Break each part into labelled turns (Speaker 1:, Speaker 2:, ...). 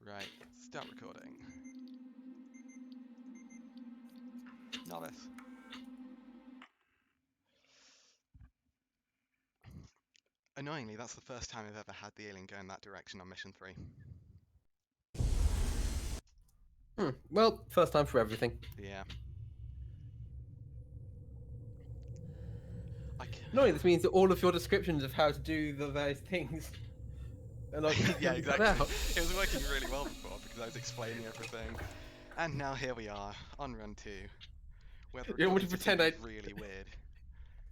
Speaker 1: Right, start recording. Novice. Annoyingly, that's the first time I've ever had the alien go in that direction on mission 3.
Speaker 2: Well, first time for everything.
Speaker 1: Yeah.
Speaker 2: No, this means that all of your descriptions of how to do the various things are not going
Speaker 1: Yeah,
Speaker 2: to be cut
Speaker 1: exactly.
Speaker 2: out.
Speaker 1: It was working really well before because I was explaining everything. And now here we are, on run 2, where the
Speaker 2: You don't want
Speaker 1: recording's
Speaker 2: to
Speaker 1: just going
Speaker 2: pretend
Speaker 1: to be really weird.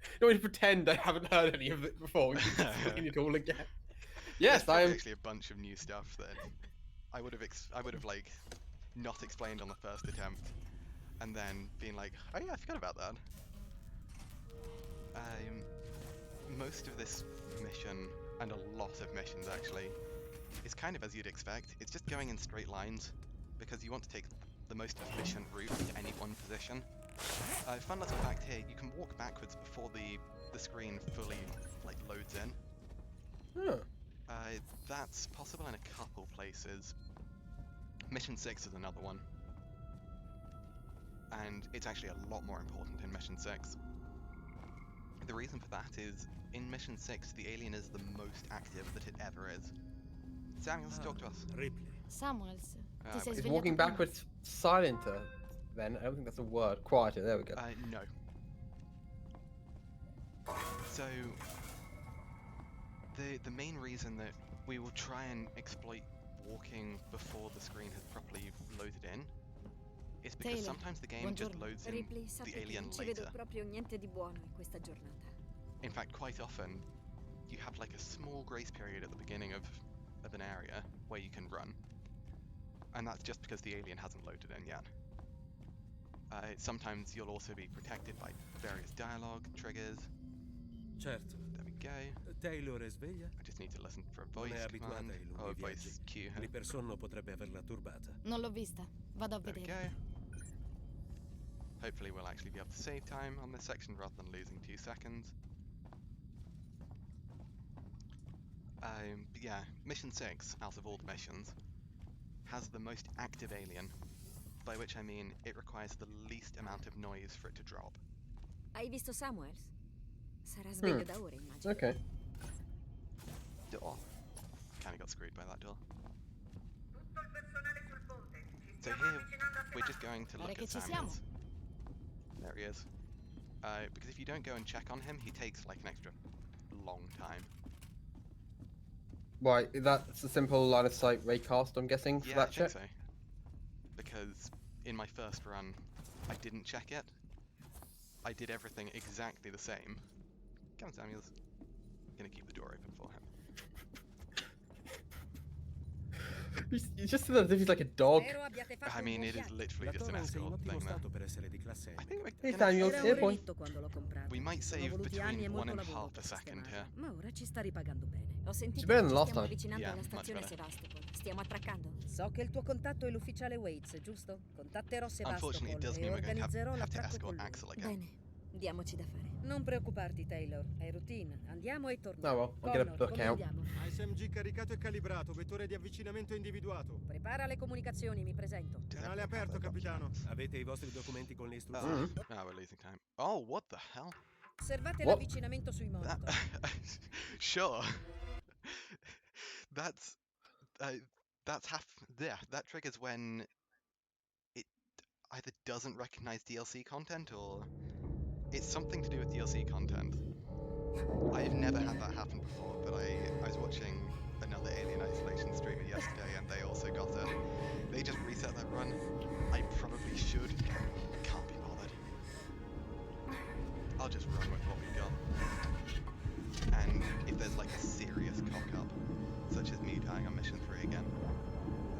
Speaker 2: You don't want to pretend I haven't heard any of it before. You're just saying it all again.
Speaker 1: There's
Speaker 2: Yes, I
Speaker 1: probably
Speaker 2: am.
Speaker 1: actually a bunch of new stuff that I would have like not explained on the first attempt, and then being like, oh yeah, I forgot about that. Most of this mission, and a lot of missions actually, is kind of as you'd expect. It's just going in straight lines, because you want to take the most efficient route to any one position. Fun little fact here, you can walk backwards before the screen fully loads in.
Speaker 2: Huh.
Speaker 1: That's possible in a couple places. Mission 6 is another one. And it's actually a lot more important in Mission 6. The reason for that is, in Mission 6, the alien is the most active that it ever is. Samuels, talk to us.
Speaker 3: Ripley.
Speaker 4: Samuels, ti sei
Speaker 2: Is
Speaker 4: svegliato
Speaker 2: walking
Speaker 4: prima?
Speaker 2: backwards silenter then? I don't think that's a word. Quieter, there we go.
Speaker 1: No. So, the main reason that we will try and exploit walking before the screen has properly loaded in is because
Speaker 4: Taylor,
Speaker 1: sometimes the game just
Speaker 4: buongiorno.
Speaker 1: loads in
Speaker 5: Ripley,
Speaker 1: the
Speaker 5: sappi che
Speaker 1: alien
Speaker 5: non ci vedo
Speaker 1: later.
Speaker 5: proprio niente di buono in questa giornata.
Speaker 1: In fact, quite often, you have like a small grace period at the beginning of an area where you can run. And that's just because the alien hasn't loaded in yet. Sometimes you'll also be protected by various dialogue triggers.
Speaker 3: Certo.
Speaker 1: There we go.
Speaker 3: Taylor è sveglia?
Speaker 1: I just need to listen for a
Speaker 3: Non
Speaker 1: voice
Speaker 3: è abituata
Speaker 1: command.
Speaker 3: ai
Speaker 1: Oh, a
Speaker 3: lunghi
Speaker 1: voice
Speaker 3: viaggi.
Speaker 1: cue.
Speaker 3: L'iperson potrebbe averla turbata.
Speaker 4: Non l'ho vista. Vado a
Speaker 1: There we
Speaker 4: vedere.
Speaker 1: go. Hopefully we'll actually be able to save time on this section rather than losing 2 seconds. But yeah, Mission 6, out of all the missions, has the most active alien, by which I mean it requires the least amount of noise for it to drop.
Speaker 5: Hai visto Samuels? Sarà sveglio da ore, immagino.
Speaker 2: Okay.
Speaker 1: Door. Kinda got screwed by that door. So here, we're just going to
Speaker 4: Pare
Speaker 1: look
Speaker 4: che
Speaker 1: at
Speaker 4: ci siamo.
Speaker 1: Samuels. There he is. Because if you don't go and check on him, he takes like an extra long time.
Speaker 2: Right, that's a simple line of sight raycast, I'm guessing, for
Speaker 1: Yeah,
Speaker 2: that
Speaker 1: I think
Speaker 2: check?
Speaker 1: so. Because in my first run, I didn't check it. I did everything exactly the same. Come on, Samuels. I'm gonna keep the door open for him.
Speaker 2: He's just as if he's like a dog.
Speaker 5: Spero abbiate fatto
Speaker 1: I
Speaker 5: un
Speaker 1: mean,
Speaker 5: buon
Speaker 1: it is
Speaker 5: viaggio.
Speaker 1: literally
Speaker 3: La
Speaker 1: just an
Speaker 3: Torrance è in
Speaker 1: escort
Speaker 3: ottimo
Speaker 1: thing there.
Speaker 3: stato per essere di classe
Speaker 1: I
Speaker 3: M.
Speaker 1: think we're
Speaker 2: Hey,
Speaker 1: gonna
Speaker 2: Samuel,
Speaker 5: Era
Speaker 2: here,
Speaker 5: un
Speaker 2: boy.
Speaker 5: relitto quando l'ho comprato.
Speaker 1: We might
Speaker 5: Ci sono
Speaker 1: save
Speaker 5: voluti anni e
Speaker 1: between 1
Speaker 5: molto
Speaker 1: and
Speaker 5: lavoro
Speaker 1: half a
Speaker 5: per
Speaker 1: second here.
Speaker 5: sistemarla, ma ora ci sta ripagando bene. Ho sentito
Speaker 2: better
Speaker 5: che
Speaker 2: than
Speaker 5: ci
Speaker 2: last
Speaker 5: stiamo
Speaker 2: time.
Speaker 5: avvicinando
Speaker 1: Yeah,
Speaker 5: alla
Speaker 1: much
Speaker 5: stazione
Speaker 1: better.
Speaker 5: Sevastopol. Stiamo attraccando?
Speaker 6: So che il tuo contatto è l'ufficiale Waits, giusto? Contatterò
Speaker 1: Unfortunately, it
Speaker 6: Sevastopol
Speaker 1: does
Speaker 6: e
Speaker 1: mean we're going to
Speaker 6: organizzerò
Speaker 1: have to
Speaker 6: l'attracco
Speaker 1: escort
Speaker 6: con lui.
Speaker 1: Axel again.
Speaker 5: Bene, diamoci da fare.
Speaker 6: Non preoccuparti, Taylor, è routine. Andiamo e torniamo.
Speaker 2: Oh well, I'll get a
Speaker 6: Connor,
Speaker 2: book
Speaker 6: come
Speaker 2: out.
Speaker 6: andiamo?
Speaker 7: SMG caricato e calibrato, vettore di avvicinamento individuato.
Speaker 6: Prepara le comunicazioni, mi presento.
Speaker 1: Does
Speaker 7: Canale
Speaker 1: everyone have
Speaker 7: aperto,
Speaker 1: their
Speaker 7: capitano.
Speaker 1: documents?
Speaker 3: Avete i vostri documenti con le istruzioni?
Speaker 1: Oh, we're losing time. Oh, what the hell?
Speaker 6: Osservate
Speaker 2: What?
Speaker 6: l'avvicinamento sui
Speaker 1: That,
Speaker 6: monitor.
Speaker 1: sure. That's that triggers when it either doesn't recognize DLC content or it's something to do with DLC content. I've never had that happen before, but I was watching another Alien Isolation streamer yesterday and they also got it. They just reset their run. I probably should. Can't be bothered. I'll just run with what we got. And if there's like a serious cock up, such as me dying on mission 3 again,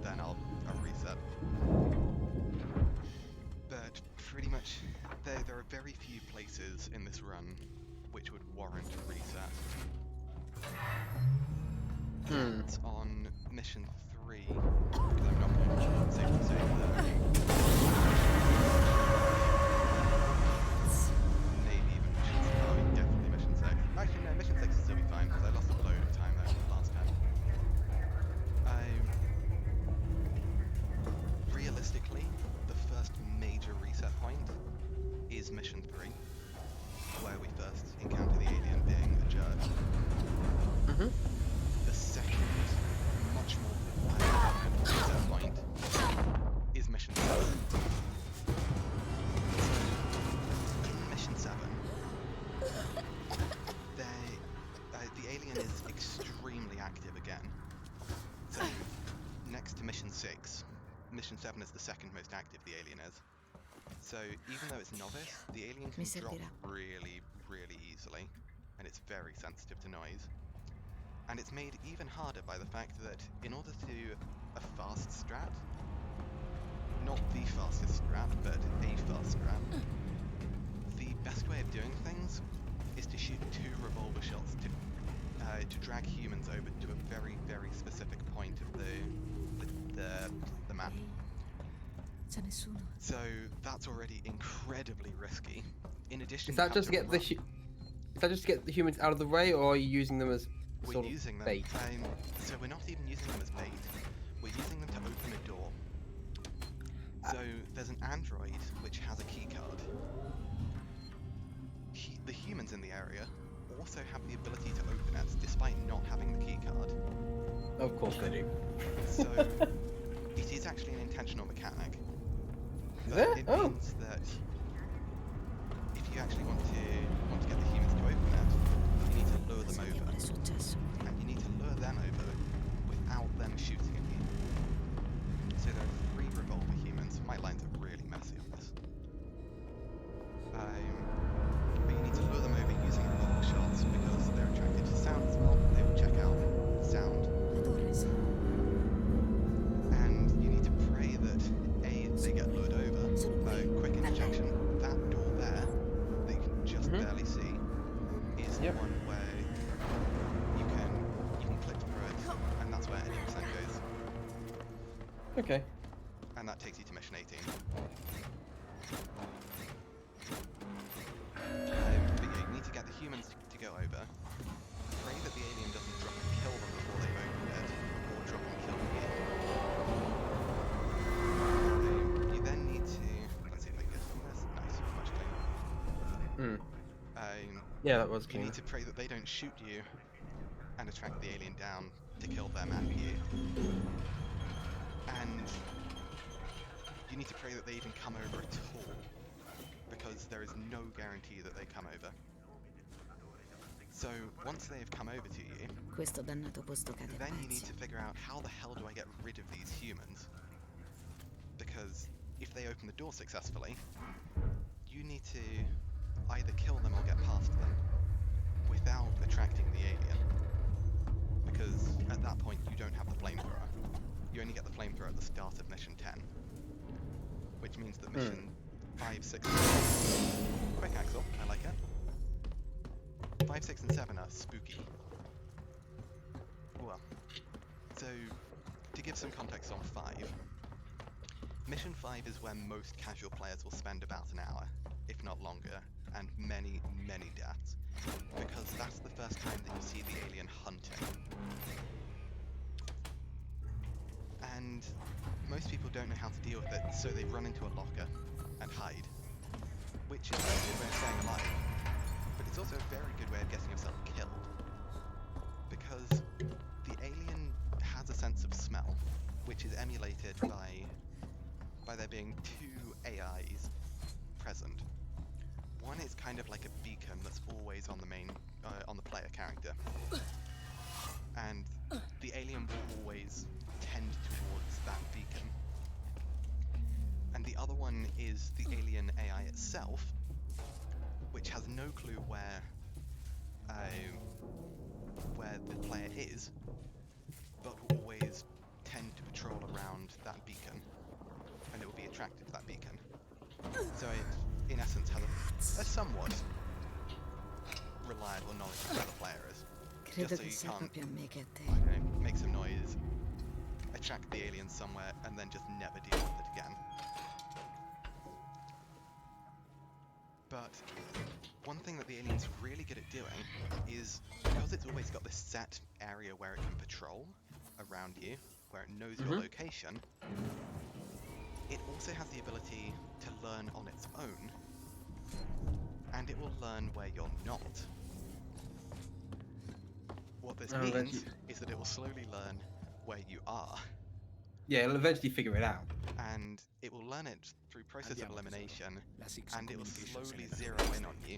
Speaker 1: then I'll reset. But pretty much, there are very few places in this run which would warrant a reset. That's on mission 3, because I'm not going to save there. Maybe even mission 6. I mean, definitely mission 6. Actually, no, mission 6 will still be fine because I lost a load of time there last time. next to Mission 6. Mission 7 is the second most active the alien is. So even though it's Novice, the alien can
Speaker 4: Mi
Speaker 1: drop
Speaker 4: servirà.
Speaker 1: really, really easily, and it's very sensitive to noise. And it's made even harder by the fact that in order to do a fast strat, not the fastest strat, but a fast strat, the best way of doing things is to shoot 2 revolver shots to drag humans over to a very, very specific point of the map.
Speaker 4: C'è nessuno.
Speaker 1: So that's already incredibly risky. In addition,
Speaker 2: Is that
Speaker 1: you
Speaker 2: just to
Speaker 1: have
Speaker 2: get the
Speaker 1: run-
Speaker 2: is that just to get the humans out of the way, or are you using them as
Speaker 1: We're
Speaker 2: sort of
Speaker 1: using them.
Speaker 2: bait?
Speaker 1: So we're not even using them as bait. We're using them to open a door. So there's an android which has a key card. The humans in the area also have the ability to open it, despite not having the key card.
Speaker 2: Of course they do.
Speaker 1: So it is actually an intentional mechanic.
Speaker 2: Is
Speaker 1: But
Speaker 2: it?
Speaker 1: it
Speaker 2: Oh.
Speaker 1: means that if you actually want to get the humans to open it, you need to lure them
Speaker 4: Senti
Speaker 1: over.
Speaker 4: qual è successo.
Speaker 1: And you need to lure them over without them shooting at you. So there are 3 revolver humans. My lines are really messy on this. But you need to lure them over using revolver shots because they're attracted to sound as well. They will check out sound.
Speaker 4: La torre, sì.
Speaker 1: And you need to pray that A, they get lured over. Quick interjection. That door there that you can just barely see is the
Speaker 2: Yep.
Speaker 1: one where you can click through it, and that's where any percent goes.
Speaker 2: Okay.
Speaker 1: And that takes you to mission 18. But yeah, you need to get the humans to go over. Pray that the alien doesn't drop and kill them before they've opened it, or drop and kill you. You then need to... Let's see if I can get some of this. Nice, much cleaner.
Speaker 2: Yeah, that was
Speaker 1: You
Speaker 2: clean.
Speaker 1: need to pray that they don't shoot you and attract the alien down to kill them and you. And you need to pray that they even come over at all, because there is no guarantee that they come over. So once they have come over to you,
Speaker 4: Questo dannato posto cade a
Speaker 1: then you need
Speaker 4: pezzi.
Speaker 1: to figure out how the hell do I get rid of these humans? Because if they open the door successfully, you need to either kill them or get past them without attracting the alien. Because at that point you don't have the flamethrower. You only get the flamethrower at the start of mission 10. Which means that mission 5, 6, 7... Quick Axel, I like it. 5, 6 and 7 are spooky. Well, so to give some context on 5, mission 5 is where most casual players will spend about an hour, if not longer, and many, many deaths, because that's the first time that you see the alien hunting. And most people don't know how to deal with it, so they run into a locker and hide, which is a very good way of staying alive, but it's also a very good way of getting yourself killed, because the alien has a sense of smell, which is emulated by there being 2 AIs present. One is kind of like a beacon that's always on the on the player character, and the alien will always tend towards that beacon. And the other one is the alien AI itself, which has no clue where the player is, but will always tend to patrol around that beacon, and it will be attracted to that beacon. So it, in essence, has a somewhat reliable knowledge of where the player is.
Speaker 4: Credo
Speaker 1: Just so
Speaker 4: che
Speaker 1: you
Speaker 4: sia
Speaker 1: can't,
Speaker 4: proprio a me che a te.
Speaker 1: I don't know, make some noise, attract the alien somewhere, and then just never deal with it again. But one thing that the alien's really good at doing is, because it's always got this set area where it can patrol around you, where it knows your location, it also has the ability to learn on its own, and it will learn where you're not. What this
Speaker 2: Oh,
Speaker 1: means is that it will slowly learn where you are,
Speaker 2: Yeah, it'll eventually figure it out.
Speaker 1: and it will learn it through process of
Speaker 3: Andiamo,
Speaker 1: elimination,
Speaker 3: La Six
Speaker 1: and it will
Speaker 3: Communications
Speaker 1: slowly
Speaker 3: è
Speaker 1: zero
Speaker 3: nella
Speaker 1: in
Speaker 3: tua
Speaker 1: on you.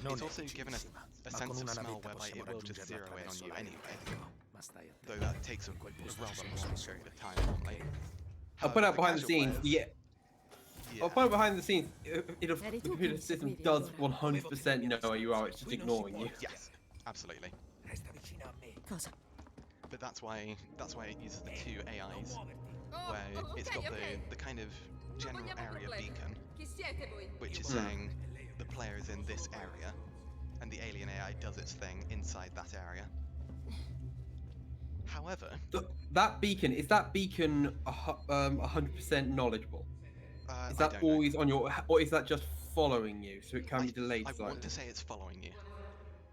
Speaker 3: Non
Speaker 1: It's
Speaker 3: è
Speaker 1: also given us
Speaker 3: vicinissima,
Speaker 1: a
Speaker 3: ma
Speaker 1: sense
Speaker 3: con
Speaker 1: of
Speaker 3: una
Speaker 1: smell
Speaker 3: navetta
Speaker 1: whereby
Speaker 3: possiamo
Speaker 1: it will just
Speaker 3: raggiungerla
Speaker 1: zero in on
Speaker 3: attraverso
Speaker 1: you
Speaker 3: l'aereo
Speaker 1: anyway,
Speaker 3: elettrico, ma stai
Speaker 1: though
Speaker 3: attento.
Speaker 1: that takes a
Speaker 3: In quel posto
Speaker 1: rather
Speaker 3: ci sono
Speaker 1: long
Speaker 3: spesso
Speaker 1: period of
Speaker 3: guai.
Speaker 1: time normally.
Speaker 2: I'll put out
Speaker 1: the
Speaker 2: behind the
Speaker 1: casual
Speaker 2: scenes.
Speaker 1: players-
Speaker 2: Yeah.
Speaker 1: Yeah.
Speaker 2: I'll put out behind the scenes. The
Speaker 5: Eri tu
Speaker 2: computer
Speaker 5: che
Speaker 2: system
Speaker 5: seguivi
Speaker 2: does
Speaker 5: allora.
Speaker 2: 100% know where you are. It's just ignoring you.
Speaker 1: Yes, absolutely.
Speaker 3: Resta vicina a me.
Speaker 5: Cosa?
Speaker 1: But that's why it uses the two AIs,
Speaker 6: Oh,
Speaker 1: where it's got the kind of general area beacon,
Speaker 6: Chi siete voi?
Speaker 1: which is
Speaker 2: Hmm.
Speaker 1: saying the player is in this area, and the alien AI does its thing inside that area. However,
Speaker 2: That beacon is that beacon 100% knowledgeable? Is
Speaker 1: I
Speaker 2: that
Speaker 1: don't know.
Speaker 2: always on your, or is that just following you, so it can be delayed
Speaker 1: I
Speaker 2: slightly?
Speaker 1: want to say it's following you,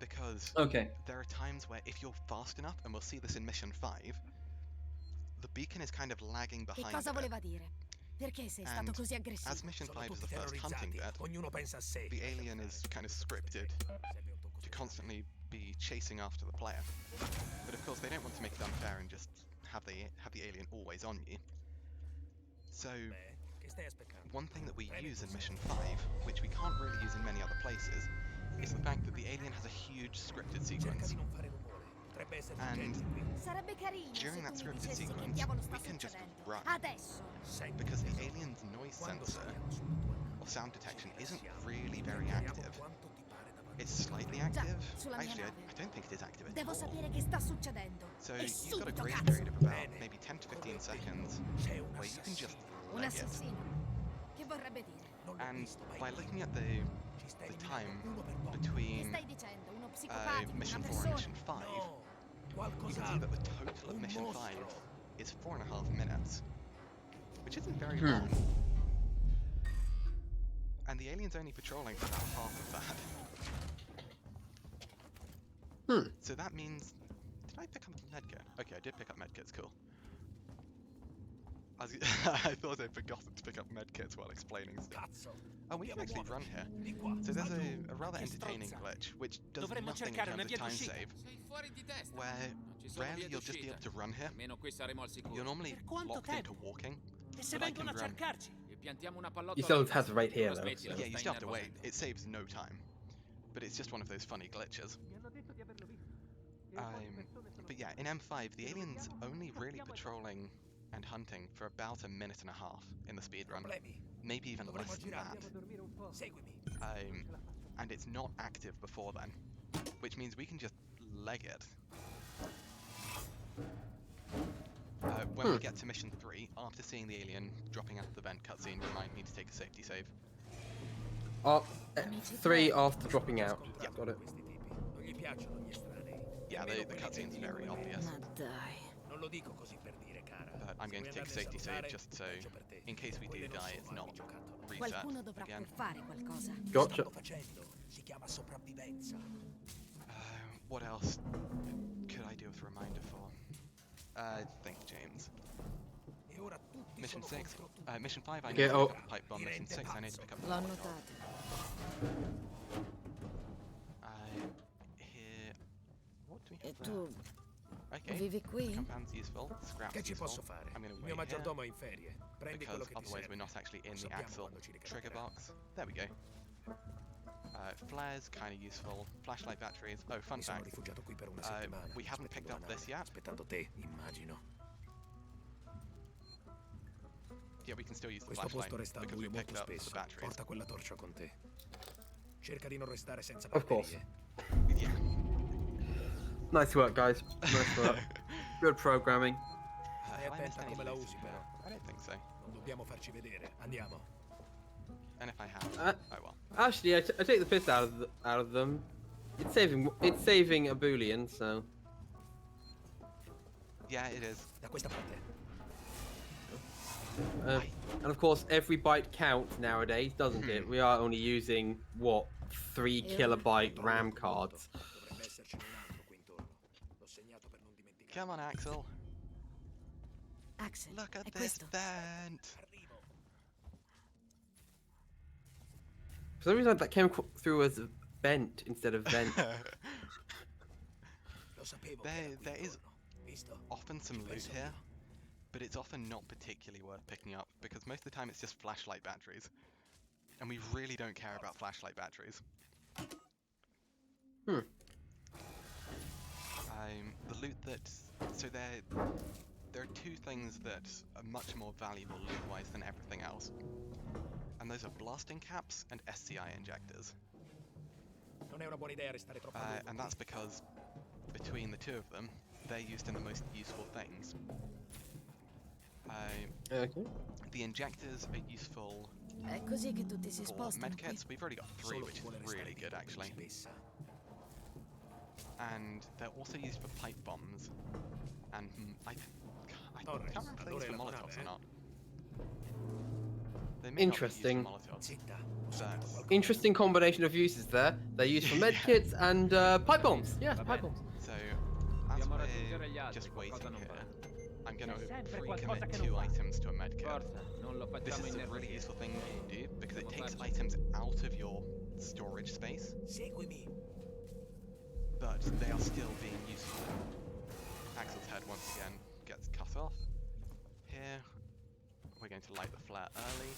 Speaker 1: because
Speaker 2: Okay.
Speaker 1: there are times where if you're fast enough, and we'll see this in Mission 5, the beacon is kind of lagging
Speaker 5: Che
Speaker 1: behind
Speaker 5: cosa
Speaker 1: it.
Speaker 5: voleva dire? Perché sei stato
Speaker 1: And
Speaker 5: così
Speaker 1: as
Speaker 5: aggressivo?
Speaker 1: Mission
Speaker 3: Sono
Speaker 1: 5 is
Speaker 3: tutti
Speaker 1: the first hunting
Speaker 3: terrorizzati.
Speaker 1: bit,
Speaker 3: Ognuno pensa a sé.
Speaker 1: the alien is kind of scripted to constantly be chasing after the player. But of course, they don't want to make it unfair and just have the alien always on you. So
Speaker 3: Beh, che stai aspettando?
Speaker 1: one thing that we use in Mission 5, which we can't really use in many other places, is the fact that the alien has a huge scripted
Speaker 3: Cerca
Speaker 1: sequence.
Speaker 3: di non fare rumore. Potrebbe esserci
Speaker 1: And
Speaker 3: gente qui.
Speaker 5: Sarebbe carino
Speaker 1: during
Speaker 5: se
Speaker 1: that
Speaker 5: tu mi
Speaker 1: scripted
Speaker 5: dicessi che
Speaker 1: sequence,
Speaker 5: diavolo sta
Speaker 1: we can just
Speaker 5: succedendo.
Speaker 1: run.
Speaker 5: Adesso.
Speaker 3: Senti,
Speaker 1: Because the
Speaker 3: tesoro,
Speaker 1: alien's noise
Speaker 3: quando
Speaker 1: sensor
Speaker 3: saliamo sulla tua nave,
Speaker 1: or sound detection
Speaker 3: ci
Speaker 1: isn't
Speaker 3: rilassiamo,
Speaker 1: really very
Speaker 3: chiacchieriamo
Speaker 1: active.
Speaker 3: quanto ti pare davanti.
Speaker 1: It's slightly
Speaker 5: Già,
Speaker 1: active.
Speaker 5: sulla mia
Speaker 1: Actually,
Speaker 5: nave.
Speaker 1: I don't think it is active at
Speaker 5: Devo
Speaker 1: all.
Speaker 5: sapere che sta succedendo.
Speaker 1: So
Speaker 5: E
Speaker 1: you've got a
Speaker 5: subito,
Speaker 1: grace
Speaker 5: cazzo.
Speaker 1: period of about
Speaker 3: Bene.
Speaker 1: maybe 10 to 15
Speaker 3: Corretti.
Speaker 1: seconds
Speaker 3: Sei un
Speaker 1: where you can just
Speaker 3: assassino.
Speaker 5: Un
Speaker 1: leg it.
Speaker 5: assassino. Che vorrebbe dire?
Speaker 3: Non l'ho
Speaker 1: And
Speaker 3: visto mai
Speaker 1: by
Speaker 3: prima.
Speaker 1: looking at
Speaker 3: Ci stai
Speaker 1: the
Speaker 3: eliminando
Speaker 1: time
Speaker 3: uno per volta.
Speaker 5: Che
Speaker 1: between
Speaker 5: stai dicendo? Uno psicopatico,
Speaker 1: Mission
Speaker 5: una
Speaker 1: 4 and
Speaker 5: persona?
Speaker 1: Mission 5,
Speaker 3: No,
Speaker 1: you can see
Speaker 3: qualcos'altro.
Speaker 1: that the total of
Speaker 3: Un
Speaker 1: Mission 5
Speaker 3: mostro.
Speaker 1: is 4.5 minutes, which isn't very
Speaker 2: Hmm.
Speaker 1: long. And the alien's only patrolling for about half of that. So that means... Did I pick up a medkit? Okay, I did pick up medkits, cool. I thought I'd forgotten to pick up medkits while explaining stuff.
Speaker 3: Cazzo.
Speaker 1: Oh, we can
Speaker 3: Dobbiamo
Speaker 1: actually run
Speaker 3: muoverci.
Speaker 1: here.
Speaker 3: Di qua.
Speaker 1: So there's
Speaker 3: sta giù.
Speaker 1: a rather
Speaker 3: Che
Speaker 1: entertaining
Speaker 3: stronza.
Speaker 1: glitch, which does
Speaker 3: Dovremmo
Speaker 1: nothing in
Speaker 3: cercare una
Speaker 1: terms
Speaker 3: via
Speaker 1: of time
Speaker 3: d'uscita.
Speaker 1: save,
Speaker 8: Sei fuori di testa.
Speaker 1: where
Speaker 8: Non ci sono
Speaker 1: rarely
Speaker 8: vie
Speaker 1: you'll just be
Speaker 8: d'uscita.
Speaker 1: able to run here.
Speaker 8: Almeno qui saremo al sicuro.
Speaker 1: You're normally
Speaker 3: Per quanto
Speaker 1: locked into
Speaker 3: tempo?
Speaker 1: walking.
Speaker 3: E se
Speaker 1: But I
Speaker 3: vengono a
Speaker 1: can run.
Speaker 3: cercarci?
Speaker 8: E piantiamo una pallottola.
Speaker 2: You still
Speaker 8: in
Speaker 2: have to wait here,
Speaker 8: Ora
Speaker 2: though,
Speaker 8: smettila,
Speaker 2: so-
Speaker 1: Yeah, you
Speaker 8: stai
Speaker 1: still have to wait.
Speaker 8: innervosendo.
Speaker 1: It saves no time. But it's just one of those funny glitches.
Speaker 7: Mi hanno detto di averlo visto. E un po' di
Speaker 1: Um,
Speaker 7: persone sono
Speaker 1: but yeah, in M5, the alien's only really patrolling and hunting for about a minute and a half in the speedrun.
Speaker 3: Problemi?
Speaker 1: Maybe even
Speaker 3: Dovremmo
Speaker 1: less than
Speaker 3: girare.
Speaker 1: that.
Speaker 7: Andiamo a dormire un po'.
Speaker 3: Seguimi.
Speaker 1: And it's not active before then, which means we can just leg it. When we get to mission 3, after seeing the alien dropping out of the vent cutscene, remind me to take a safety save.
Speaker 2: 3 after dropping out.
Speaker 1: Yeah.
Speaker 2: Got it.
Speaker 3: Questi tipi non gli piacciono gli estranei.
Speaker 1: Yeah,
Speaker 3: Nemmeno
Speaker 1: the
Speaker 3: quelli che
Speaker 1: cutscene's
Speaker 3: vivono
Speaker 1: very
Speaker 3: in
Speaker 1: obvious.
Speaker 5: Ma dai.
Speaker 3: Non lo dico così per dire, cara.
Speaker 1: But I'm
Speaker 3: Se
Speaker 1: going to
Speaker 3: voi
Speaker 1: take a
Speaker 3: andate
Speaker 1: safety save
Speaker 3: salutare,
Speaker 1: just so,
Speaker 3: peggio per te.
Speaker 1: in case we do
Speaker 3: Quelle non
Speaker 1: die, it's
Speaker 3: sono
Speaker 1: not
Speaker 3: armi giocattolo.
Speaker 1: reset
Speaker 5: Qualcuno dovrà
Speaker 1: again.
Speaker 5: pur fare qualcosa.
Speaker 2: Gotcha.
Speaker 3: Stanno facendo? Si chiama sopravvivenza.
Speaker 1: What else could I do with a reminder for? Thank you, James.
Speaker 3: E ora tutti
Speaker 1: Mission
Speaker 3: sono
Speaker 1: 6,
Speaker 3: contro tutti.
Speaker 1: Mission 5 I need
Speaker 2: Okay,
Speaker 1: to
Speaker 2: oh.
Speaker 1: pick up the pipe bomb, mission 6 I need to pick up the
Speaker 5: L'ho
Speaker 1: Molotov.
Speaker 5: notato.
Speaker 1: Here... What do we
Speaker 5: E
Speaker 1: have there?
Speaker 5: tu
Speaker 1: Okay,
Speaker 5: vivi qui?
Speaker 1: compound's useful, scrap's
Speaker 3: Che ci
Speaker 1: useful.
Speaker 3: posso fare?
Speaker 1: I'm gonna
Speaker 3: Il
Speaker 1: wait
Speaker 3: mio
Speaker 1: here,
Speaker 3: maggiordomo è in ferie. Prendi quello
Speaker 1: because
Speaker 3: che ti
Speaker 1: otherwise
Speaker 3: serve.
Speaker 1: we're not actually in the
Speaker 3: Sappiamo
Speaker 1: axle
Speaker 3: quando ci
Speaker 1: trigger
Speaker 3: ricapiterà.
Speaker 1: box. There we go. Flares, kind of useful. Flashlight batteries. Oh, fun
Speaker 3: Mi sono
Speaker 1: fact.
Speaker 3: rifugiato qui per una settimana.
Speaker 1: we haven't picked
Speaker 3: aspettando
Speaker 1: up
Speaker 3: la
Speaker 1: this
Speaker 3: nave,
Speaker 1: yet.
Speaker 3: Aspettando te, immagino.
Speaker 1: Yeah, we can still use the
Speaker 3: Questo
Speaker 1: flashlight
Speaker 3: posto resta al
Speaker 1: because we
Speaker 3: buio
Speaker 1: picked
Speaker 3: molto
Speaker 1: up the
Speaker 3: spesso.
Speaker 1: batteries.
Speaker 3: Porta quella torcia con te. Cerca di non restare senza
Speaker 2: Of course.
Speaker 3: batterie.
Speaker 1: Yeah.
Speaker 2: Nice work, guys. Nice work. Good programming.
Speaker 3: Stai
Speaker 1: Have I missed
Speaker 3: attenta
Speaker 1: any
Speaker 3: come la
Speaker 1: loot?
Speaker 3: usi, però.
Speaker 1: I don't think so.
Speaker 3: Non dobbiamo farci vedere. Andiamo.
Speaker 1: And if I have, oh well.
Speaker 2: Actually, I take the piss out of them. It's saving a boolean, so.
Speaker 1: Yeah, it is.
Speaker 3: Da questa parte.
Speaker 2: And of course, every byte counts nowadays, doesn't it? We are only using what 3 kilobyte RAM cards.
Speaker 3: Dovrebbe essercene un altro qui intorno. L'ho segnato per non dimenticare.
Speaker 1: Come on, Axel.
Speaker 5: Axel,
Speaker 1: Look at
Speaker 5: è
Speaker 1: this
Speaker 5: questo.
Speaker 1: vent.
Speaker 3: Arrivo.
Speaker 2: For some reason, that came through as vent instead of vent.
Speaker 3: Lo sapevo.
Speaker 1: There-
Speaker 3: che era qui
Speaker 1: there is-
Speaker 3: intorno. Visto?
Speaker 1: Often some
Speaker 3: Ci
Speaker 1: loot
Speaker 3: penso
Speaker 1: here,
Speaker 3: io.
Speaker 1: but it's often not particularly worth picking up because most of the time it's just flashlight batteries. And we really don't care about flashlight batteries.
Speaker 2: Hmm.
Speaker 1: The loot that... So there are two things that are much more valuable loot-wise than everything else. And those are blasting caps and SCI injectors.
Speaker 3: Non è una buona idea restare troppo a lungo
Speaker 1: And
Speaker 3: qui.
Speaker 1: that's because between the two of them, they're used in the most useful things.
Speaker 2: Okay.
Speaker 1: The injectors are useful
Speaker 4: È così che tutti si
Speaker 1: for
Speaker 4: spostano qui.
Speaker 1: medkits. We've already got 3,
Speaker 3: Solo
Speaker 1: which
Speaker 3: chi
Speaker 1: is
Speaker 3: vuole restare
Speaker 1: really
Speaker 3: vivo,
Speaker 1: good actually.
Speaker 3: principessa.
Speaker 1: And they're also used for pipe bombs. And I
Speaker 3: Torres,
Speaker 1: can't remember if they're used for
Speaker 3: allora è la tua
Speaker 1: Molotovs
Speaker 3: nave,
Speaker 1: or not. They may not be used for
Speaker 2: Interesting.
Speaker 1: Molotovs.
Speaker 3: Zitta, ho sentito qualcosa.
Speaker 2: Interesting combination of uses there. They're used for
Speaker 1: Yeah.
Speaker 2: medkits and pipe bombs. Yes,
Speaker 8: Va
Speaker 2: pipe
Speaker 8: bene.
Speaker 2: bombs.
Speaker 1: So, as
Speaker 8: Dobbiamo
Speaker 1: we're
Speaker 8: raggiungere gli altri,
Speaker 1: just
Speaker 8: qualcosa
Speaker 1: waiting
Speaker 8: non
Speaker 1: here,
Speaker 8: va.
Speaker 1: I'm going
Speaker 8: C'è
Speaker 1: to
Speaker 8: sempre
Speaker 1: pre-commit
Speaker 8: qualcosa che
Speaker 1: 2
Speaker 8: non va.
Speaker 1: items to a medkit.
Speaker 8: Forza, non lo
Speaker 1: This
Speaker 8: facciamo
Speaker 1: is a really
Speaker 8: innervosire.
Speaker 1: useful thing you can do because it
Speaker 8: Possiamo
Speaker 1: takes
Speaker 8: farci.
Speaker 1: items out of your storage space,
Speaker 3: Seguimi.
Speaker 1: but they are still being useful. Axel's head once again gets cut off. Here, we're going to light the flare early.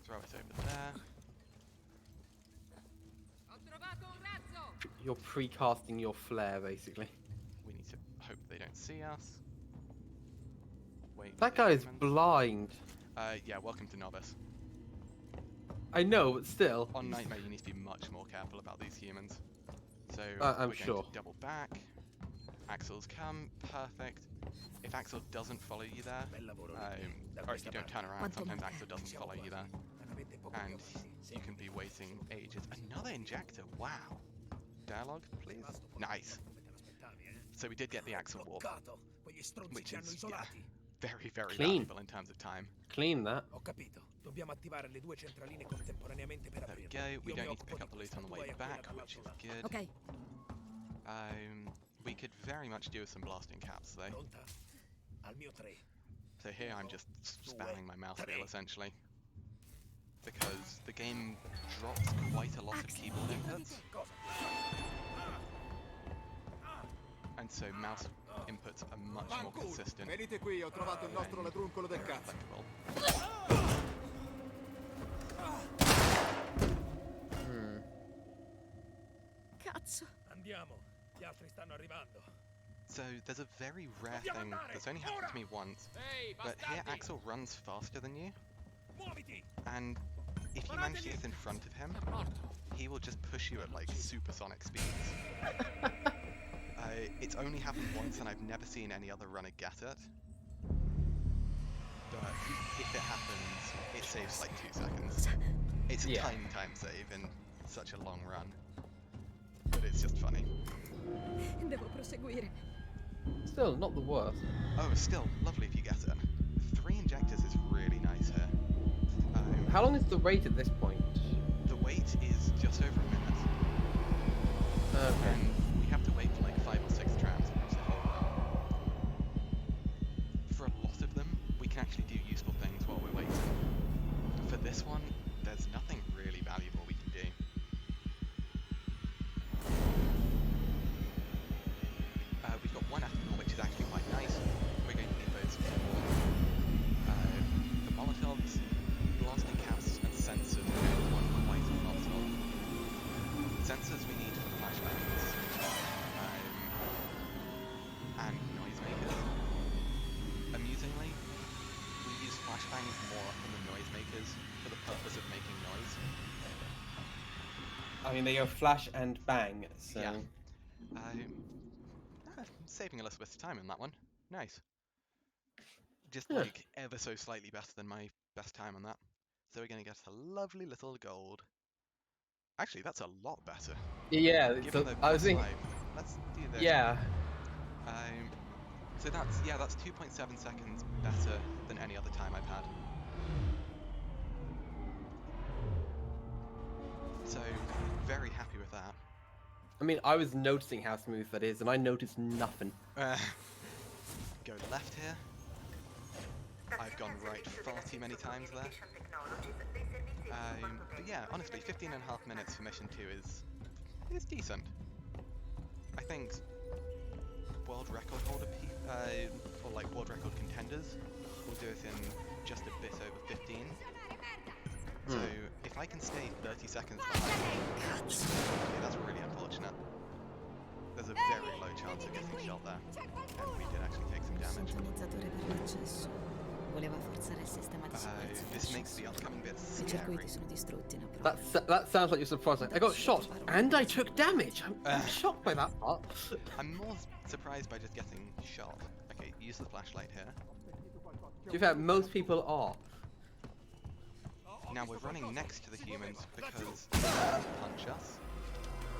Speaker 1: Throw it over there.
Speaker 5: Ho trovato un razzo!
Speaker 2: You're pre-casting your flare, basically.
Speaker 1: We need to hope they don't see us. Wait. for
Speaker 2: That
Speaker 1: the
Speaker 2: guy is
Speaker 1: humans.
Speaker 2: blind.
Speaker 1: Yeah, welcome to Novice.
Speaker 2: I know, but still.
Speaker 1: On
Speaker 2: he's-
Speaker 1: Nightmare, you need to be much more careful about these humans. So
Speaker 2: I'm
Speaker 1: we're
Speaker 2: sure.
Speaker 1: going to double back. Axel's come, perfect. If Axel doesn't follow you there,
Speaker 3: Bel lavoro, Ricky. Da
Speaker 1: or if
Speaker 3: questa
Speaker 1: you don't
Speaker 3: parte.
Speaker 1: turn around,
Speaker 4: Quanto
Speaker 1: sometimes
Speaker 4: manca?
Speaker 1: Axel doesn't
Speaker 3: Siamo
Speaker 1: follow you there,
Speaker 3: quasi, ma n'avete poco più
Speaker 1: and
Speaker 3: avanti.
Speaker 1: you can be waiting ages. Another injector, wow. Dialogue, please.
Speaker 3: Rimasto poco
Speaker 1: Nice.
Speaker 3: come te l'aspettavi, eh?
Speaker 1: So we did get the Axel warp,
Speaker 3: Bloccato. Quegli stronzi
Speaker 1: which
Speaker 3: ci hanno
Speaker 1: is, yeah,
Speaker 3: isolati.
Speaker 1: very, very
Speaker 2: Clean.
Speaker 1: valuable in terms of time.
Speaker 2: Clean that.
Speaker 3: Ho capito. Dobbiamo attivare le due centraline contemporaneamente per
Speaker 1: There we
Speaker 3: aprirle.
Speaker 1: go. We
Speaker 3: Io
Speaker 1: don't
Speaker 3: mi
Speaker 1: need to
Speaker 3: occupo
Speaker 1: pick up
Speaker 3: di
Speaker 1: the loot
Speaker 3: questa,
Speaker 1: on the
Speaker 3: tu
Speaker 1: way
Speaker 3: vai a quella
Speaker 1: back, which is
Speaker 3: dall'altro
Speaker 1: good.
Speaker 4: Ok,
Speaker 1: We could very much do with some blasting caps though.
Speaker 3: lato. Pronta? Al mio 3.
Speaker 1: So here I'm just spamming my mouse wheel essentially. Because the game drops quite a lot of keyboard inputs,
Speaker 3: Cosa?
Speaker 1: and so mouse inputs are much more consistent
Speaker 7: Venite qui, ho trovato il nostro ladruncolo del
Speaker 1: and
Speaker 7: cazzo.
Speaker 1: applicable.
Speaker 4: cazzo.
Speaker 3: Andiamo. Gli altri stanno arrivando.
Speaker 1: So there's a very rare thing that's only happened to me once,
Speaker 8: Ehi,
Speaker 1: but here
Speaker 8: bastardi!
Speaker 1: Axel runs faster than you,
Speaker 3: Muoviti!
Speaker 1: and if you manage to get in front of him,
Speaker 8: È morto.
Speaker 1: he will just push you at like supersonic speeds. It's only happened once and I've never seen any other runner get it. But if it happens, it saves like 2 seconds. It's a
Speaker 2: Yeah.
Speaker 1: tiny time save in such a long run. But it's just funny.
Speaker 6: Devo proseguire.
Speaker 2: Still, not the worst.
Speaker 1: Oh, still, lovely if you get it. 3 injectors is really nice here.
Speaker 2: How long is the rate at this point?
Speaker 1: The wait is just over a minute.
Speaker 2: Okay.
Speaker 1: And we have to wait for like 5 or 6 trams across the whole run. For a lot of them, we can actually do useful things while we're waiting. For this one, there's nothing really valuable we can do. We've got 1 ethanol, which is actually quite nice. We're going to need those for the Molotovs, blasting caps, and sensors. We don't want quite a lot of. Sensors we need for flashbangs and noisemakers. Amusingly, we use flashbangs more often than noisemakers for the purpose of making noise.
Speaker 2: I mean, they go flash and bang, so...
Speaker 1: Yeah. Saving a little bit of time on that one. Nice. Just
Speaker 2: Yeah.
Speaker 1: like ever so slightly better than my best time on that. So we're going to get a lovely little gold. Actually, that's a lot better.
Speaker 2: Yeah,
Speaker 1: Given
Speaker 2: so
Speaker 1: the
Speaker 2: I was thinking...
Speaker 1: +5, let's do this.
Speaker 2: Yeah.
Speaker 1: So that's 2.7 seconds better than any other time I've had. So very happy with that.
Speaker 2: I mean, I was noticing how smooth that is, and I noticed nothing.
Speaker 1: Go left here. I've gone right far too many times there. But yeah, honestly, 15.5 minutes for mission 2 is decent. I think world record holder or like world record contenders will do it in just a bit over 15. So if I can stay 30 seconds behind, yeah, that's really unfortunate. There's a very low low chance of getting shot there. And we did actually take some
Speaker 4: Un
Speaker 1: damage.
Speaker 4: sintonizzatore per l'accesso. Voleva forzare il sistema di sicurezza.
Speaker 1: This makes the upcoming bit
Speaker 4: I
Speaker 1: scary.
Speaker 4: circuiti sono distrutti in approdo.
Speaker 2: That sounds like you're surprised. Like, I got shot and I took damage. I'm shocked by that part.
Speaker 1: I'm more surprised by just getting shot. Okay, use the flashlight here.
Speaker 2: To be fair, most people are.
Speaker 1: Now we're running next to the humans because they can punch us.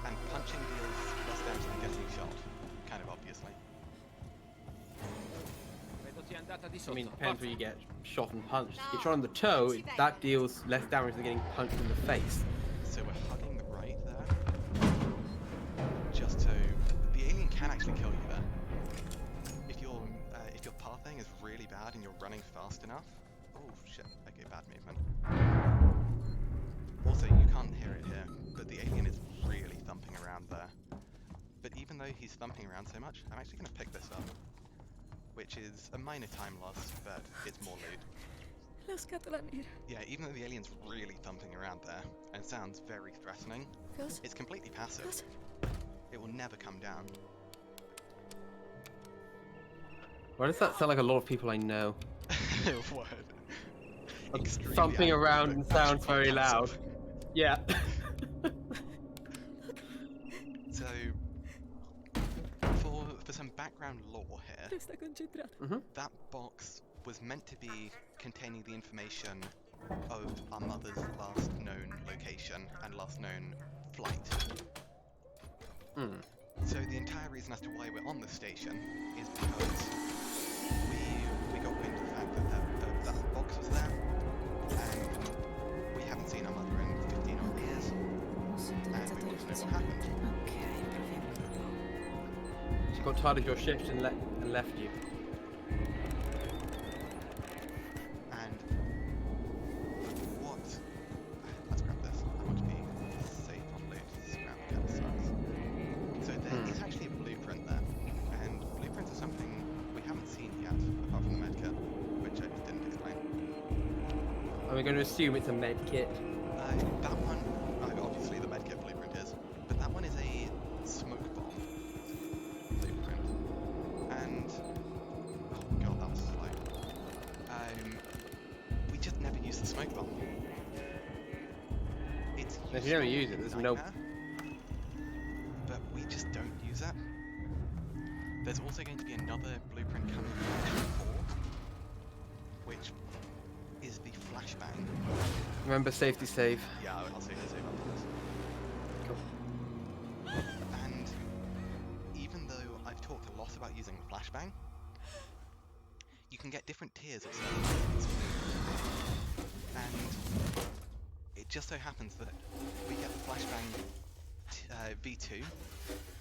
Speaker 1: And punching deals less damage than getting shot. Kind of obviously.
Speaker 8: Vedo sia andata di
Speaker 2: I
Speaker 8: sotto.
Speaker 2: mean, depends where you get shot and punched. If you're on the toe, that deals less damage than getting punched in the face.
Speaker 1: So we're hugging the right there. Just so the alien can actually kill you there. If your pathing is really bad and you're running fast enough. Oh shit, okay, bad movement. Also, you can't hear it here, but the alien is really thumping around there. But even though he's thumping around so much, I'm actually going to pick this up. Which is a minor time loss, but it's more loot.
Speaker 5: La scatola nera.
Speaker 1: Yeah, even though the alien's really thumping around there, and sounds very threatening,
Speaker 5: Cosa?
Speaker 1: it's completely passive.
Speaker 5: Cosa?
Speaker 1: It will never come down.
Speaker 2: Why does that sound like a lot of people I know?
Speaker 1: What?
Speaker 2: Thumping around and sounds very loud. Yeah.
Speaker 1: So, for some background lore here,
Speaker 5: Resta concentrato.
Speaker 1: that box was meant to be containing the information of our mother's last known location and last known flight. So the entire reason as to why we're on the station is because we got wind of the fact that that box was there, and we haven't seen our mother in 15 odd years,
Speaker 4: Un
Speaker 1: and we
Speaker 4: sintonizzatore
Speaker 1: want to know what
Speaker 4: funziona.
Speaker 1: happened.
Speaker 4: Ok, proviamo.
Speaker 2: She got tired of your shift and left you.
Speaker 1: And what? Let's grab this. I want to be safe on loot. Scrap kind of sucks. So there is actually a blueprint there, and blueprints are something we haven't seen yet, apart from the medkit, which I just didn't explain.
Speaker 2: Are we going to assume it's a med kit?
Speaker 1: That one, obviously the medkit blueprint is, but that one is a smoke bomb blueprint. And oh god, that was slow. We just never use the smoke bomb. It's
Speaker 2: If you never
Speaker 1: useful
Speaker 2: use it,
Speaker 1: in
Speaker 2: there's no.
Speaker 1: Nightmare, but we just don't use it. There's also going to be another blueprint coming from Mission 4, which is the flashbang.
Speaker 2: Remember safety save.
Speaker 1: Yeah, I'll say this after this.
Speaker 2: Cool.
Speaker 1: And even though I've talked a lot about using the flashbang, you can get different tiers of certain things. And it just so happens that we get the flashbang V2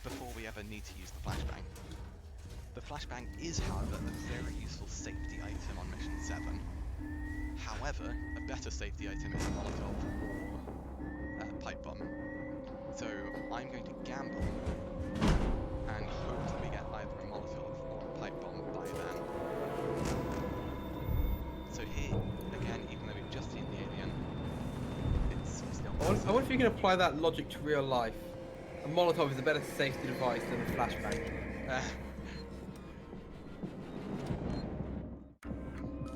Speaker 1: before we ever need to use the flashbang. The flashbang is, however, a very useful safety item on Mission 7. However, a better safety item is a Molotov or a pipe bomb. So I'm going to gamble and hope that we get either a Molotov or a pipe bomb by then. So here, again, even though we've just seen the alien, it's still
Speaker 2: I wonder if you can apply that logic to real life. A Molotov is a better safety device than a flashbang.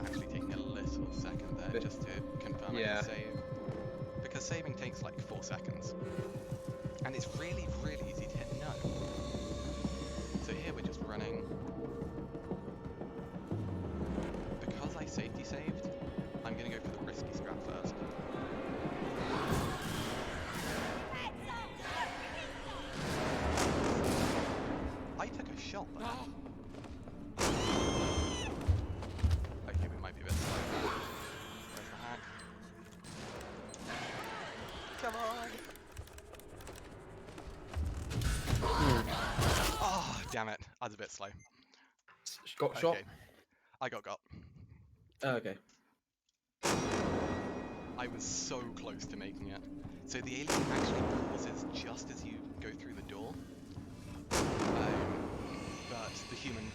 Speaker 1: Actually taking a little second there just to confirm I
Speaker 2: Yeah.
Speaker 1: can save. Because saving takes like 4 seconds. And it's really, really easy to hit no. So here we're just running. Because I safety saved, I'm gonna go for the risky scrap first. I took a shot there. Okay, we might be a bit slow. Where's the hack? Come on! Oh, damn it. I was a bit slow.
Speaker 2: She got shot.
Speaker 1: Okay. I got.
Speaker 2: Oh, okay.
Speaker 1: I was so close to making it. So the alien actually pauses just as you go through the door. But the human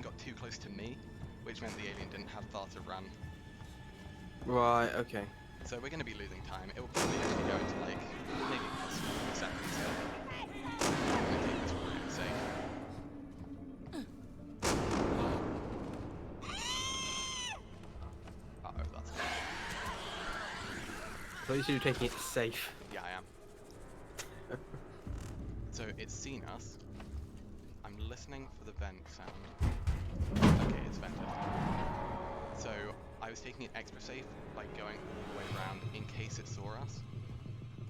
Speaker 1: got too close to me, which meant the alien didn't have far to run.
Speaker 2: Right. Okay.
Speaker 1: So we're going to be losing time. It will probably actually go into like maybe plus 4 seconds. I'm going to take this route safe.
Speaker 2: I thought you should be taking it safe.
Speaker 1: Yeah, I am. So it's seen us. I'm listening for the vent sound. Okay, it's vented. So I was taking it extra safe by going all the way around in case it saw us,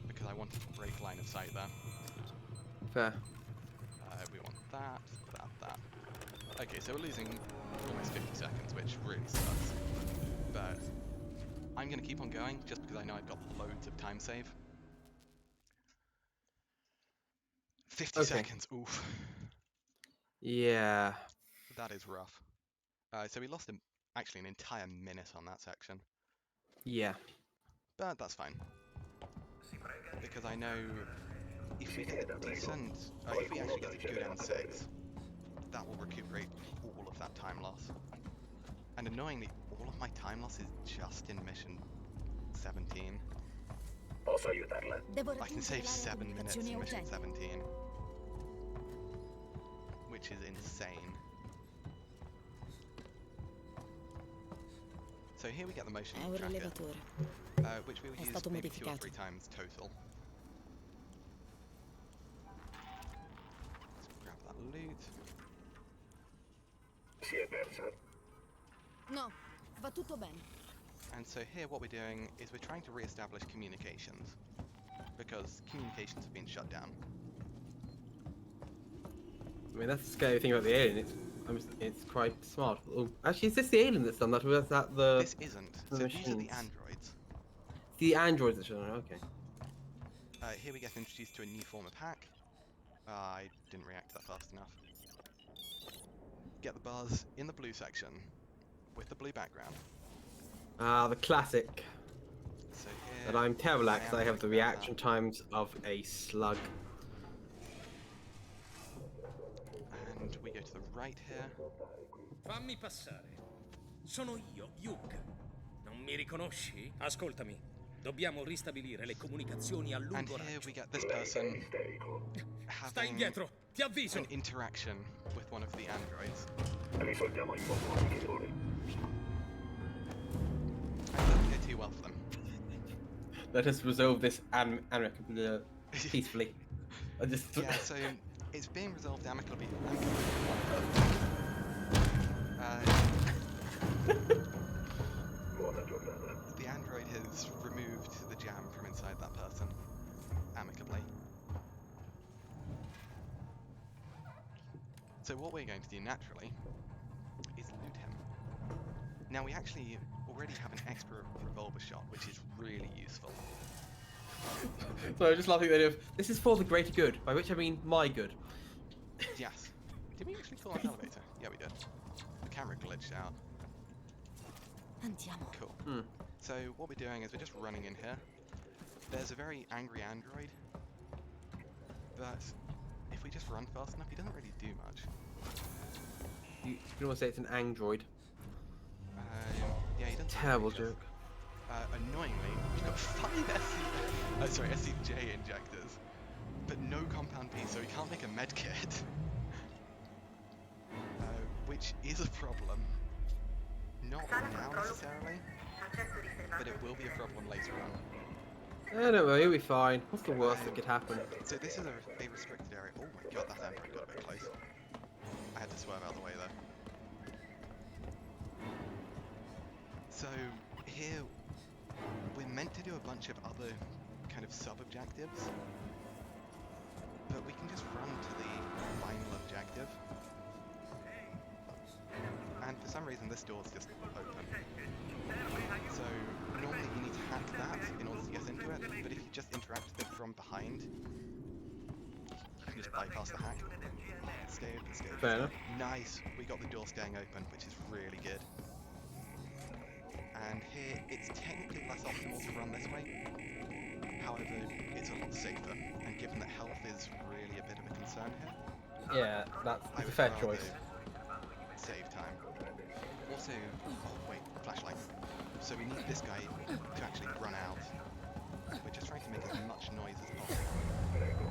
Speaker 1: because I wanted to break line of sight there.
Speaker 2: Fair.
Speaker 1: We want that. Okay, so we're losing almost 50 seconds, which really sucks. But I'm going to keep on going just because I know I've got loads of time save. 50
Speaker 2: Okay.
Speaker 1: seconds, oof.
Speaker 2: Yeah.
Speaker 1: That is rough. So we lost actually an entire minute on that section.
Speaker 2: Yeah.
Speaker 1: But that's fine. Because I know if we get a decent, if we actually get a good M6, that will recuperate all of that time loss. And annoyingly, all of my time loss is just in mission 17.
Speaker 5: Devo
Speaker 1: I can
Speaker 5: raggiungere
Speaker 1: save
Speaker 5: l'area
Speaker 1: 7 minutes
Speaker 5: comunicazioni
Speaker 1: in mission
Speaker 5: urgenti.
Speaker 1: 17. Which is insane. So here we get the motion
Speaker 4: È un
Speaker 1: tracker,
Speaker 4: rilevatore.
Speaker 1: which we will
Speaker 4: È
Speaker 1: use
Speaker 4: stato
Speaker 1: maybe 2 or
Speaker 4: modificato.
Speaker 1: 3 times total. Let's grab that loot.
Speaker 4: No, va tutto bene.
Speaker 1: And so here what we're doing is we're trying to re-establish communications, because communications have been shut down.
Speaker 2: I mean, that's the scary thing about the alien. It's quite smart. Oh, actually, is this the alien that's done that, or is that the
Speaker 1: This isn't.
Speaker 2: the
Speaker 1: So these are the
Speaker 2: machines?
Speaker 1: androids.
Speaker 2: The androids that should know? Okay.
Speaker 1: Here we get introduced to a new form of hack. I didn't react to that fast enough. Get the bars in the blue section with the blue background.
Speaker 2: Ah, the classic.
Speaker 1: So here,
Speaker 2: That I'm terrible at
Speaker 1: I
Speaker 2: because
Speaker 1: am
Speaker 2: I have the
Speaker 1: gonna grab
Speaker 2: reaction times of a slug.
Speaker 1: And we go to the right here.
Speaker 3: Fammi passare. Sono io, Hugh. Non mi riconosci? Ascoltami. Dobbiamo ristabilire le comunicazioni a
Speaker 1: And
Speaker 3: lungo
Speaker 1: here
Speaker 3: raggio.
Speaker 1: we get this person
Speaker 3: Stai
Speaker 1: having
Speaker 3: indietro, ti avviso.
Speaker 1: an interaction with one of the androids. And it doesn't go too well for them.
Speaker 2: Let us resolve this peacefully. I just
Speaker 1: Yeah, so it's being resolved amicably. The android has removed the jam from inside that person amicably. So what we're going to do naturally is loot him. Now we actually already have an extra revolver shot, which is really useful.
Speaker 2: So I'm just laughing at the idea of this is for the greater good, by which I mean my good.
Speaker 1: Yes. Did we actually call out the elevator? Yeah, we did. The camera glitched out.
Speaker 4: Andiamo.
Speaker 1: Cool.
Speaker 2: Hmm.
Speaker 1: So what we're doing is we're just running in here. There's a very angry android, but if we just run fast enough, he doesn't really do much.
Speaker 2: You can almost say it's an android.
Speaker 1: Yeah, he doesn't. do
Speaker 2: Terrible
Speaker 1: much.
Speaker 2: joke.
Speaker 1: Annoyingly, we've got 5 SCJ injectors, but no compound P, so we can't make a med kit. Which is a problem. Not now necessarily, but it will be a problem later on.
Speaker 2: Don't worry, you'll be fine. What's the worst that could happen?
Speaker 1: So this is a restricted area. Oh my god, that android got a bit close. I had to swerve out of the way though. So here, we're meant to do a bunch of other kind of sub-objectives, but we can just run to the final objective. And for some reason this door's just open. So normally you need to hack that in order to get into it, but if you just interact with it from behind, you can just bypass the hack. Escape.
Speaker 2: Fair enough.
Speaker 1: Nice, we got the door staying open, which is really good. And here, it's technically less optimal to run this way. However, it's a lot safer, and given that health is really a bit of a concern here,
Speaker 2: Yeah, that's
Speaker 1: I
Speaker 2: a
Speaker 1: would
Speaker 2: fair
Speaker 1: rather
Speaker 2: choice.
Speaker 1: save time. Also, oh wait, flashlight. So we need this guy to actually run out. We're just trying to make as much noise as possible.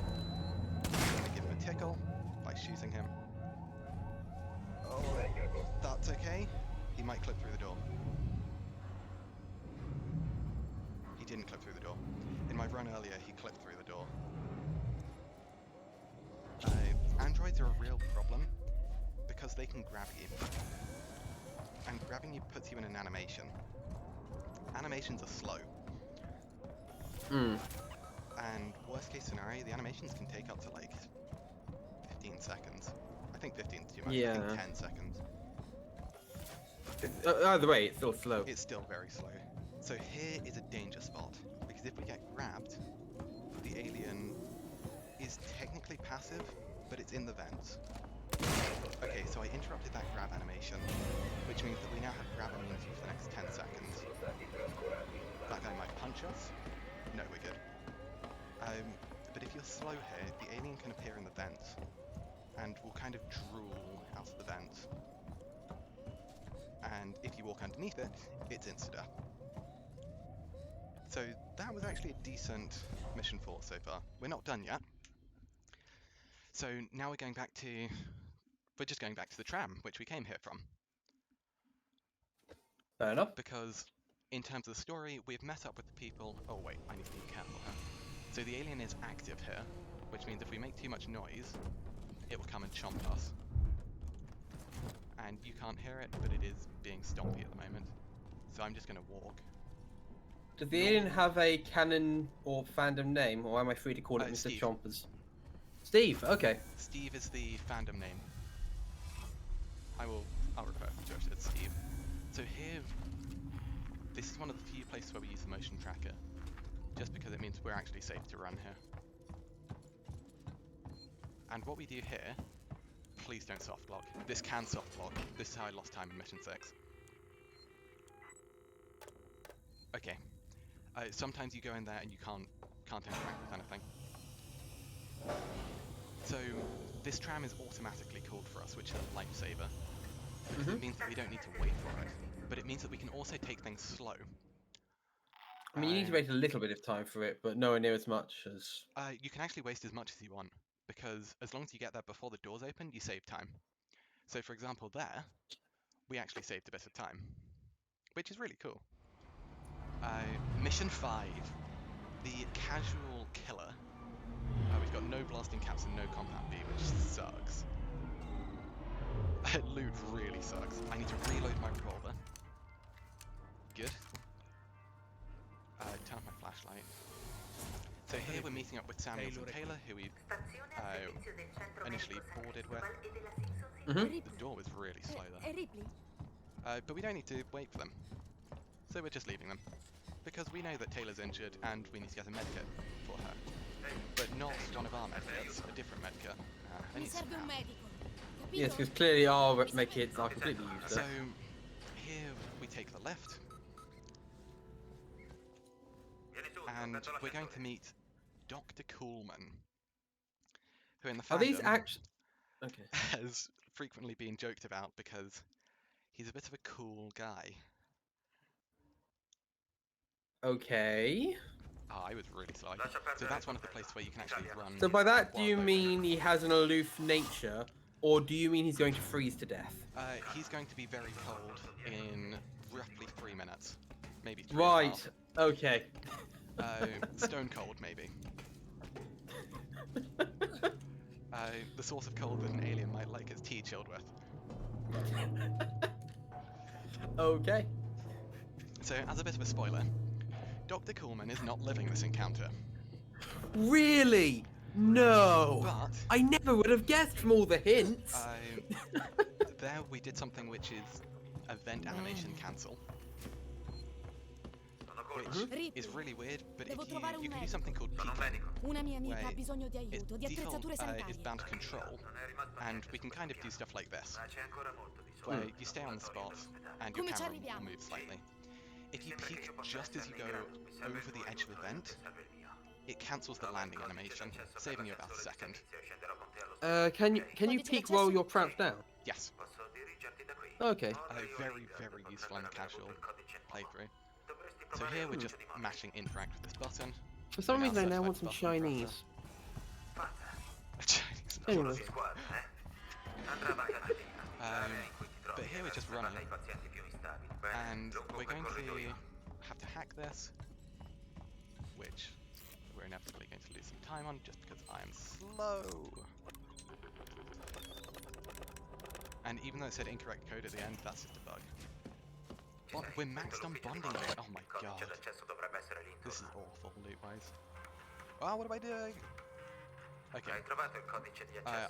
Speaker 1: I'm gonna give him a tickle by shooting him. Oh, that's okay. He might clip through the door. he didn't clip through the door. In my run earlier, he clipped through the door. Androids are a real problem because they can grab you. And grabbing you puts you in an animation. Animations are slow. And worst case scenario, the animations can take up to like 15 seconds. I think 15 is too much. I think 10 seconds.
Speaker 2: Either way, it's still slow.
Speaker 1: It's still very slow. So here is a danger spot, because if we get grabbed, the alien is technically passive, but it's in the vents. Okay, so I interrupted that grab animation, which means that we now have grab immunity for the next 10 seconds. That guy might punch us. No, we're good. But if you're slow here, the alien can appear in the vents, and will kind of drool out of the vents. And if you walk underneath it, it's insta-death. So that was actually a decent mission 4 so far. We're not done yet. So now we're just going back to the tram, which we came here from.
Speaker 2: Fair enough.
Speaker 1: Because in terms of the story, we've met up with the people. Oh wait, I need to be careful here. So the alien is active here, which means if we make too much noise, it will come and chomp us. And you can't hear it, but it is being stompy at the moment. So I'm just going to walk.
Speaker 2: Does the alien have a canon or fandom name, or am I free to call it Mr.
Speaker 1: Steve.
Speaker 2: Chompers? Steve, okay.
Speaker 1: Steve is the fandom name. I'll refer to it as Steve. So here, this is one of the few places where we use the motion tracker, just because it means we're actually safe to run here. And what we do here, please don't soft block. This can soft block. This is how I lost time in mission 6. Okay. Sometimes you go in there and you can't interact with anything. So this tram is automatically called for us, which is a lifesaver. Because it means that we don't need to wait for it. But it means that we can also take things slow.
Speaker 2: I mean, you need to wait a little bit of time for it, but nowhere near as much as...
Speaker 1: You can actually waste as much as you want, because as long as you get there before the doors open, you save time. So for example there, we actually saved a bit of time, which is really cool. Mission 5, the casual killer. We've got no blasting caps and no combat B, which sucks. Loot really sucks. I need to reload my revolver. Good. Turn off my flashlight. So here we're meeting up with Samuels and Taylor, who we initially boarded with. The door was really slow there.
Speaker 5: Ripley.
Speaker 1: But we don't need to wait for them. So we're just leaving them. Because we know that Taylor's injured and we need to get a medkit for her. But not one of our medkits, a different medkit. I
Speaker 5: Mi
Speaker 1: need
Speaker 5: serve
Speaker 1: some
Speaker 5: un
Speaker 1: now.
Speaker 5: medico.
Speaker 2: Yes,
Speaker 5: Capito?
Speaker 2: because clearly our medkits are completely
Speaker 1: So
Speaker 2: useless.
Speaker 1: here we take the left. And we're going to meet Dr. Coolman, who in the
Speaker 2: Are these
Speaker 1: fandom
Speaker 2: actually... Okay.
Speaker 1: has frequently been joked about because he's a bit of a cool guy.
Speaker 2: Okay.
Speaker 1: Oh, I was really slow. So that's one of the places where you can actually run.
Speaker 2: So by that, do
Speaker 1: while
Speaker 2: you
Speaker 1: loading.
Speaker 2: mean he has an aloof nature, or do you mean he's going to freeze to death?
Speaker 1: He's going to be very cold in roughly 3 minutes. Maybe 3
Speaker 2: Right. Okay.
Speaker 1: Stone cold, maybe. The source of cold that an alien might like his tea chilled with.
Speaker 2: Okay.
Speaker 1: So, as a bit of a spoiler, Dr. Coolman is not living this encounter.
Speaker 2: Really? No.
Speaker 1: But
Speaker 2: I never would have guessed from all the hints.
Speaker 1: there we did something which is event animation cancel. Which is really weird, but if you can do something called peeking,
Speaker 5: Una mia amica ha
Speaker 1: where
Speaker 5: bisogno di
Speaker 1: it
Speaker 5: aiuto, di
Speaker 1: default
Speaker 5: attrezzature
Speaker 1: is
Speaker 5: sanitarie.
Speaker 1: bound to control, and we can kind of do stuff like this, where you stay on the spot and your
Speaker 5: Come ci
Speaker 1: camera will
Speaker 5: arriviamo?
Speaker 1: move slightly. If you peek just as you go over the edge of the vent, it cancels the landing animation, saving you about a second.
Speaker 2: Can you peek while you're crouched down?
Speaker 1: Yes,
Speaker 2: Okay.
Speaker 1: very, very useful in the casual playthrough. So here we're just mashing interact with this button.
Speaker 2: For some
Speaker 1: We're
Speaker 2: reason, I now
Speaker 1: search
Speaker 2: want some
Speaker 1: by button
Speaker 2: Chinese.
Speaker 1: presser. Chinese.
Speaker 2: Anyway.
Speaker 1: But here we're just running, and we're going to have to hack this. which we're inevitably going to lose some time on just because I am slow. And even though it said incorrect code at the end, that's just a bug. What? We're maxed on bonding rate. Oh my god. This is awful loot-wise. Oh, what am I doing? Okay.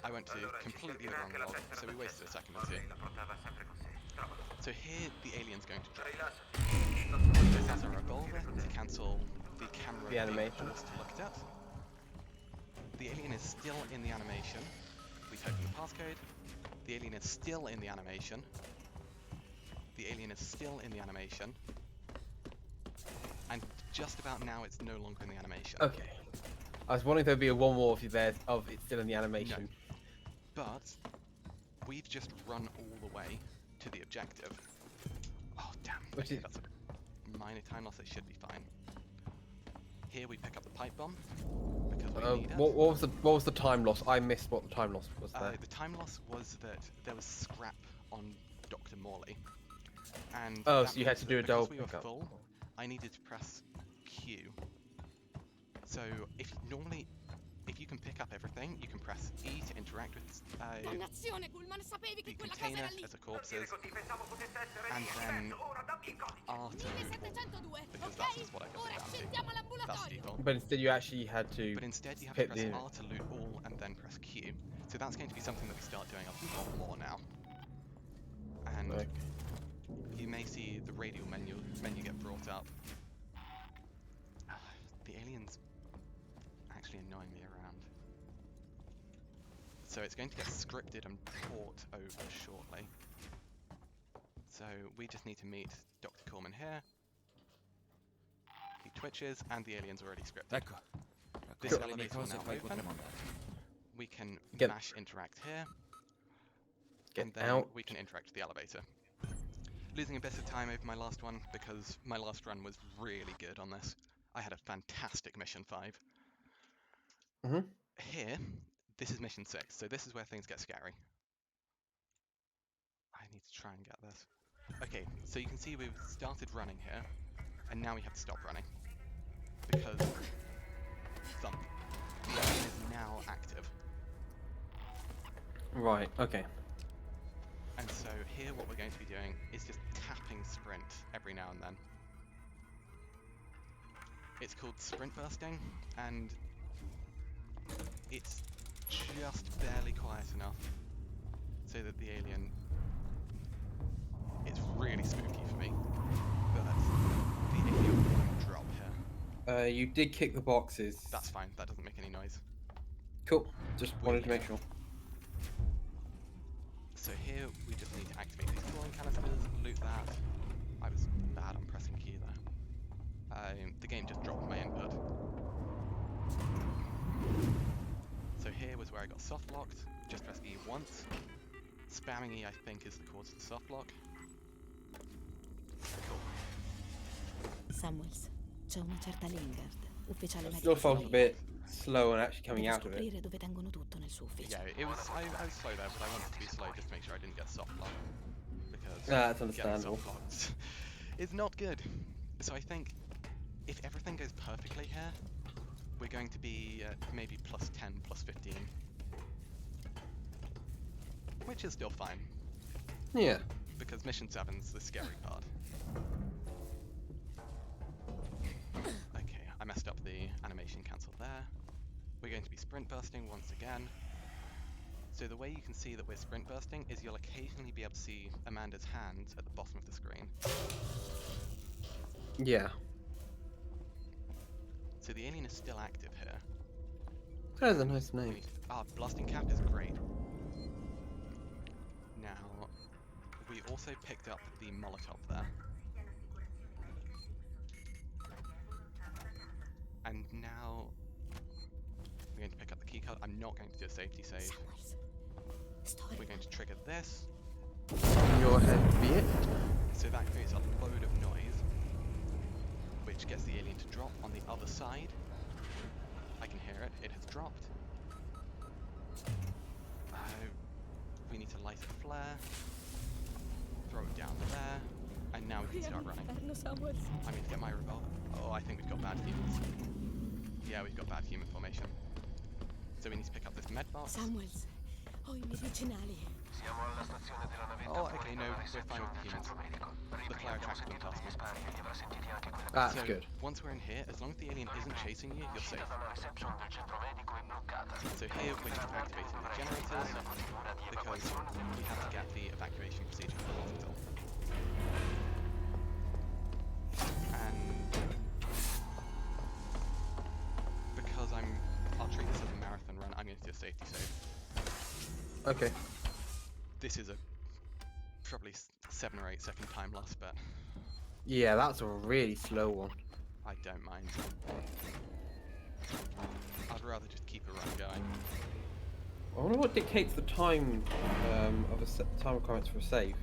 Speaker 1: I went to completely the wrong log, so we wasted a second or two. So here the alien's going to drop. This has a revolver to cancel the camera
Speaker 2: The animation.
Speaker 1: being forced to look at it. The alien is still in the animation. We type in the passcode. The alien is still in the animation. The alien is still in the animation. And just about now it's no longer in the animation.
Speaker 2: Okay. I was wondering if there'd be a one more of you there of it's still in the animation.
Speaker 1: No. But we've just run all the way to the objective. Oh damn.
Speaker 2: Which
Speaker 1: Okay,
Speaker 2: is-
Speaker 1: that's a minor time loss, it should be fine. Here we pick up the pipe bomb because we need it.
Speaker 2: What was the time loss? I missed what the time loss was there.
Speaker 1: The time loss was that there was scrap on Dr. Morley. And
Speaker 2: Oh,
Speaker 1: that
Speaker 2: so you had
Speaker 1: means
Speaker 2: to
Speaker 1: that
Speaker 2: do a
Speaker 1: because
Speaker 2: double
Speaker 1: we were
Speaker 2: pickup.
Speaker 1: full, I needed to press Q. So if you can pick up everything, you can press E to interact with
Speaker 5: Dannazione, Pullman, sapevi
Speaker 1: the
Speaker 5: che quella cosa
Speaker 1: container
Speaker 5: era lì.
Speaker 1: as a corpses, and then R to loot all,
Speaker 5: 1702,
Speaker 1: because
Speaker 5: ok?
Speaker 1: that's just what I got
Speaker 5: Ora
Speaker 1: it down to.
Speaker 5: scendiamo
Speaker 1: That's
Speaker 5: l'ambulatorio.
Speaker 1: default.
Speaker 2: But instead you actually had to.
Speaker 1: But instead you have to
Speaker 2: hit
Speaker 1: press
Speaker 2: the-
Speaker 1: R to loot all and then press Q. So that's going to be something that we start doing a lot more now. And
Speaker 2: Okay.
Speaker 1: you may see the radial menu get brought up. The alien's actually annoying me around. So it's going to get scripted and brought over shortly. So we just need to meet Dr. Corman here. He twitches and the alien's already scripted.
Speaker 8: Ecco.
Speaker 1: This
Speaker 8: Raccogli le
Speaker 1: elevator will
Speaker 8: cose e
Speaker 1: now
Speaker 8: poi
Speaker 1: open.
Speaker 8: potremo andare.
Speaker 1: We can
Speaker 2: Get-
Speaker 1: mash interact here.
Speaker 2: Get
Speaker 1: And then
Speaker 2: out.
Speaker 1: we can interact with the elevator. Losing a bit of time over my last one because my last run was really good on this. I had a fantastic mission 5.
Speaker 2: Mhm.
Speaker 1: Here, this is mission 6, so this is where things get scary. I need to try and get this. Okay, so you can see we've started running here, and now we have to stop running. Because thump. The alien is now active.
Speaker 2: Right. Okay.
Speaker 1: And so here what we're going to be doing is just tapping sprint every now and then. It's called sprint bursting, and it's just barely quiet enough so that the alien... It's really spooky for me, but the alien will drop here.
Speaker 2: You did kick the boxes.
Speaker 1: That's fine, that doesn't make any noise.
Speaker 2: Cool. Just wanted to make sure.
Speaker 1: So here we just need to activate these cooling canisters, loot that. I was bad on pressing Q there. The game just dropped my input. So here was where I got soft locked. Just press E once. Spamming E I think is the cause of the soft lock. Cool.
Speaker 4: Samuels, c'è una certa Lingard, ufficiale
Speaker 2: Still
Speaker 4: medico.
Speaker 2: felt a bit slow and actually coming
Speaker 4: Devo
Speaker 2: out of it.
Speaker 4: scoprire dove tengono tutto nel suo ufficio.
Speaker 1: Yeah, it was. I was slow there, but I wanted to be slow just to make sure I didn't get soft lock. Because
Speaker 2: That's
Speaker 1: getting
Speaker 2: understandable.
Speaker 1: soft locked is not good. So I think if everything goes perfectly here, we're going to be maybe plus 10, plus 15. Which is still fine,
Speaker 2: Yeah.
Speaker 1: because mission 7's the scary part. Okay, I messed up the animation cancel there. We're going to be sprint bursting once again. So the way you can see that we're sprint bursting is you'll occasionally be able to see Amanda's hand at the bottom of the screen.
Speaker 2: Yeah.
Speaker 1: So the alien is still active here.
Speaker 2: That is a nice
Speaker 1: We
Speaker 2: name.
Speaker 1: need to- blasting cap is great. Now, we also picked up the Molotov there. And now, we're going to pick up the keycard. I'm not going to do a safety save.
Speaker 4: Samuels, sto
Speaker 1: We're going to trigger this.
Speaker 2: In your head be it.
Speaker 1: So that creates a load of noise, which gets the alien to drop on the other side. I can hear it. It has dropped. We need to light a flare, throw it down there, and now we can start running.
Speaker 5: Inferno, Samuels.
Speaker 1: I need to get my revolver. Oh, I think we've got bad fuels. Yeah, we've got bad human formation. So we need to pick up this med box.
Speaker 5: Samuels, ho I medicinali.
Speaker 1: Oh, okay, no, we're fine with the humans. The player tracked them past me.
Speaker 2: That's
Speaker 1: So,
Speaker 2: good.
Speaker 1: once we're in here, as long as the alien isn't chasing you, you're safe. So here we're just activating the generators, because we have to get the evacuation procedure for the hospital. And because I'll treat this as a marathon run, I'm going to do a safety save.
Speaker 2: Okay.
Speaker 1: This is a probably 7 or 8 second time loss, but
Speaker 2: Yeah, that's a really slow one.
Speaker 1: I don't mind. I'd rather just keep a run going.
Speaker 2: I wonder what dictates the time of time requirements for a save.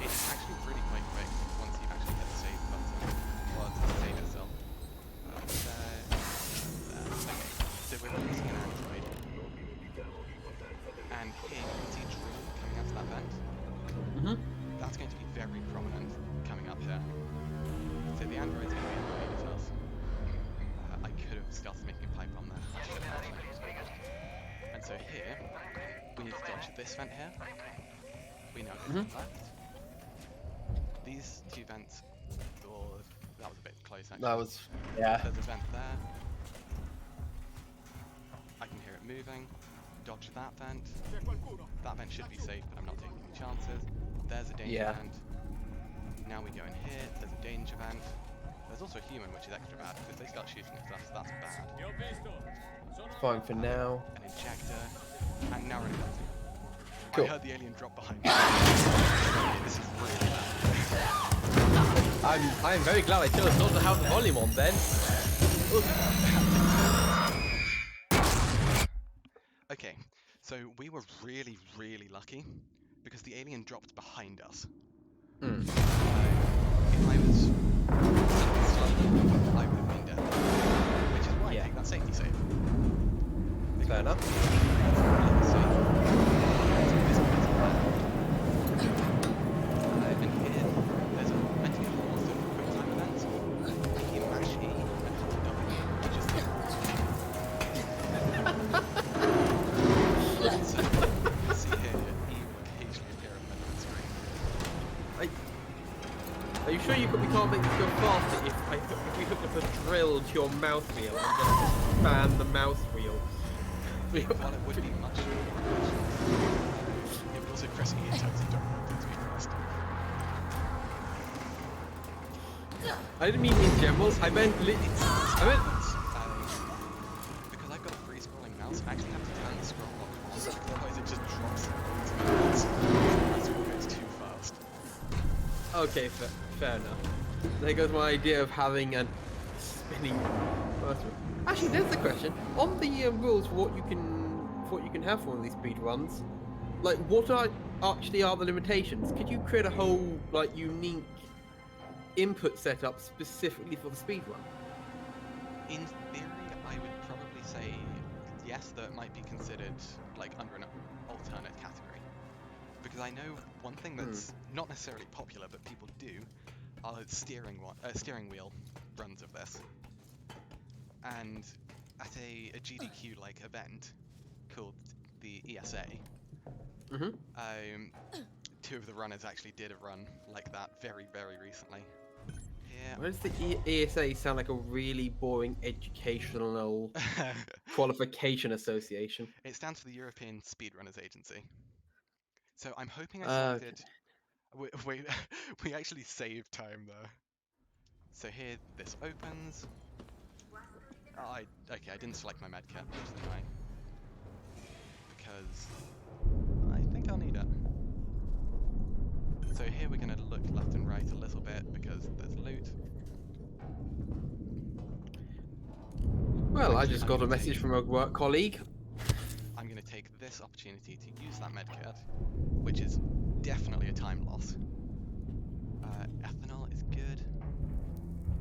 Speaker 1: It's actually really quite quick once you've actually hit the save button. Well, it's the save itself. There. Okay, so we're releasing an android. And here you can see drill coming out of that vent. That's going to be very prominent coming up here. So the android's going to be annoyed at us. I could have started making a pipe bomb there. I should have actually. And so here, we need to dodge this vent here. We now go to the left. These 2 vents, oh, that was a bit close actually.
Speaker 2: That was, yeah.
Speaker 1: There's a vent there. I can hear it moving. Dodge that vent. That vent should be safe, but I'm not taking any chances. There's a danger vent. Now we go in here, there's a danger vent. There's also a human, which is extra bad, because if they start shooting at us, that's bad.
Speaker 2: Fine for now.
Speaker 1: An injector, and now we're in a building.
Speaker 2: Cool.
Speaker 1: I heard the alien drop behind me. This is really bad.
Speaker 2: I'm very glad I chose not to have the volume on then.
Speaker 1: Okay, so we were really, really lucky because the alien dropped behind us. If I was I would have been dead. Which is why I take that safety save.
Speaker 2: Fair enough.
Speaker 1: And here, there's meant to be a whole lot of quick time events. You mash E and hold W, which is so you'll see here, E will occasionally appear in the middle of the screen.
Speaker 2: Are you sure we can't make this go faster if we hook up a drill to your mouse wheel and then expand the mouse wheel?
Speaker 1: Well, it would be much more. It would also press E in times you don't want it to be pressed.
Speaker 2: I didn't mean in general. I meant
Speaker 1: Because I've got a free scrolling mouse, I actually have to turn the scroll lock on, because otherwise it just drops the scroll goes too fast.
Speaker 2: Okay, fair enough. There goes my idea of having a spinning mouse wheel. Actually, there's the question. On the rules for what you can have for one of these speed runs, like what are the limitations? Could you create a whole like unique input setup specifically for the speed run?
Speaker 1: In theory, I would probably say yes, that it might be considered like under an alternate category. Because I know one thing that's not necessarily popular, but people do, are steering wheel runs of this. And at a GDQ-like event called the ESA, 2 of the runners actually did a run like that very, very recently. Here.
Speaker 2: Why does the ESA sound like a really boring educational qualification association?
Speaker 1: It stands for the European Speedrunners Agency. So I'm hoping I selected... Wait, we actually saved time there. So here, this opens. Okay, I didn't select my medkit, which is annoying. Because I think I'll need it. So here we're going to look left and right a little bit because there's loot.
Speaker 2: Well, I just got a message from a work colleague.
Speaker 1: I'm going to take this opportunity to use that medkit, which is definitely a time loss. Ethanol is good.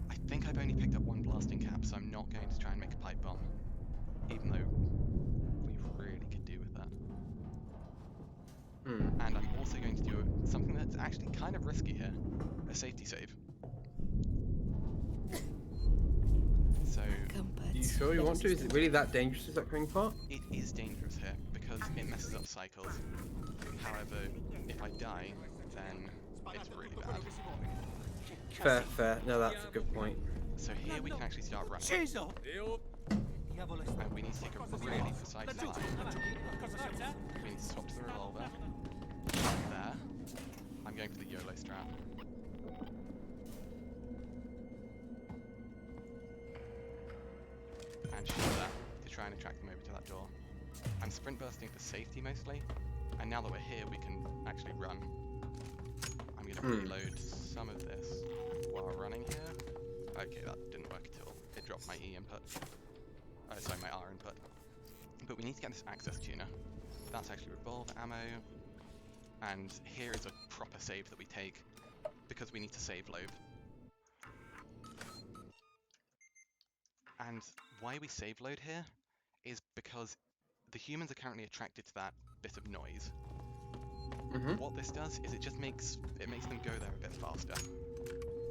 Speaker 1: I think I've only picked up 1 blasting cap, so I'm not going to try and make a pipe bomb, even though we really could do with that. And I'm also going to do something that's actually kind of risky here, a safety save. So
Speaker 2: sure you want to? Is it really that dangerous, is that coming part?
Speaker 1: It is dangerous here because it messes up cycles. However, if I die, then it's really bad.
Speaker 2: Fair, fair. No, that's a good point.
Speaker 1: So here we can actually start running. And we need to take a really precise line. We need to swap to the revolver. There. I'm going for the YOLO strat. And shoot that to try and attract them over to that door. I'm sprint bursting for safety mostly. And now that we're here, we can actually run. I'm going to reload some of this while running here. Okay, that didn't work at all. It dropped my E input. Sorry, my R input. But we need to get this access tuner. That's actually revolver ammo. And here is a proper save that we take because we need to save lobe. And why we save load here is because the humans are currently attracted to that bit of noise. What this does is it just makes them go there a bit faster.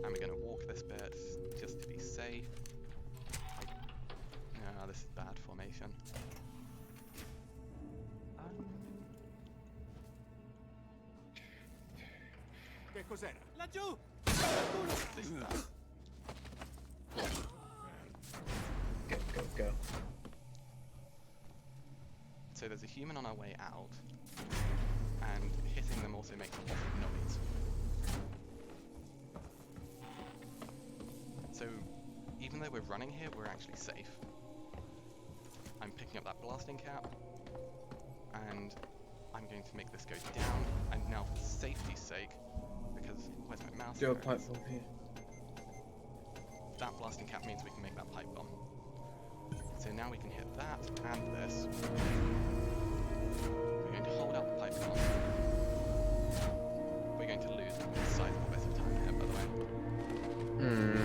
Speaker 1: And we're going to walk this bit just to be safe. No, this is bad formation.
Speaker 7: Che cos'era?
Speaker 9: Laggiù!
Speaker 1: This is bad.
Speaker 2: Go.
Speaker 1: So there's a human on our way out, and hitting them also makes a lot of noise. So even though we're running here, we're actually safe. I'm picking up that blasting cap, and I'm going to make this go down, and now for safety's sake, because where's my mouse?
Speaker 2: Do a
Speaker 1: There it
Speaker 2: pipe
Speaker 1: is.
Speaker 2: bomb here.
Speaker 1: That blasting cap means we can make that pipe bomb. So now we can hit that and this. We're going to hold out the pipe bomb. We're going to lose a sizable bit of time here, by the way.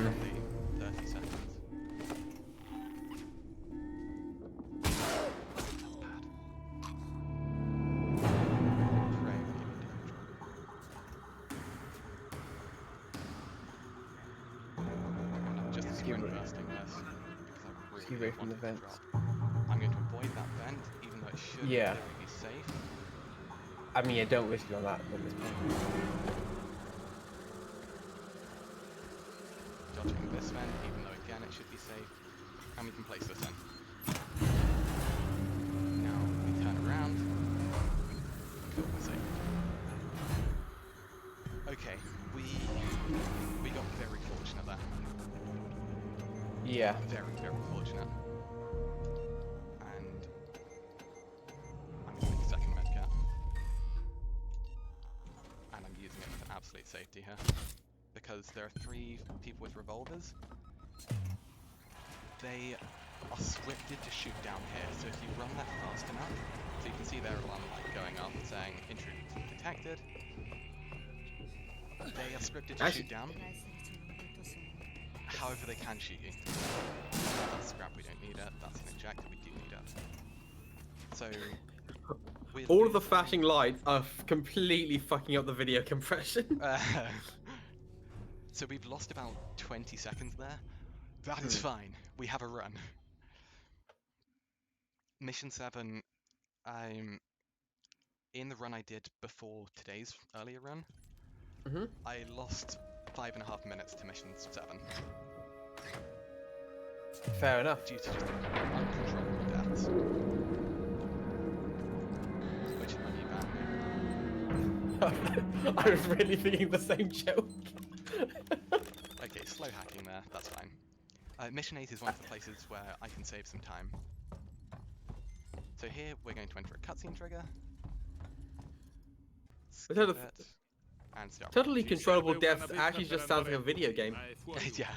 Speaker 1: Roughly 30 seconds. That's bad. Pray we give it control. I'm just sprint bursting this because I
Speaker 2: Keep
Speaker 1: really
Speaker 2: away from the
Speaker 1: wanted to
Speaker 2: vents.
Speaker 1: drop. I'm going to avoid that vent, even though it should
Speaker 2: Yeah.
Speaker 1: be safe.
Speaker 2: I mean, yeah, don't risk it on that at this point.
Speaker 1: Dodging this vent, even though again it should be safe. And we can place this in. Now we turn around. Cool, we're safe. Okay, we got very fortunate there.
Speaker 2: Yeah.
Speaker 1: Very, very fortunate. And I'm going to make a second medkit. And I'm using it for absolute safety here. Because there are 3 people with revolvers. They are scripted to shoot down here, so if you run that fast enough, so you can see their alarm light going off saying intruder detected. They are scripted to shoot down. However, they can shoot you. That's scrap, we don't need it. That's an injector, we do need it. So, with
Speaker 2: All of the flashing lights are completely fucking up the video compression.
Speaker 1: So we've lost about 20 seconds there. That is fine. We have a run. Mission 7, in the run I did before today's earlier run, I lost 5.5 minutes to Mission 7.
Speaker 2: Fair enough.
Speaker 1: Due to just uncontrollable deaths. Which is really bad.
Speaker 2: I was really thinking the same joke.
Speaker 1: Okay, slow hacking there, that's fine. Mission 8 is one of the places where I can save some time. So here we're going to enter a cutscene trigger. Skip
Speaker 2: Totally-
Speaker 1: it, and start.
Speaker 2: Totally controllable deaths actually just sounds like a video game.
Speaker 1: Yeah.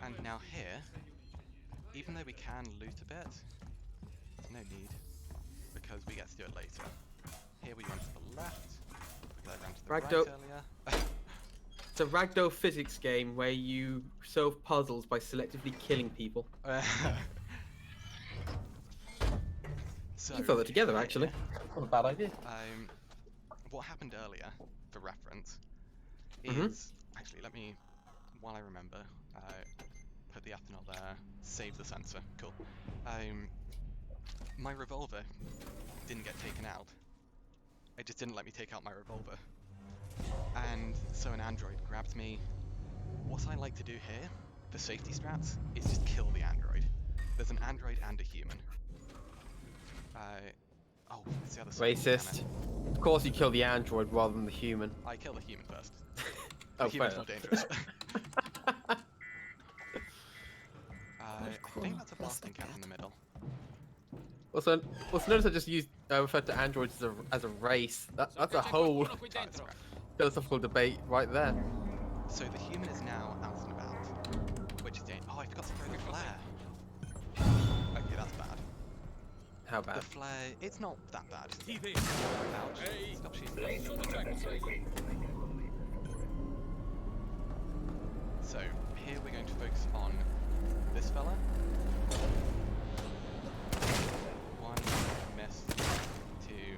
Speaker 1: And now here, even though we can loot a bit, no need, because we get to do it later. Here we run to the left, because I ran to the right
Speaker 2: Ragdoll.
Speaker 1: earlier.
Speaker 2: It's a ragdoll physics game where you solve puzzles by selectively killing people.
Speaker 1: So,
Speaker 2: You throw that together,
Speaker 1: here,
Speaker 2: actually. Not a bad idea.
Speaker 1: what happened earlier, for reference, is actually let me, while I remember, put the ethanol there, save the sensor. Cool. My revolver didn't get taken out. It just didn't let me take out my revolver. And so an android grabbed me. What I like to do here, for safety strats, is just kill the android. There's an android and a human. Oh, it's the other side.
Speaker 2: Racist. Of course you kill the android rather than the human.
Speaker 1: I kill the human first.
Speaker 2: Oh,
Speaker 1: The human's
Speaker 2: fair
Speaker 1: more dangerous. I think that's a blasting cap in the middle.
Speaker 2: Also notice I just referred to androids as a race. That's a whole
Speaker 8: Qualcuno qui dentro.
Speaker 2: philosophical debate right there.
Speaker 1: So the human is now out and about, which is dangerous. Oh, I forgot to throw the flare. Okay, that's bad.
Speaker 2: How bad?
Speaker 1: The flare, it's not that bad.
Speaker 3: TV.
Speaker 1: Ouch.
Speaker 3: Ehi,
Speaker 1: Stop shooting.
Speaker 3: sono Jack, sai.
Speaker 1: So, here we're going to focus on this fella. One, miss, two.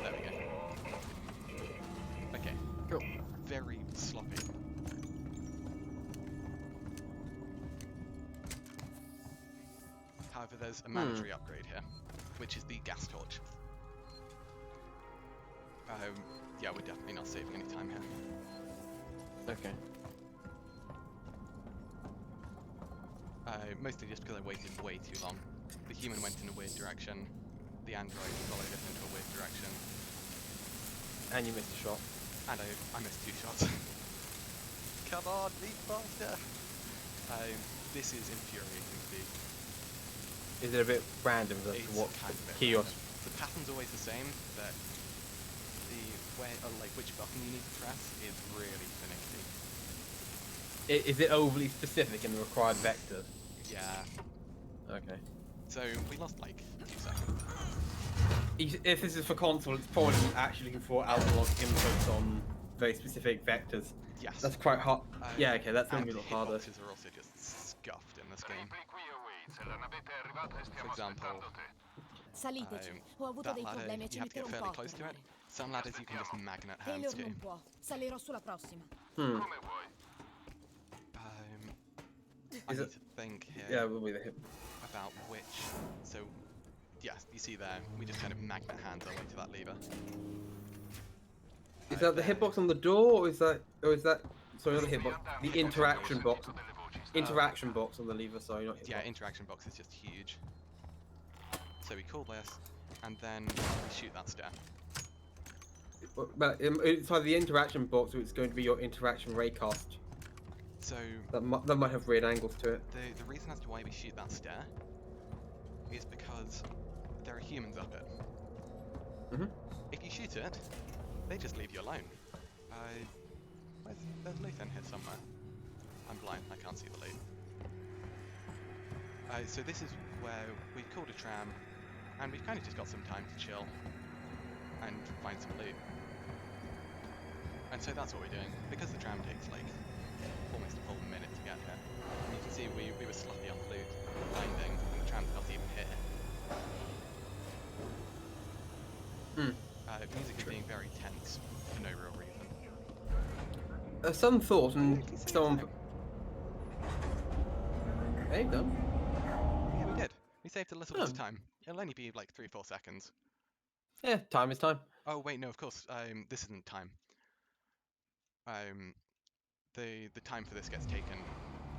Speaker 1: There we go. Okay,
Speaker 2: Cool.
Speaker 1: very sloppy. However, there's a mandatory upgrade here, which is the gas torch. Yeah, we're definitely not saving any time here.
Speaker 2: Okay.
Speaker 1: Mostly just because I waited way too long. The human went in a weird direction. The android followed us into a weird direction.
Speaker 2: And you missed a shot.
Speaker 1: And I missed 2 shots. Come on, be faster! This is infuriating to do.
Speaker 2: Is it a bit random as to
Speaker 1: It's
Speaker 2: what
Speaker 1: kind of a bit
Speaker 2: key or...
Speaker 1: random. The pattern's always the same, but the way, like which button you need to press is really finicky.
Speaker 2: Is it overly specific in the required vector?
Speaker 1: Yeah.
Speaker 2: Okay.
Speaker 1: So we lost like 2 seconds.
Speaker 2: If this is for console, it's probably actually looking for analog inputs on very specific vectors.
Speaker 1: Yes.
Speaker 2: That's quite hard. Yeah, okay, that's going
Speaker 1: and
Speaker 2: to be a lot harder.
Speaker 1: hitboxes are also just scuffed in this game. For example,
Speaker 5: Saliteci. Ho avuto
Speaker 1: that
Speaker 5: dei
Speaker 1: ladder,
Speaker 5: problemi e
Speaker 1: you
Speaker 5: ci
Speaker 1: have to get
Speaker 5: metterò un
Speaker 1: fairly
Speaker 5: po' a
Speaker 1: close to it.
Speaker 5: tornare.
Speaker 1: Some ladders you can just magnet hands
Speaker 5: Taylor
Speaker 1: to.
Speaker 5: non può. Salirò sulla prossima.
Speaker 2: Hmm.
Speaker 1: I
Speaker 2: Is
Speaker 1: need
Speaker 2: it-
Speaker 1: to think here
Speaker 2: Yeah, we'll be the hip.
Speaker 1: about which. So, yes, you see there, we just kind of magnet hands our way to that lever.
Speaker 2: Is that the hitbox on the door, or is that sorry, not the hitbox, the interaction box? Interaction box on the lever, sorry, not hitbox.
Speaker 1: Yeah, interaction box is just huge. So we call this, and then we shoot that stair.
Speaker 2: But it's either the interaction box or it's going to be your interaction raycast.
Speaker 1: So
Speaker 2: That might have weird angles to it.
Speaker 1: the reason as to why we shoot that stair is because there are humans up it.
Speaker 2: Mhm.
Speaker 1: If you shoot it, they just leave you alone. There's loot in here somewhere. I'm blind, I can't see the loot. So this is where we've called a tram, and we've kind of just got some time to chill and find some loot. And so that's what we're doing. Because the tram takes like almost a full minute to get here. You can see we were sloppy on loot, finding, and the tram's not even here. Music is being very tense for no real reason.
Speaker 2: Some thought and
Speaker 1: Did we save
Speaker 2: someone.
Speaker 1: time?
Speaker 2: Hey, done.
Speaker 1: Yeah, we did. We saved a little bit of
Speaker 2: Oh.
Speaker 1: time. It'll only be like 3 or 4 seconds.
Speaker 2: Yeah, time is time.
Speaker 1: Oh wait, no, of course. This isn't time. The time for this gets taken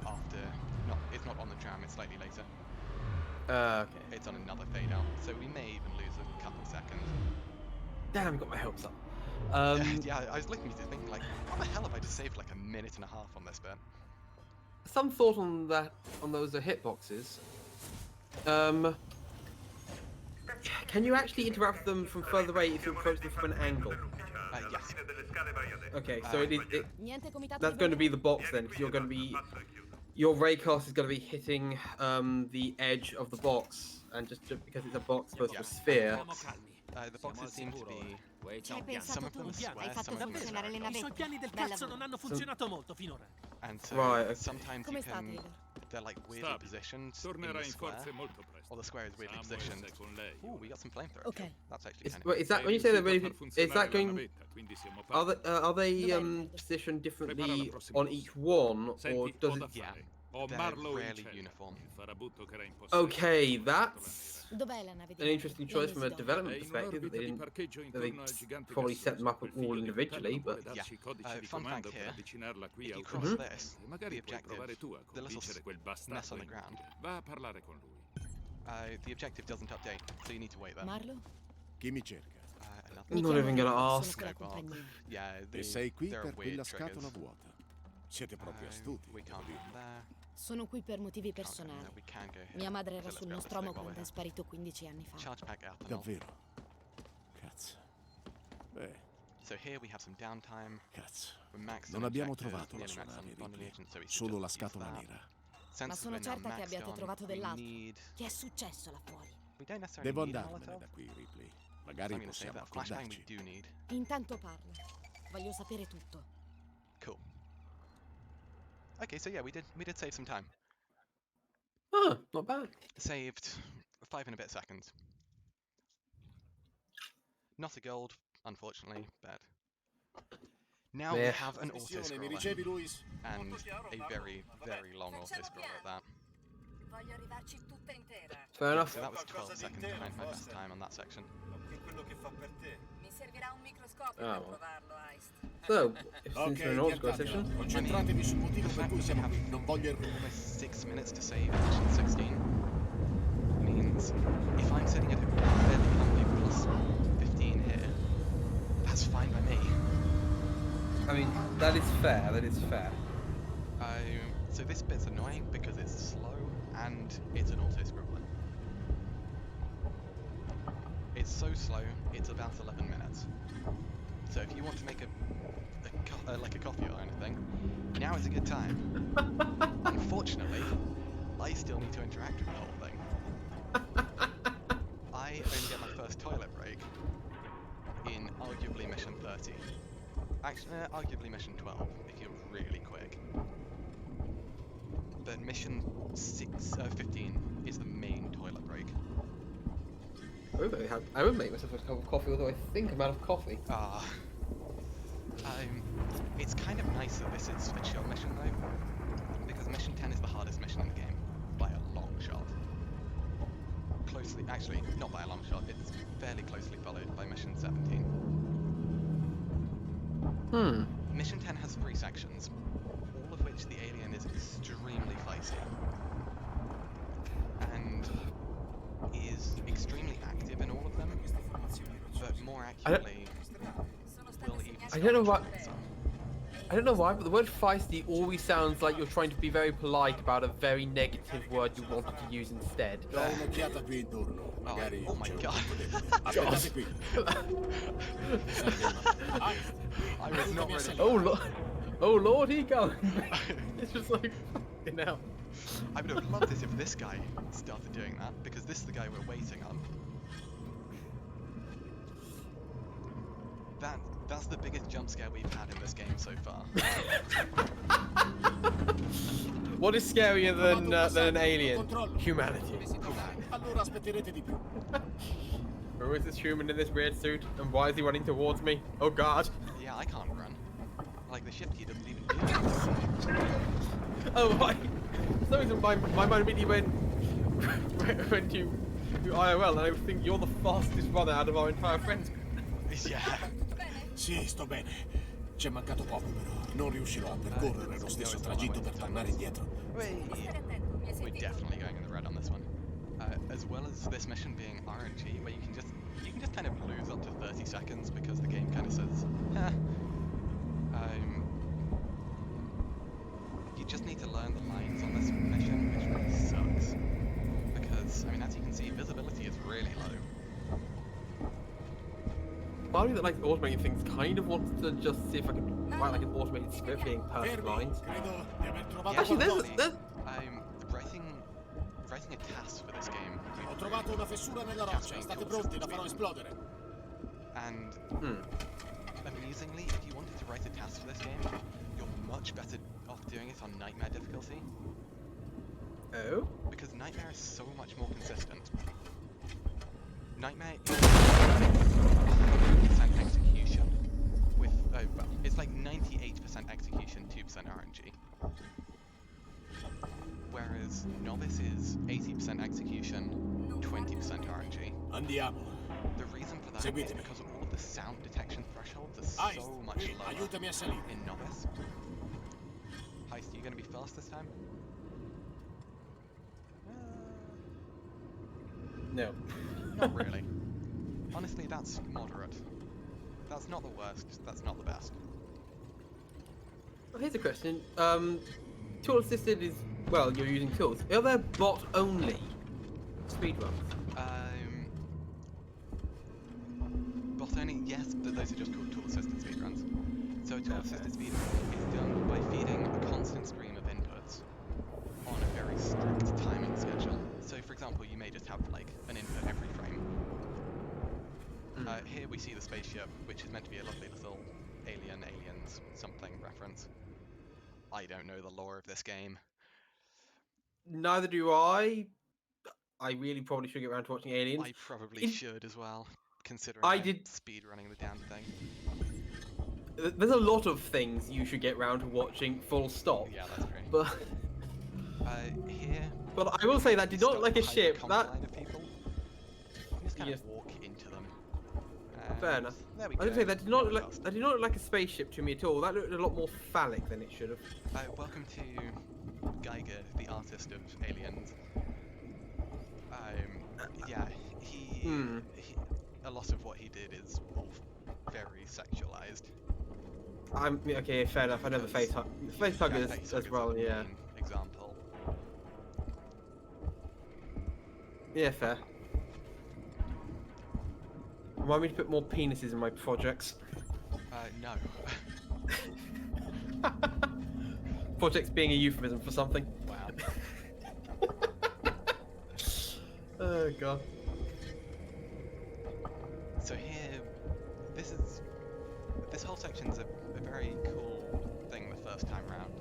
Speaker 1: after. It's not on the tram. It's slightly later.
Speaker 2: Okay.
Speaker 1: It's on another fade out, so we may even lose a couple seconds.
Speaker 2: Damn, got my hopes up.
Speaker 1: Yeah, I was looking at it thinking like, how the hell have I just saved like a minute and a half on this bit?
Speaker 2: Some thought on that, on those hitboxes. Can you actually interact with them from further away if you approach them from an angle?
Speaker 1: Yes.
Speaker 2: Okay, so
Speaker 5: Niente comitato
Speaker 2: that's
Speaker 5: di
Speaker 2: going to be
Speaker 5: volo?
Speaker 2: the box then, because you're going to be, your raycast is going to be hitting the edge of the box, and just because it's a box opposed to a sphere.
Speaker 3: Siamo calmi.
Speaker 1: The
Speaker 3: Siamo al
Speaker 1: boxes seem to
Speaker 3: sicuro
Speaker 1: be.
Speaker 3: ora. Wait,
Speaker 5: Ci hai
Speaker 3: un piano.
Speaker 1: Some
Speaker 5: pensato
Speaker 1: of them
Speaker 5: tu.
Speaker 1: are square,
Speaker 5: Hai fatto
Speaker 1: some of them are
Speaker 5: funzionare le
Speaker 3: I
Speaker 5: navette.
Speaker 3: suoi piani del
Speaker 5: Bel
Speaker 3: cazzo
Speaker 5: lavoro.
Speaker 3: non hanno funzionato molto finora.
Speaker 1: And so
Speaker 2: Right, okay.
Speaker 1: sometimes
Speaker 5: Come
Speaker 1: you
Speaker 5: sta,
Speaker 1: can.
Speaker 5: Taylor?
Speaker 1: they're like weirdly
Speaker 9: Stabile.
Speaker 1: positioned in
Speaker 9: Tornerà
Speaker 1: the
Speaker 9: in
Speaker 1: square.
Speaker 9: forze molto presto.
Speaker 1: Or the square is weirdly
Speaker 9: Samuels
Speaker 1: positioned.
Speaker 9: è con lei
Speaker 1: Ooh,
Speaker 9: ora.
Speaker 1: we got some flamethrower.
Speaker 6: Ok.
Speaker 1: That's actually kind of
Speaker 2: Wait, is that
Speaker 9: Sei
Speaker 2: when you say they're
Speaker 9: riuscito a
Speaker 2: really?
Speaker 9: far
Speaker 2: Is
Speaker 9: funzionare
Speaker 2: that
Speaker 9: la
Speaker 2: going?
Speaker 9: navetta, quindi siamo
Speaker 2: Are
Speaker 9: pari.
Speaker 2: they
Speaker 6: Dov'è il
Speaker 2: positioned
Speaker 9: Prepara la
Speaker 2: differently
Speaker 9: prossima
Speaker 2: on
Speaker 9: mossa.
Speaker 2: each one, or
Speaker 9: Senti,
Speaker 2: does
Speaker 9: ho
Speaker 2: it?
Speaker 9: da
Speaker 1: Yeah,
Speaker 9: fare. Ho
Speaker 1: they're
Speaker 9: Marlowe in
Speaker 1: rarely
Speaker 9: cella,
Speaker 1: uniform.
Speaker 9: il farabutto che era in possesso
Speaker 2: Okay,
Speaker 9: della porta
Speaker 2: that's
Speaker 6: Dov'è la nave di
Speaker 2: an
Speaker 6: Marlowe?
Speaker 2: interesting choice from a
Speaker 6: L'Annesidone.
Speaker 9: È
Speaker 2: development
Speaker 9: in
Speaker 2: perspective. That
Speaker 9: un'orbita
Speaker 2: they
Speaker 9: di
Speaker 2: didn't.
Speaker 9: parcheggio
Speaker 2: That they
Speaker 9: intorno al gigante
Speaker 2: probably set them
Speaker 9: gassoso.
Speaker 2: up
Speaker 9: Quel
Speaker 2: all
Speaker 9: figlio di
Speaker 2: individually,
Speaker 9: puttana vuole
Speaker 2: but
Speaker 9: darci i codici di
Speaker 1: Fun fact
Speaker 9: comando per
Speaker 1: here,
Speaker 9: avvicinarla qui
Speaker 1: if you cross
Speaker 9: automaticamente.
Speaker 1: this,
Speaker 9: E magari
Speaker 1: the
Speaker 9: puoi
Speaker 1: objective,
Speaker 9: provare tu a
Speaker 1: the little
Speaker 9: convincere quel
Speaker 1: mess
Speaker 9: bastardo
Speaker 1: on the ground,
Speaker 9: inutile. Va a parlare con lui.
Speaker 1: the objective doesn't update, so you need to wait there.
Speaker 6: Marlowe?
Speaker 7: Chi mi cerca?
Speaker 1: Another
Speaker 6: Mi
Speaker 2: Not
Speaker 6: chiamo
Speaker 2: even gonna
Speaker 6: Novice,
Speaker 2: ask.
Speaker 6: sono con la
Speaker 1: Well,
Speaker 6: compagnia.
Speaker 1: yeah,
Speaker 7: E sei qui
Speaker 1: there are
Speaker 7: per
Speaker 1: weird
Speaker 7: quella
Speaker 1: triggers.
Speaker 7: scatola vuota. Siete proprio astuti.
Speaker 1: We can't
Speaker 7: devo
Speaker 1: go
Speaker 7: dire.
Speaker 1: there.
Speaker 6: Sono qui per motivi
Speaker 1: Can't go there.
Speaker 6: personali.
Speaker 1: We can go here.
Speaker 6: Mia madre era
Speaker 1: So
Speaker 6: sul
Speaker 1: let's go
Speaker 6: Nostromo
Speaker 1: this way while
Speaker 6: quando è
Speaker 1: we're
Speaker 6: sparito 15 anni fa.
Speaker 1: here. Charge pack ethanol.
Speaker 7: Davvero? Cazzo. Beh,
Speaker 1: So here we have some downtime.
Speaker 7: cazzo.
Speaker 1: We're maxed
Speaker 7: Non
Speaker 1: on
Speaker 7: abbiamo
Speaker 1: objectives,
Speaker 7: trovato la
Speaker 1: nearly
Speaker 7: sua
Speaker 1: maxed on
Speaker 7: nave,
Speaker 1: bonding
Speaker 7: Ripley.
Speaker 1: agent, so we should
Speaker 7: Solo la
Speaker 1: just use
Speaker 7: scatola
Speaker 1: that.
Speaker 7: nera.
Speaker 1: Since
Speaker 6: Ma sono
Speaker 1: we're now
Speaker 6: certa che
Speaker 1: maxed
Speaker 6: abbiate
Speaker 1: on,
Speaker 6: trovato
Speaker 1: we
Speaker 6: dell'altro.
Speaker 1: need...
Speaker 6: Che è successo là fuori?
Speaker 1: We don't necessarily
Speaker 7: Devo
Speaker 1: need a
Speaker 7: andarmene
Speaker 1: Molotov.
Speaker 7: da qui, Ripley.
Speaker 1: So
Speaker 7: Magari
Speaker 1: I'm going to say
Speaker 7: possiamo
Speaker 1: that flashbang we
Speaker 7: accordarci.
Speaker 1: do need.
Speaker 6: Intanto parla. Voglio sapere tutto.
Speaker 1: Cool. Okay, so yeah, we did save some time.
Speaker 2: Huh, not bad.
Speaker 1: Saved 5 and a bit seconds. Not a gold, unfortunately, but now we
Speaker 2: Meh.
Speaker 1: have an
Speaker 7: Trasmissione, mi
Speaker 1: auto-scroller,
Speaker 7: ricevi, Luis?
Speaker 1: and a very, very long auto-scroller at that.
Speaker 6: Voglio arrivarci tutta intera.
Speaker 2: Fair
Speaker 1: Yeah,
Speaker 2: enough.
Speaker 1: so that was 12 seconds behind my best time on that section.
Speaker 6: Mi servirà un microscopio
Speaker 2: Ah,
Speaker 6: per
Speaker 2: well.
Speaker 6: provarlo, Heist.
Speaker 2: So, since
Speaker 7: Ok,
Speaker 2: we're in order score
Speaker 7: piantatela.
Speaker 2: section,
Speaker 7: Concentratevi sul motivo
Speaker 1: the
Speaker 7: per
Speaker 1: fact
Speaker 7: cui
Speaker 1: that we
Speaker 7: siamo
Speaker 1: have
Speaker 7: qui. Non voglio errori.
Speaker 1: almost 6 minutes to save in mission 16 means if I'm sitting at a fairly comfy plus 15 here, that's fine by me.
Speaker 2: I mean, that is fair. That is fair.
Speaker 1: So this bit's annoying because it's slow and it's an auto-scroller. It's so slow, it's about 11 minutes. So if you want to make like a coffee or anything, now is a good time. Unfortunately, I still need to interact with the whole thing. I only get my first toilet break in arguably mission 30. Actually, arguably mission 12 if you're really quick. But mission 15 is the main toilet break.
Speaker 2: I would make myself a cup of coffee, although I think I'm out of coffee.
Speaker 1: It's kind of nice that this is a chill mission though, because mission 10 is the hardest mission in the game by a long shot. Actually, not by a long shot, it's fairly closely followed by mission 17. Mission 10 has 3 sections, all of which the alien is extremely feisty. And is extremely active in all of them, but more accurately, will even
Speaker 2: I don't know
Speaker 1: stop
Speaker 2: what-
Speaker 1: some.
Speaker 2: I don't know why, but the word feisty always sounds like you're trying to be very polite about a very negative word you wanted to use instead.
Speaker 7: Do un'occhiata qui intorno. Magari
Speaker 1: Oh my
Speaker 7: c'è un
Speaker 1: god.
Speaker 7: punto debole. Aspettate qui.
Speaker 1: I was not ready.
Speaker 2: Oh lord, he going. It's just like, fucking hell.
Speaker 1: I would have loved it if this guy started doing that, because this is the guy we're waiting on. That's the biggest jump scare we've had in this game so far.
Speaker 2: What is scarier than an alien? Humanity.
Speaker 7: Allora aspetterete di più.
Speaker 2: Who is this human in this weird suit, and why is he running towards me? Oh god.
Speaker 1: Yeah, I can't run. Like, the shift key doesn't even do anything.
Speaker 2: Oh my. For some reason my mind immediately went to IOL, and I think you're the fastest runner out of our entire friends group.
Speaker 1: Yeah.
Speaker 7: Sì, sto bene. Ci è mancato poco, però. Non riuscirò a percorrere lo stesso tragitto per tornare indietro.
Speaker 1: We're definitely going in the red on this one. As well as this mission being RNG, where you can just kind of lose up to 30 seconds because the game kind of says, you just need to learn the lines on this mission, which really sucks. Because, I mean, as you can see, visibility is really low.
Speaker 2: Part of me that likes automating things kind of wants to just see if I can write like an automated script being perfect lines.
Speaker 7: Credo di aver trovato
Speaker 1: Yeah,
Speaker 2: Actually,
Speaker 7: qualcosa.
Speaker 2: there's
Speaker 1: writing a task for this game.
Speaker 7: Ho trovato una fessura nella roccia. State pronti, la farò esplodere.
Speaker 1: And amusingly, if you wanted to write a task for this game, you're much better off doing it on Nightmare difficulty.
Speaker 2: Oh?
Speaker 1: Because Nightmare is so much more consistent. Nightmare is 100% execution with, well, it's like 98% execution, 2% RNG. Whereas Novice is 80% execution, 20% RNG.
Speaker 7: Andiamo.
Speaker 1: The reason for that is
Speaker 7: Seguitemi.
Speaker 1: because all of the sound detection thresholds are
Speaker 7: Heist,
Speaker 1: so much
Speaker 7: qui,
Speaker 1: lower
Speaker 7: aiutami a salire.
Speaker 1: in Novice. Heist, are you going to be first this time?
Speaker 2: No.
Speaker 1: Not really. Honestly, that's moderate. That's not the worst, that's not the best.
Speaker 2: Well, here's a question. Tool assisted is, well, you're using tools. Are there bot only speedruns?
Speaker 1: Bot only, yes, those are just called tool-assisted speedruns. So a tool-assisted speedrun is done by feeding a constant stream of inputs on a very strict timing schedule. So for example, you may just have like an input every frame. Here we see the spaceship, which is meant to be a lovely little aliens something reference. I don't know the lore of this game.
Speaker 2: Neither do I. I really probably should get around to watching Aliens.
Speaker 1: I probably should as well, considering
Speaker 2: I
Speaker 1: I'm
Speaker 2: did-
Speaker 1: speedrunning the damn thing.
Speaker 2: There's a lot of things you should get round to watching, full stop.
Speaker 1: Yeah, that's true.
Speaker 2: But
Speaker 1: Here,
Speaker 2: but I will say that did not
Speaker 1: stop
Speaker 2: like a
Speaker 1: behind
Speaker 2: ship.
Speaker 1: the
Speaker 2: That
Speaker 1: line of people. You just kind
Speaker 2: Yes.
Speaker 1: of walk into them.
Speaker 2: fair
Speaker 1: And
Speaker 2: enough.
Speaker 1: There we
Speaker 2: I
Speaker 1: go.
Speaker 2: was gonna say that did not
Speaker 1: Now
Speaker 2: look
Speaker 1: we're
Speaker 2: like, that did not look like a spaceship to me at all. That looked a lot more phallic than it should have.
Speaker 1: welcome to Geiger, the artist of Aliens. Yeah, he a lot of what he did is all very sexualized.
Speaker 2: Okay, fair enough. I know the face hug. The face hug is as well.
Speaker 1: the
Speaker 2: Yeah.
Speaker 1: main example.
Speaker 2: Yeah, fair. Remind me to put more penises in my projects.
Speaker 1: No.
Speaker 2: Projects being a euphemism for something.
Speaker 1: Wow.
Speaker 2: Oh god.
Speaker 1: So here, this whole section's a very cool thing the first time round.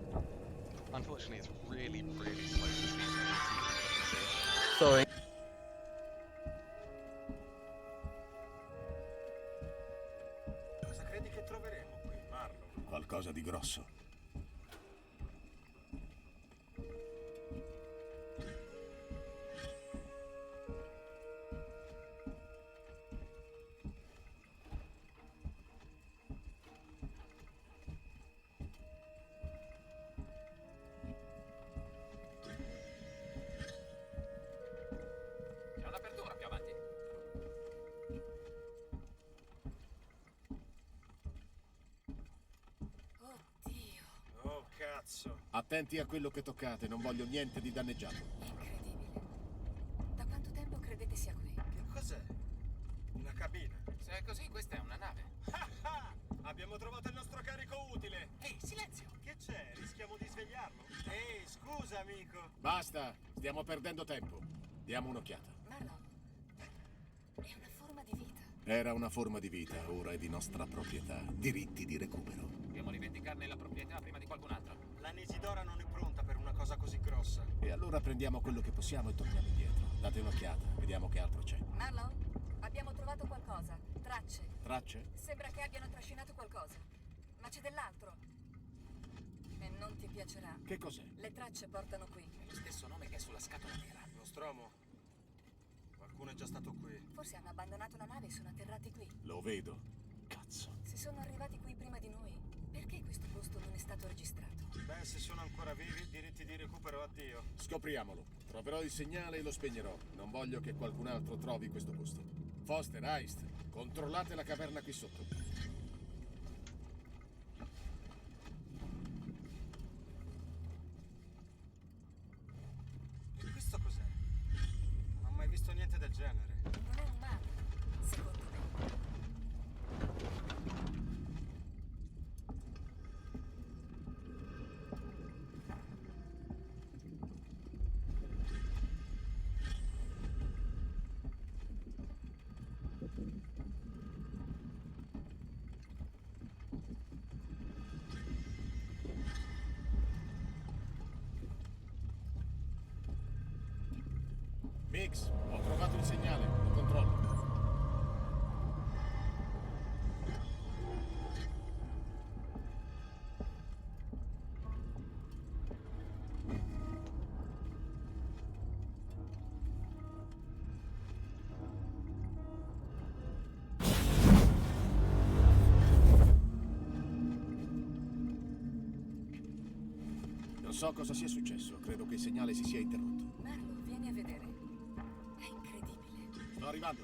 Speaker 1: Unfortunately, it's really slow to speed run, as you can see.
Speaker 2: Sorry.
Speaker 7: Cosa credi che troveremo qui, Marlon? Qualcosa di grosso.
Speaker 8: C'è un'apertura più avanti.
Speaker 6: Oddio,
Speaker 7: Oh, cazzo. Attenti a quello che toccate, non voglio niente di danneggiato.
Speaker 6: incredibile. Da quanto tempo credete sia qui?
Speaker 7: Che cos'è? Una cabina.
Speaker 8: Se è così, questa è una nave.
Speaker 7: Abbiamo trovato il nostro carico utile.
Speaker 8: Ehi, silenzio!
Speaker 7: Che c'è? Rischiamo di svegliarlo? Ehi, scusa, amico. Basta, stiamo perdendo tempo. Diamo un'occhiata.
Speaker 6: Marlon, è una forma di vita.
Speaker 7: Era una forma di vita, ora è di nostra proprietà. Diritti di recupero.
Speaker 8: Dobbiamo rivendicarne la proprietà prima di qualcun altro.
Speaker 7: La Nesidora non è pronta per una cosa così grossa. E allora prendiamo quello che possiamo e torniamo indietro. Date un'occhiata, vediamo che altro c'è.
Speaker 6: Marlon, abbiamo trovato qualcosa. Tracce.
Speaker 7: Tracce?
Speaker 6: Sembra che abbiano trascinato qualcosa. Ma c'è dell'altro. E non ti piacerà.
Speaker 7: Che cos'è?
Speaker 6: Le tracce portano qui.
Speaker 8: È lo stesso nome che è sulla scatola nera.
Speaker 7: Nostromo? Qualcuno è già stato qui.
Speaker 6: Forse hanno abbandonato la nave e sono atterrati qui.
Speaker 7: Lo vedo. Cazzo.
Speaker 6: Se sono arrivati qui prima di noi, perché questo posto non è stato registrato?
Speaker 7: Beh, se sono ancora vivi, diritti di recupero addio. Scopriamolo. Troverò il segnale e lo spegnerò. Non voglio che qualcun altro trovi questo posto. Foster, Heist, controllate la caverna qui sotto. E questo cos'è? Non ho mai visto niente del genere.
Speaker 6: Non è umano, secondo me.
Speaker 7: Nix, ho trovato il segnale, lo controllo. Non so cosa sia successo, credo che il segnale si sia interrotto.
Speaker 6: Marlo, vieni a vedere. È incredibile.
Speaker 7: Sto arrivando.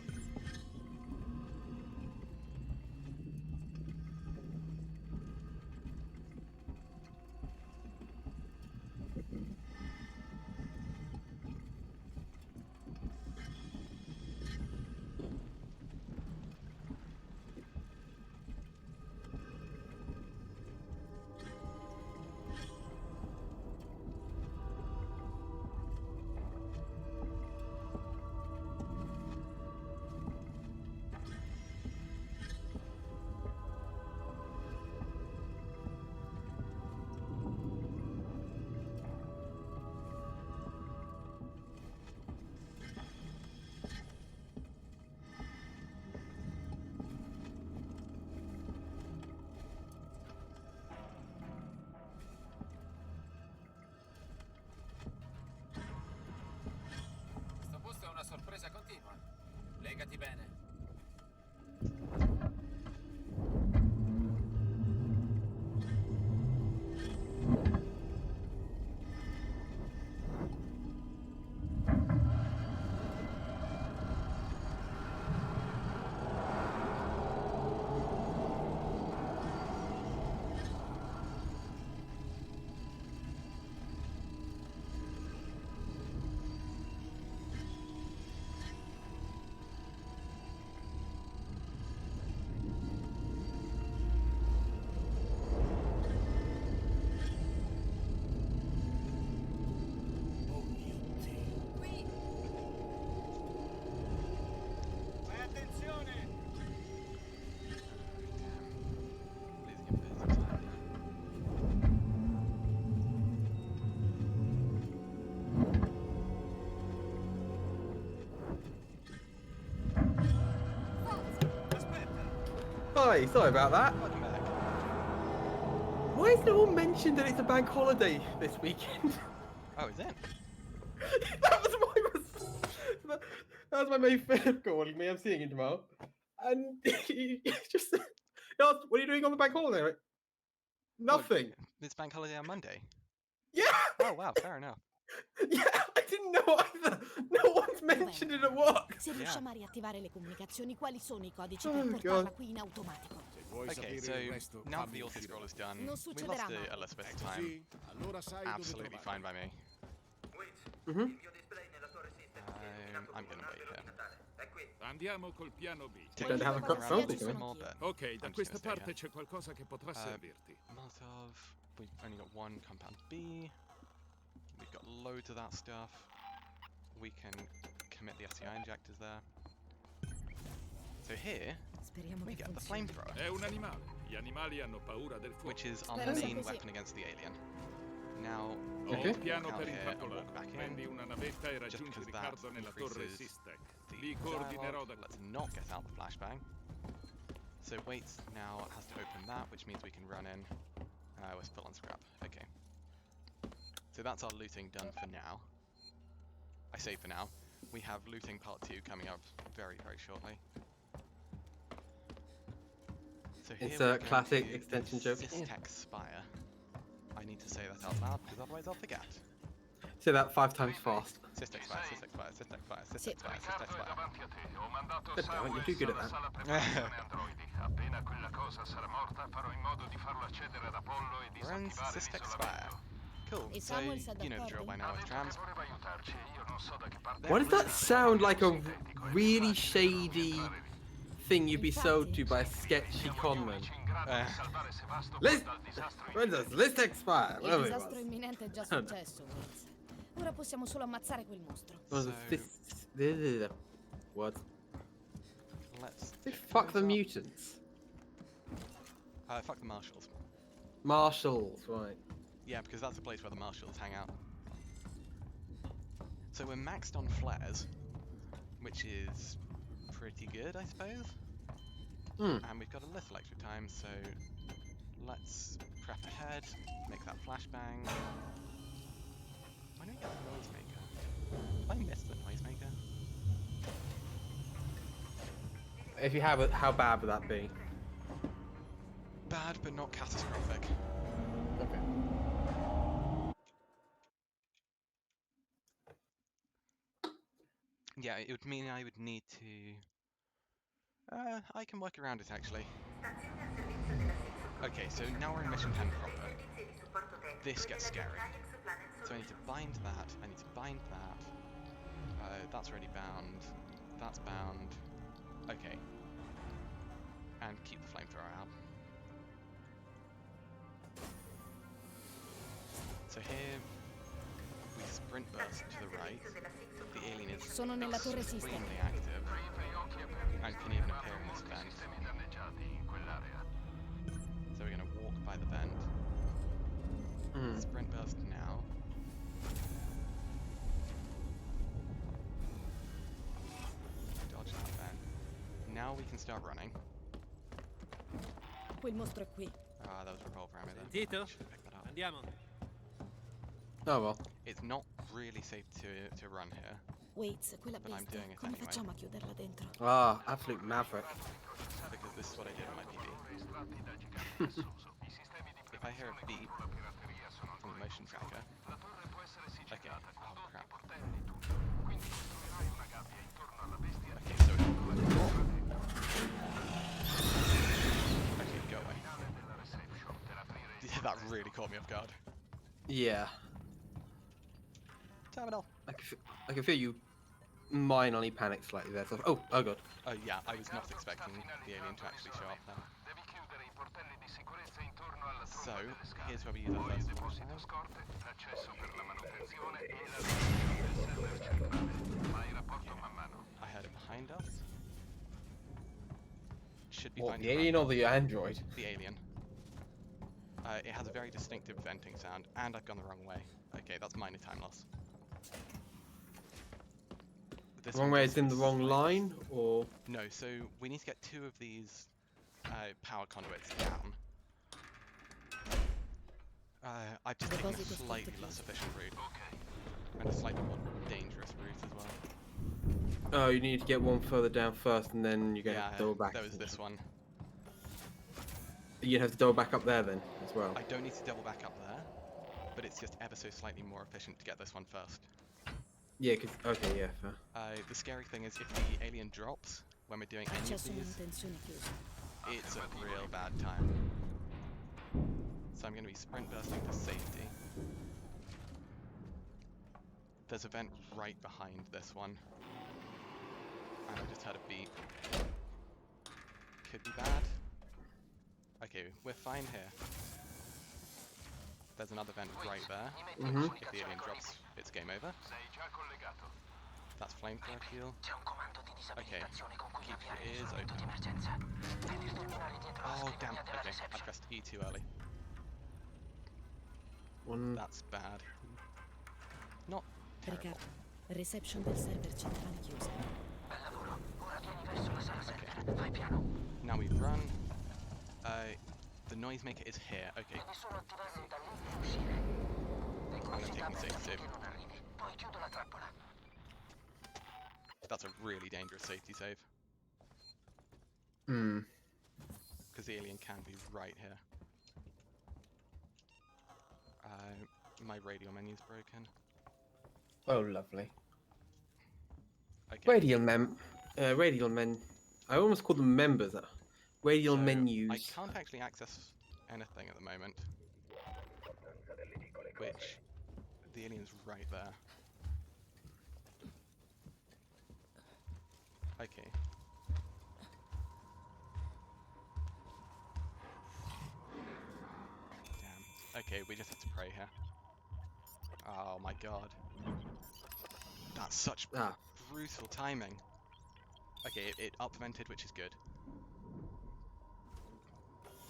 Speaker 8: Questo posto è una sorpresa continua. Legati bene.
Speaker 2: Hi, sorry about that.
Speaker 1: Welcome back.
Speaker 2: Why is no one mentioned that it's a bank holiday this weekend?
Speaker 1: Oh, is it?
Speaker 2: that was my main friend calling me. I'm seeing him tomorrow, and he just asked, "What are you doing on the bank holiday?" Like, nothing.
Speaker 1: What, it's bank holiday on Monday.
Speaker 2: Yeah.
Speaker 1: Oh wow, fair enough.
Speaker 2: Yeah, I didn't know either. No one's mentioned it at work.
Speaker 4: Se riusciamo a riattivare le comunicazioni, quali sono i codici
Speaker 2: Oh,
Speaker 4: per portarla
Speaker 2: God.
Speaker 4: qui in automatico?
Speaker 7: Se vuoi
Speaker 1: Okay,
Speaker 7: sapere
Speaker 1: so
Speaker 7: il resto,
Speaker 1: now that
Speaker 7: fammi
Speaker 1: the
Speaker 7: un
Speaker 1: auto scroll
Speaker 7: giro.
Speaker 1: is done,
Speaker 4: Non
Speaker 1: we lost
Speaker 4: succederà
Speaker 1: the
Speaker 4: mai.
Speaker 1: Elizabeth
Speaker 7: Ecco,
Speaker 1: time.
Speaker 7: sì? Allora sai dove
Speaker 1: Absolutely fine
Speaker 7: trovarmi.
Speaker 1: by me.
Speaker 2: Mhm.
Speaker 1: I'm gonna wait here.
Speaker 9: Andiamo col piano B.
Speaker 2: You don't have a
Speaker 1: Looking around
Speaker 2: something,
Speaker 1: for
Speaker 2: eh?
Speaker 1: some more, but
Speaker 9: Ok,
Speaker 1: I'm
Speaker 9: da
Speaker 1: just
Speaker 9: questa
Speaker 1: gonna stay
Speaker 9: parte
Speaker 1: here.
Speaker 9: c'è qualcosa che potrà servirti.
Speaker 1: Molotov. We've only got one compound B. We've got loads of that stuff. We can commit the SCI injectors there. So here
Speaker 4: Speriamo
Speaker 1: we
Speaker 4: che
Speaker 1: get the
Speaker 4: funzioni.
Speaker 1: flamethrower,
Speaker 9: È un animale. Gli animali hanno paura del fuoco.
Speaker 1: which is our
Speaker 4: Spero sia
Speaker 1: main
Speaker 4: così.
Speaker 1: weapon against the alien. Now,
Speaker 9: Ho
Speaker 2: Ok.
Speaker 9: un piano
Speaker 1: walk out
Speaker 9: per
Speaker 1: here and
Speaker 9: intrappolarlo.
Speaker 1: walk back
Speaker 9: Prendi
Speaker 1: in.
Speaker 9: una navetta e
Speaker 1: Just
Speaker 9: raggiungi
Speaker 1: because that
Speaker 9: Riccardo nella torre
Speaker 1: increases
Speaker 9: Sistec.
Speaker 1: the
Speaker 9: Li coordinerò da
Speaker 1: dialogue.
Speaker 9: qui.
Speaker 1: Let's not get out the flashbang. So wait now has to open that, which means we can run in. We're full on scrap. Okay. So that's our looting done for now. I say for now. We have looting part 2 coming up very, very shortly. So here
Speaker 2: It's
Speaker 1: we're
Speaker 2: a
Speaker 1: going
Speaker 2: classic
Speaker 1: to
Speaker 2: extension joke.
Speaker 1: Systech Spire. I need to say that out loud because otherwise I'll forget.
Speaker 2: Say that 5 times fast.
Speaker 1: Systech Spire, Systech Spire, Systech Spire,
Speaker 4: Sì.
Speaker 1: Systech Spire, Systech Spire.
Speaker 2: Good God, you're too good at that.
Speaker 10: Appena quella cosa sarà morta, farò in modo di farlo accedere ad Apollo e
Speaker 1: Runs
Speaker 10: disattivare
Speaker 1: Systech
Speaker 10: l'isolamento.
Speaker 1: Spire. Cool.
Speaker 4: E
Speaker 1: So
Speaker 4: Samuel sta
Speaker 1: you know the drill by now with trams.
Speaker 10: Voleva aiutarci e io non so da che parte.
Speaker 2: Why does that sound like a really shady thing you'd be sold to by a sketchy conman? Let's expire.
Speaker 4: Il
Speaker 2: Whatever it
Speaker 4: disastro
Speaker 2: was.
Speaker 4: imminente è già successo, Wills. Ora possiamo solo ammazzare quel mostro.
Speaker 2: Was
Speaker 1: So-
Speaker 2: this? What?
Speaker 1: Let's
Speaker 2: They
Speaker 1: pick
Speaker 2: fuck the
Speaker 1: those up.
Speaker 2: mutants.
Speaker 1: Fuck the marshals.
Speaker 2: Marshals, right.
Speaker 1: Yeah, because that's the place where the marshals hang out. So we're maxed on flares. which is pretty good, I suppose.
Speaker 2: Hmm.
Speaker 1: And we've got a little extra time, so let's prep ahead, make that flashbang. When do we get the noisemaker? Have I missed the noisemaker?
Speaker 2: If you have it, how bad would that be?
Speaker 1: Bad, but not catastrophic.
Speaker 2: Okay.
Speaker 1: Yeah, it would mean I would need to... I can work around it, actually. Okay, so now we're in Mission 10 proper. This gets scary. So I need to bind that, I need to bind that. That's already bound. That's bound. Okay. And keep the flamethrower out. So here, we sprint burst to the right. The alien is
Speaker 5: Sono nella torre sister.
Speaker 1: extremely active and can even appear in this vent. So we're going to walk by the vent. Sprint burst now. Dodge that vent. Now we can start running.
Speaker 5: Quel mostro è qui.
Speaker 1: Ah, that was revolver ammo there.
Speaker 3: Sentito?
Speaker 1: Should have picked that up.
Speaker 3: Andiamo.
Speaker 2: Oh well.
Speaker 1: It's not really safe to run here.
Speaker 5: Waits, quella
Speaker 1: But I'm
Speaker 5: bestia.
Speaker 1: doing it
Speaker 5: Come
Speaker 1: anyway.
Speaker 5: facciamo a chiuderla dentro?
Speaker 2: Ah, absolute maverick.
Speaker 1: Because this is what I did in my PB. If I hear a beep from the motion tracker... Okay, oh crap. Okay, so... Okay, go away. Yeah, that really caught me off guard.
Speaker 2: Yeah.
Speaker 1: Terminal.
Speaker 2: I can feel you minorly panic slightly there. So, oh god.
Speaker 1: Oh yeah, I was not expecting the alien to actually show up then. So, here's where we use our first one. I heard it behind us. Should be
Speaker 2: What,
Speaker 1: fine.
Speaker 2: the alien or the android?
Speaker 1: The alien. It has a very distinctive venting sound, and I've gone the wrong way. Okay, that's minor time loss. This
Speaker 2: Wrong
Speaker 1: one
Speaker 2: way
Speaker 1: does
Speaker 2: is in the wrong
Speaker 1: slightly-
Speaker 2: line, or?
Speaker 1: No, so we need to get 2 of these power conduits down. I've just taken a
Speaker 5: Deposito
Speaker 1: slightly
Speaker 5: spot
Speaker 1: less
Speaker 5: chiuso.
Speaker 1: efficient route, and a slightly more dangerous route as well.
Speaker 2: Oh, you need to get one further down first, and then you're going to have to double back.
Speaker 1: there was this one.
Speaker 2: You'd have to double back up there then, as well.
Speaker 1: I don't need to double back up there, but it's just ever so slightly more efficient to get this one first.
Speaker 2: Yeah, okay, yeah, fair.
Speaker 1: The scary thing is if the alien drops when we're doing any of
Speaker 5: Accesso
Speaker 1: these,
Speaker 5: manutenzione chiuso.
Speaker 1: it's a real bad time. So I'm going to be sprint bursting for safety. There's a vent right behind this one. And I just heard a beep. Could be bad. Okay, we're fine here. There's another vent right there. If the alien drops, it's game over. That's flamethrower fuel. Okay, keep your ears open. Oh damn, okay, I pressed E too early. That's bad. Not terrible.
Speaker 5: Riccardo, reception del server centrale chiusa.
Speaker 1: Okay. Now we run. The noisemaker is here. Okay. I'm gonna take the safety save. That's a really dangerous safety save. Because the alien can be right here. My radial menu's broken.
Speaker 2: Oh, lovely.
Speaker 1: Okay.
Speaker 2: Radial men. I almost call them members. Radial
Speaker 1: So,
Speaker 2: menus.
Speaker 1: I can't actually access anything at the moment. Which, the alien's right there. Okay. Damn. Okay, we just have to pray here. Oh my god. That's such brutal timing. Okay, it up-vented, which is good.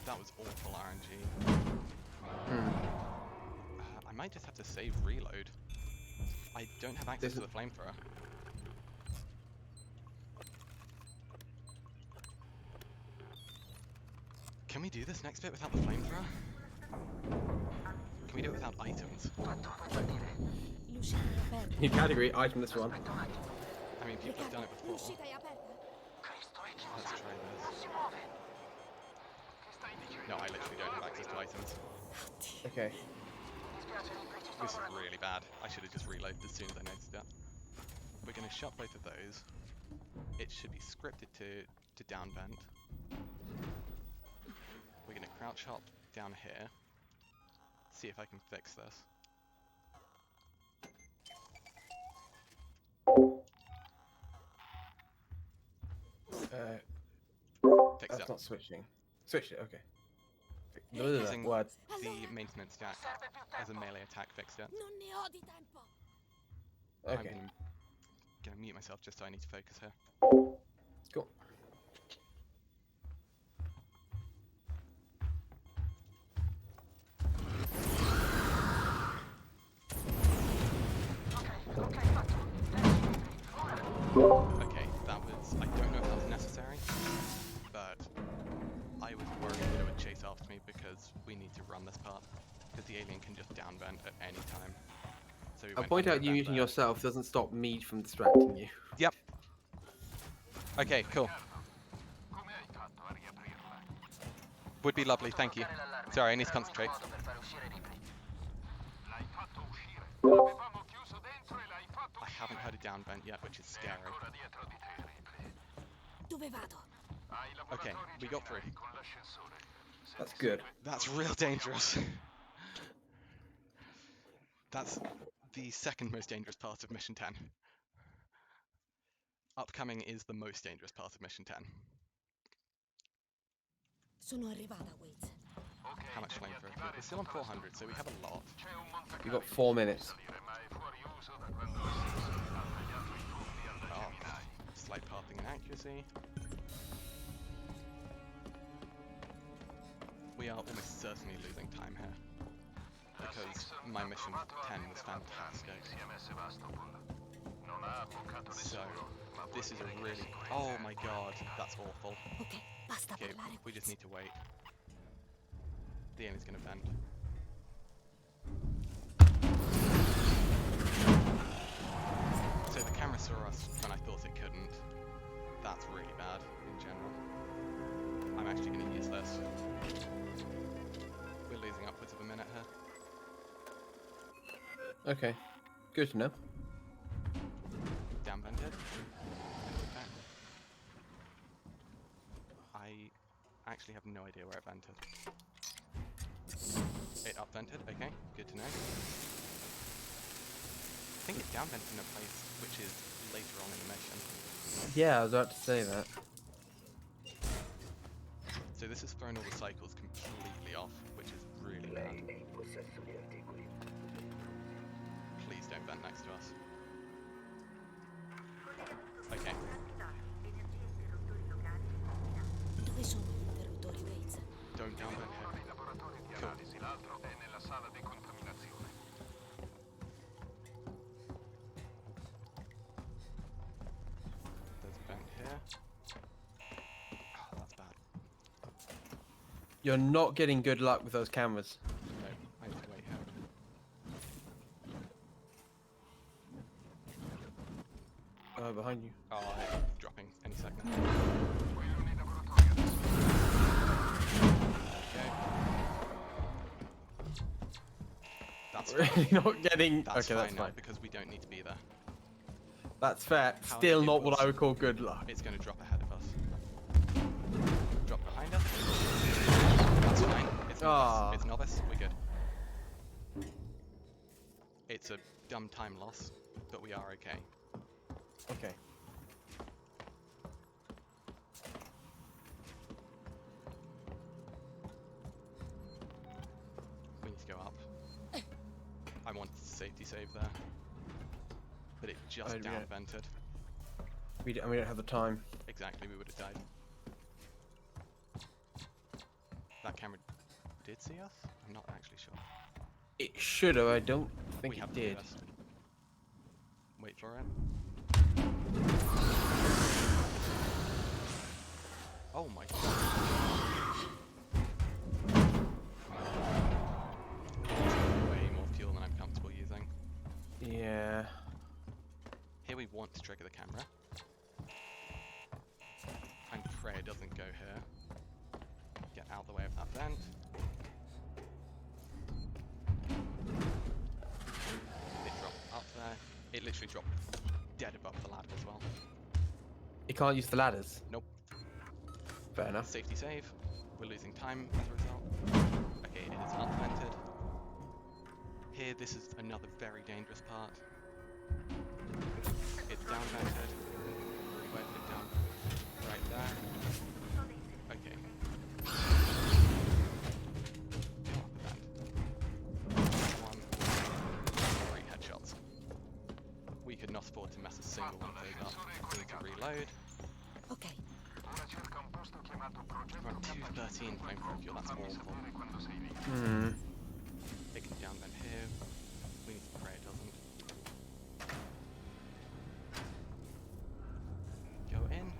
Speaker 1: That was awful RNG. I might just have to save reload. I don't have access to the flamethrower. Can we do this next bit without the flamethrower? Can we do it without items?
Speaker 5: L'uscita è aperta.
Speaker 2: New category, item this one.
Speaker 1: I mean, people have done it before.
Speaker 5: L'uscita è aperta.
Speaker 1: Let's try this. No, I literally don't have access to items.
Speaker 2: Okay.
Speaker 1: This is really bad. I should have just reloaded as soon as I noticed that. We're going to shut both of those. It should be scripted to down vent. We're going to crouch hop down here. See if I can fix this. Fix
Speaker 2: That's
Speaker 1: it.
Speaker 2: not switching. Switch it, okay.
Speaker 1: Using
Speaker 2: What?
Speaker 1: the maintenance jack as a melee attack fixed it.
Speaker 5: Non ne ho di tempo.
Speaker 2: Okay.
Speaker 1: I'm gonna mute myself just so I need to focus here.
Speaker 2: Cool.
Speaker 1: Okay, that was... I don't know if that was necessary, but I was worried that it would chase after me because we need to run this part, because the alien can just down vent at any time. So we
Speaker 2: I'll
Speaker 1: went
Speaker 2: point
Speaker 1: under
Speaker 2: out you
Speaker 1: vent
Speaker 2: muting
Speaker 1: there.
Speaker 2: yourself doesn't stop me from distracting you.
Speaker 1: Yep. Okay, cool. Would be lovely, thank you. Sorry, I need to concentrate. I haven't heard a down vent yet, which is scary.
Speaker 5: Dove vado?
Speaker 1: Okay, we got through.
Speaker 2: That's good.
Speaker 1: That's real dangerous. That's the second most dangerous part of Mission 10. Upcoming is the most dangerous part of Mission 10.
Speaker 5: Sono arrivata, Waits.
Speaker 1: How much flamethrower? We're still on 400, so we have a lot.
Speaker 2: You got 4 minutes.
Speaker 1: Oh, slight pathing inaccuracy. We are almost certainly losing time here, because my mission 10 was fantastic. So, this is a really... Oh my god, that's awful.
Speaker 5: Ok, basta
Speaker 1: Okay,
Speaker 5: parlare,
Speaker 1: we just
Speaker 5: Waits.
Speaker 1: need to wait. The alien's gonna vent. So the camera saw us when I thought it couldn't. That's really bad in general. I'm actually gonna use this. We're losing upwards of a minute here.
Speaker 2: Okay. Good to know.
Speaker 1: Down vented. Okay. I actually have no idea where it vented. It up vented, okay, good to know. I think it down vented in a place which is later on in the mission.
Speaker 2: Yeah, I was about to say that.
Speaker 1: So this has thrown all the cycles completely off, which is really bad. Please don't vent next to us. Okay,
Speaker 5: Dove sono gli interruttori, Waits?
Speaker 1: don't down vent here. Cool. There's a vent here. Oh, that's bad.
Speaker 2: You're not getting good luck with those cameras.
Speaker 1: No, I need to wait here.
Speaker 2: Behind you.
Speaker 1: Oh, dropping any second. Okay. That's fine.
Speaker 2: Really not getting...
Speaker 1: That's
Speaker 2: okay,
Speaker 1: fine
Speaker 2: that's
Speaker 1: now,
Speaker 2: fine.
Speaker 1: because we don't need to be there.
Speaker 2: That's fair.
Speaker 1: How
Speaker 2: Still
Speaker 1: it
Speaker 2: not what
Speaker 1: was-
Speaker 2: I would call good luck.
Speaker 1: It's going to drop ahead of us. Drop behind us. That's fine. It's
Speaker 2: Ah.
Speaker 1: novice. It's novice. We're good. It's a dumb time loss, but we are okay.
Speaker 2: Okay.
Speaker 1: We need to go up. I wanted to safety save there, but it just
Speaker 2: Oh, yeah.
Speaker 1: down vented.
Speaker 2: We don't have the time.
Speaker 1: Exactly, we would have died. That camera did see us? I'm not actually sure.
Speaker 2: It should have. I don't think
Speaker 1: We
Speaker 2: it
Speaker 1: have
Speaker 2: did.
Speaker 1: to wait for it. Oh my god. to trigger the camera. And pray it doesn't go here. Get out the way of that vent. It dropped up there. It literally dropped dead above the ladder as well.
Speaker 2: You can't use the ladders.
Speaker 1: Nope.
Speaker 2: Fair enough.
Speaker 1: Safety save. We're losing time as a result. Okay, it is unvented. Here, this is another very dangerous part. It's down vented. Where's it down? Right there. Okay. Come up the vent. One. 3 headshots. We could not afford to mess a single one of those up. We need to reload.
Speaker 5: Ok.
Speaker 1: We're on 213 flame procure, that's awful. It can down vent here. We need to pray it doesn't. Go in.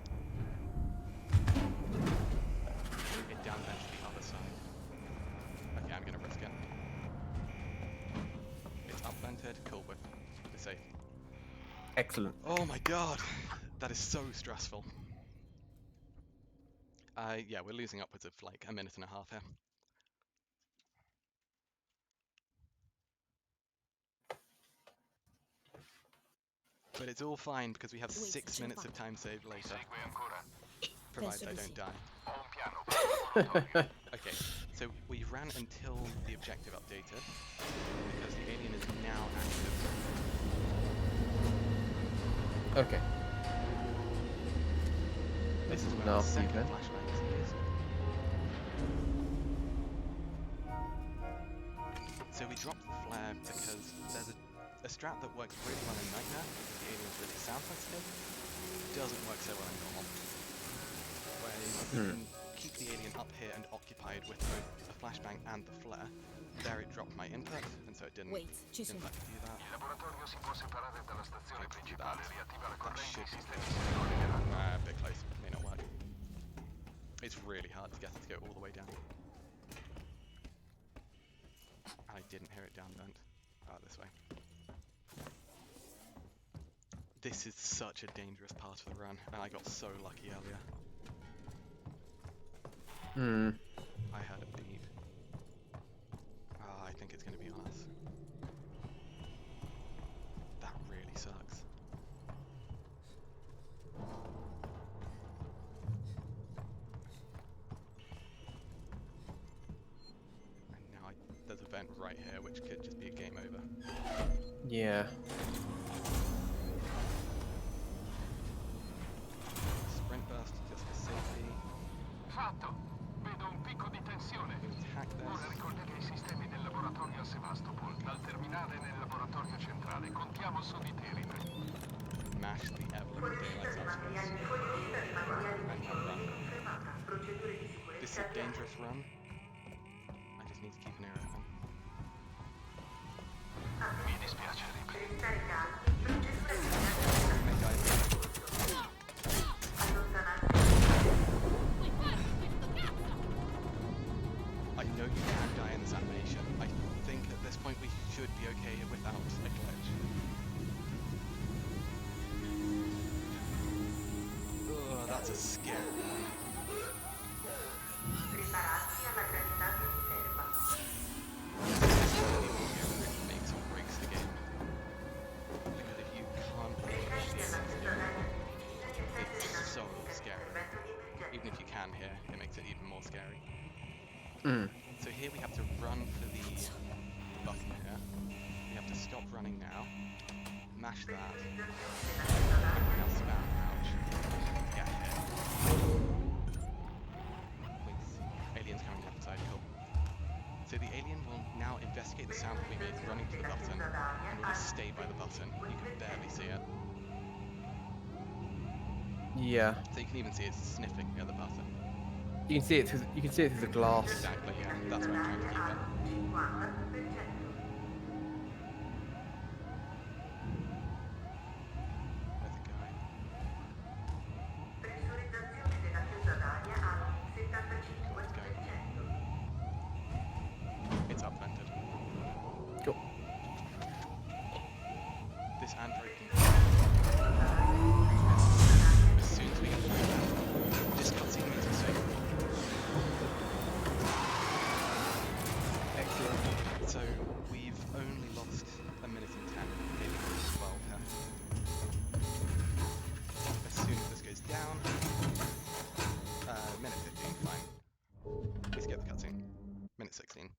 Speaker 1: It down vents the other side. Okay, I'm gonna risk it. It's up vented, cool, we're safe.
Speaker 2: Excellent.
Speaker 1: Oh my god! That is so stressful. Yeah, we're losing upwards of like a minute and a half here. But it's all fine because we have 6 minutes of time saved later. Provided I don't die. Okay, so we ran until the objective updated because the alien is now active.
Speaker 2: Okay.
Speaker 1: This is where
Speaker 2: Now
Speaker 1: the second
Speaker 2: then.
Speaker 1: flashback is used. So we dropped the flare because there's a strat that works really well in Nightmare because the alien's really sound sensitive. Doesn't work so well in Normal. Where you can keep the alien up here and occupied with both a flashbang and the flare. There it dropped my input, and so it didn't let me do that. Can't do that. That should be a bit close, may not work. It's really hard to get it to go all the way down. I didn't hear it down vent. This way. This is such a dangerous part of the run, and I got so lucky earlier. I heard a beep. I think it's going to be on us. That really sucks. And now there's a vent right here, which could just be a game over.
Speaker 2: Yeah.
Speaker 1: Sprint burst just for safety.
Speaker 10: Fatto. Vedo un picco di tensione.
Speaker 1: Hack
Speaker 10: Ora
Speaker 1: this.
Speaker 10: ricollega i sistemi del laboratorio a Sevastopol dal terminale nel laboratorio centrale. Contiamo su di te, River.
Speaker 1: Mash the Evelyn daylight outskirts. And now run. This is a dangerous run. I just need to keep an ear open.
Speaker 10: Mi dispiace, River.
Speaker 1: Hey guys. I know you can die in this animation. I think at this point we should be okay without a glitch. Ugh, that's a scary one. This really makes or breaks the game. Because if you can't push the aliens, it's so scary. Even if you can here, it makes it even more scary. So here we have to run for the button here. We have to stop running now. Mash that. Now spam crouch. Get hit. Wait, alien's coming left side, cool. So the alien will now investigate the sound that we made running to the button, and will just stay by the button. You can barely see it.
Speaker 2: Yeah.
Speaker 1: So you can even see it sniffing near the button.
Speaker 2: You can see it through. You can see it through the glass.
Speaker 1: Exactly, yeah. That's where I'm trying to keep it. There's a guy. What's going on? It's up vented.
Speaker 2: Cool.
Speaker 1: This android can... So we've only lost a minute and 10, maybe 12 here. As soon as this goes down, minute 15, fine. We skip the cutscene. Minute 16.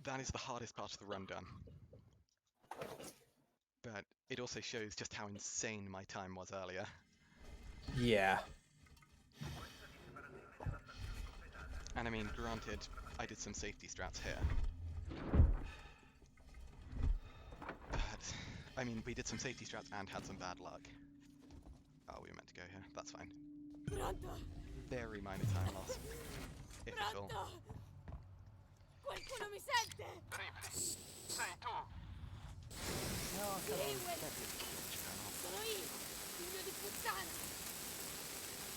Speaker 1: That is the hardest part of the run done. But it also shows just how insane my time was earlier.
Speaker 2: Yeah.
Speaker 1: And I mean, granted, I did some safety strats here. But, I mean, we did some safety strats and had some bad luck. Oh, we were meant to go here. That's fine.
Speaker 5: Pronto?
Speaker 1: Very minor time loss. If at all.
Speaker 5: Pronto? Qualcuno mi sente?
Speaker 10: Ripley, sei tu!
Speaker 5: Greenwell! Sono io, figlio di puttana!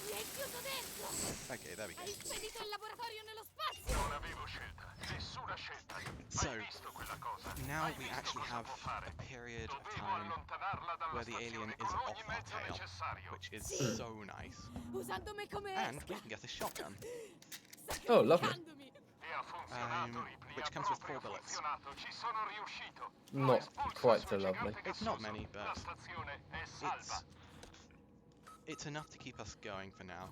Speaker 5: Mi hai chiuso dentro!
Speaker 1: Okay, there we go.
Speaker 5: Hai spedito il laboratorio nello spazio!
Speaker 10: Non avevo scelta, nessuna scelta.
Speaker 1: So,
Speaker 10: Hai visto quella cosa?
Speaker 1: now
Speaker 10: Hai
Speaker 1: we
Speaker 10: visto
Speaker 1: actually
Speaker 10: cosa
Speaker 1: have
Speaker 10: può fare?
Speaker 1: a period of
Speaker 10: Dovevo
Speaker 1: time
Speaker 10: allontanarla dalla
Speaker 1: where the alien
Speaker 10: stazione
Speaker 1: is
Speaker 10: con
Speaker 1: off
Speaker 10: ogni
Speaker 1: our
Speaker 10: mezzo
Speaker 1: tail,
Speaker 10: necessario.
Speaker 1: which is
Speaker 5: Sì.
Speaker 1: so nice.
Speaker 5: Usando me come
Speaker 1: And
Speaker 5: esca!
Speaker 1: we can get a shotgun,
Speaker 2: Oh, lovely.
Speaker 5: Saccheggiandomi!
Speaker 10: E ha funzionato, Ripley,
Speaker 1: which
Speaker 10: ha
Speaker 1: comes with 4
Speaker 10: proprio
Speaker 1: bullets.
Speaker 10: funzionato. Ci sono riuscito.
Speaker 2: Not
Speaker 10: Espulso
Speaker 2: quite
Speaker 10: sul
Speaker 2: so
Speaker 10: gigante
Speaker 2: lovely.
Speaker 1: It's not
Speaker 10: gassoso.
Speaker 1: many,
Speaker 10: La
Speaker 1: but
Speaker 10: stazione è salva.
Speaker 1: it's enough to keep us going for now.